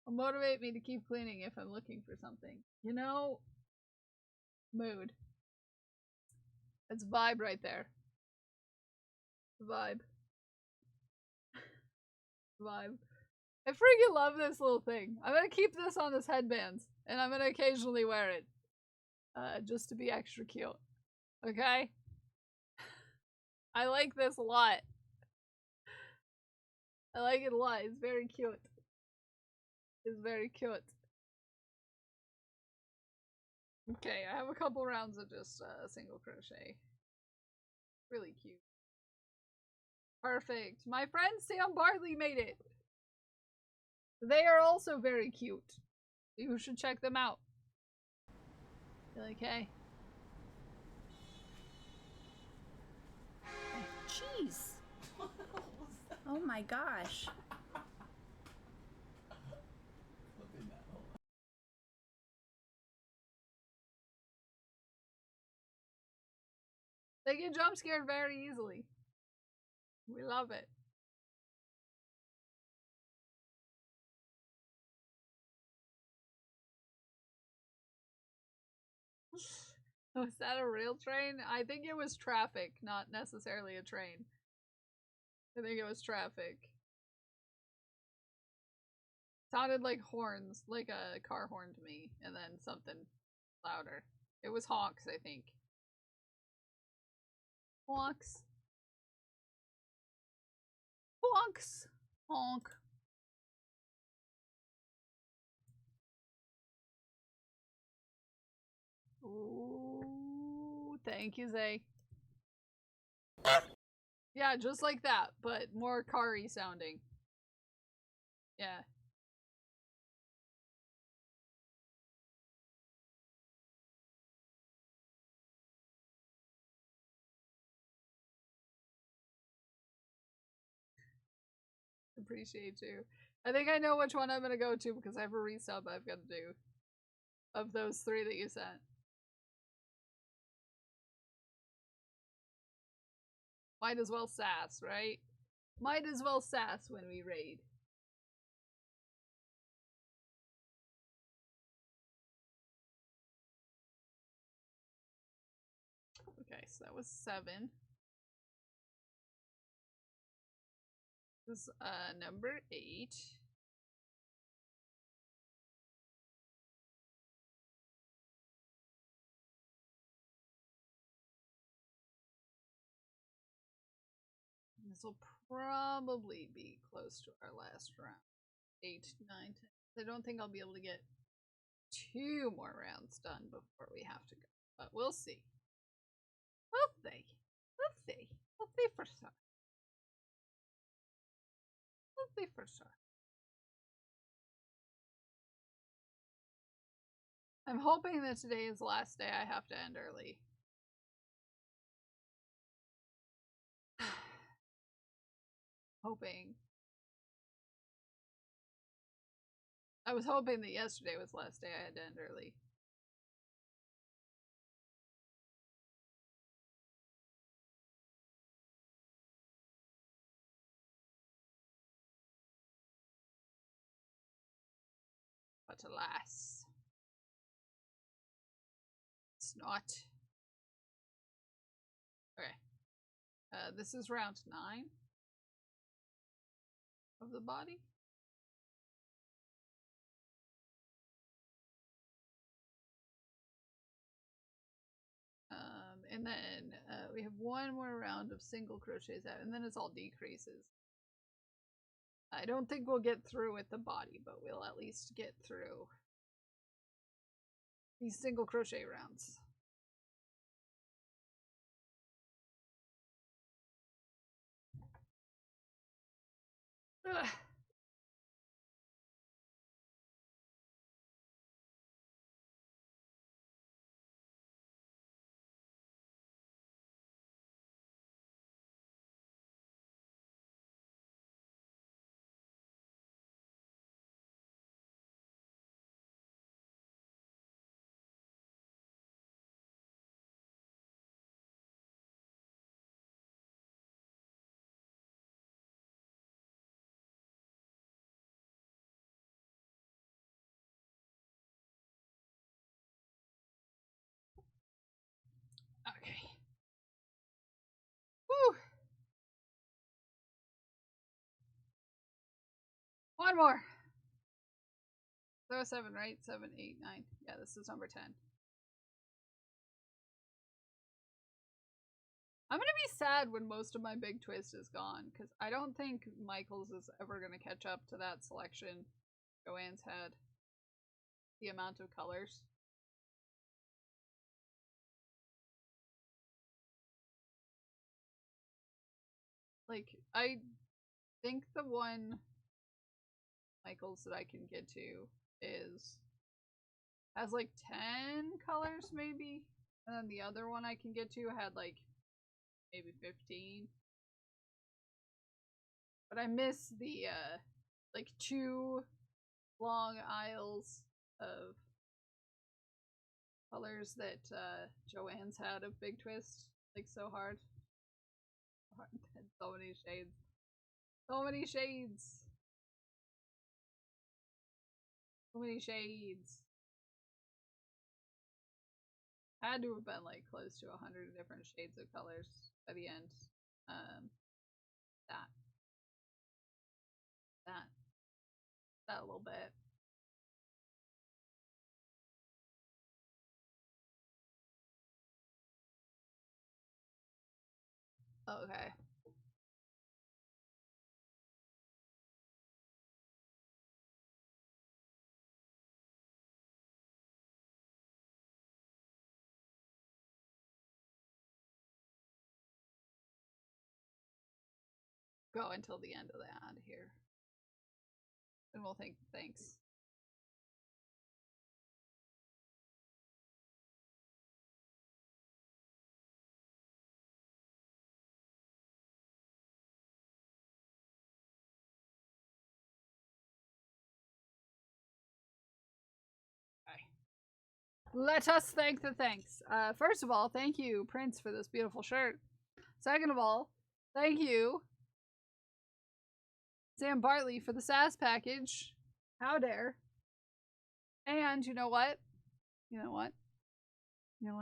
It'll motivate me to keep cleaning if I'm looking for something. You know, mood. It's vibe right there. Vibe. Vibe. I freaking love this little thing. I'm gonna keep this on this headband, and I'm gonna occasionally wear it. Just to be extra cute. Okay? I like this a lot. I like it a lot. It's very cute. It's very cute. Okay, I have a couple rounds of just single crochet. Really cute. Perfect. My friend Sam Bartley made it. They are also very cute. You should check them out. You're like, hey. Jeez. Oh my gosh. They get jump scared very easily. We love it. Was that a real train? I think it was traffic, not necessarily a train. I think it was traffic. Sounded like horns, like a car horn to me, and then something louder. It was honks, I think. Honks. Honks. Honk. Ooh, thank you, Zay. Yeah, just like that, but more car-y sounding. Yeah. Appreciate you. I think I know which one I'm gonna go to because I have a resub I've got to do. Of those 3 that you sent. Might as well sass, right? Might as well sass when we raid. Okay, so that was 7. This is number 8. This will probably be close to our last round. 8, 9, 10. I don't think I'll be able to get 2 more rounds done before we have to go. But we'll see. We'll see. We'll see. We'll see for sure. We'll see for sure. I'm hoping that today is the last day I have to end early. Hoping. I was hoping that yesterday was the last day I had to end early. But alas, it's not. Okay. This is round 9 of the body. And then we have one more round of single crochets out, and then it's all decreases. I don't think we'll get through with the body, but we'll at least get through these single crochet rounds. Ugh. Okay. Woo! One more. There was 7, right? 7, 8, 9. Yeah, this is number 10. I'm gonna be sad when most of my big twist is gone, because I don't think Michael's is ever gonna catch up to that selection Joanne's had. The amount of colors. Like, I think the one Michael's that I can get to has like 10 colors maybe, and then the other one I can get to had like maybe 15. But I miss the like 2 long aisles of colors that Joanne's had of Big Twist, like so hard. So many shades. So many shades. So many shades. Had to have been like close to 100 different shades of colors by the end. That a little bit. Okay. Go until the end of the ad here. And we'll think thanks. Let us thank the thanks. First of all, thank you, Prince, for this beautiful shirt. Second of all, thank you, Sam Bartley, for the SAS package. How dare. And you know what? You know what? You know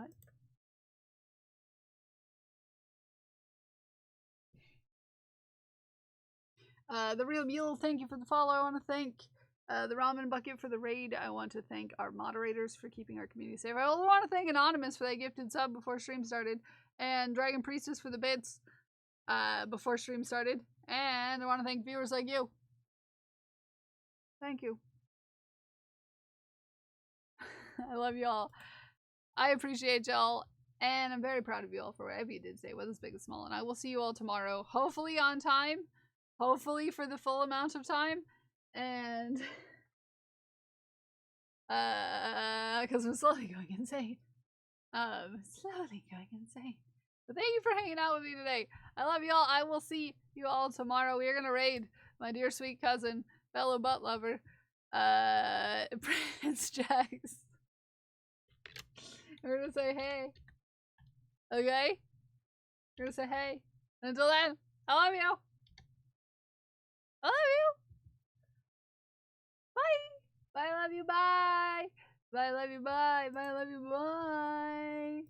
what? The Real Mule, thank you for the follow. I want to thank the Ramen Bucket for the raid. I want to thank our moderators for keeping our community safe. I also want to thank Anonymous for that gifted sub before stream started, and Dragon Priestess for the bits before stream started. And I want to thank viewers like you. Thank you. I love y'all. I appreciate y'all, and I'm very proud of you all for whatever you did today, whether it's big or small. And I will see you all tomorrow, hopefully on time, hopefully for the full amount of time, and because I'm slowly going insane. Slowly going insane. But thank you for hanging out with me today. I love y'all. I will see you all tomorrow. We are gonna raid my dear sweet cousin, fellow butt lover, Prince Jax. We're gonna say hey. Okay? We're gonna say hey. And until then, I love you. I love you. Bye. Bye, love you, bye. Bye, love you, bye. Bye, love you, bye.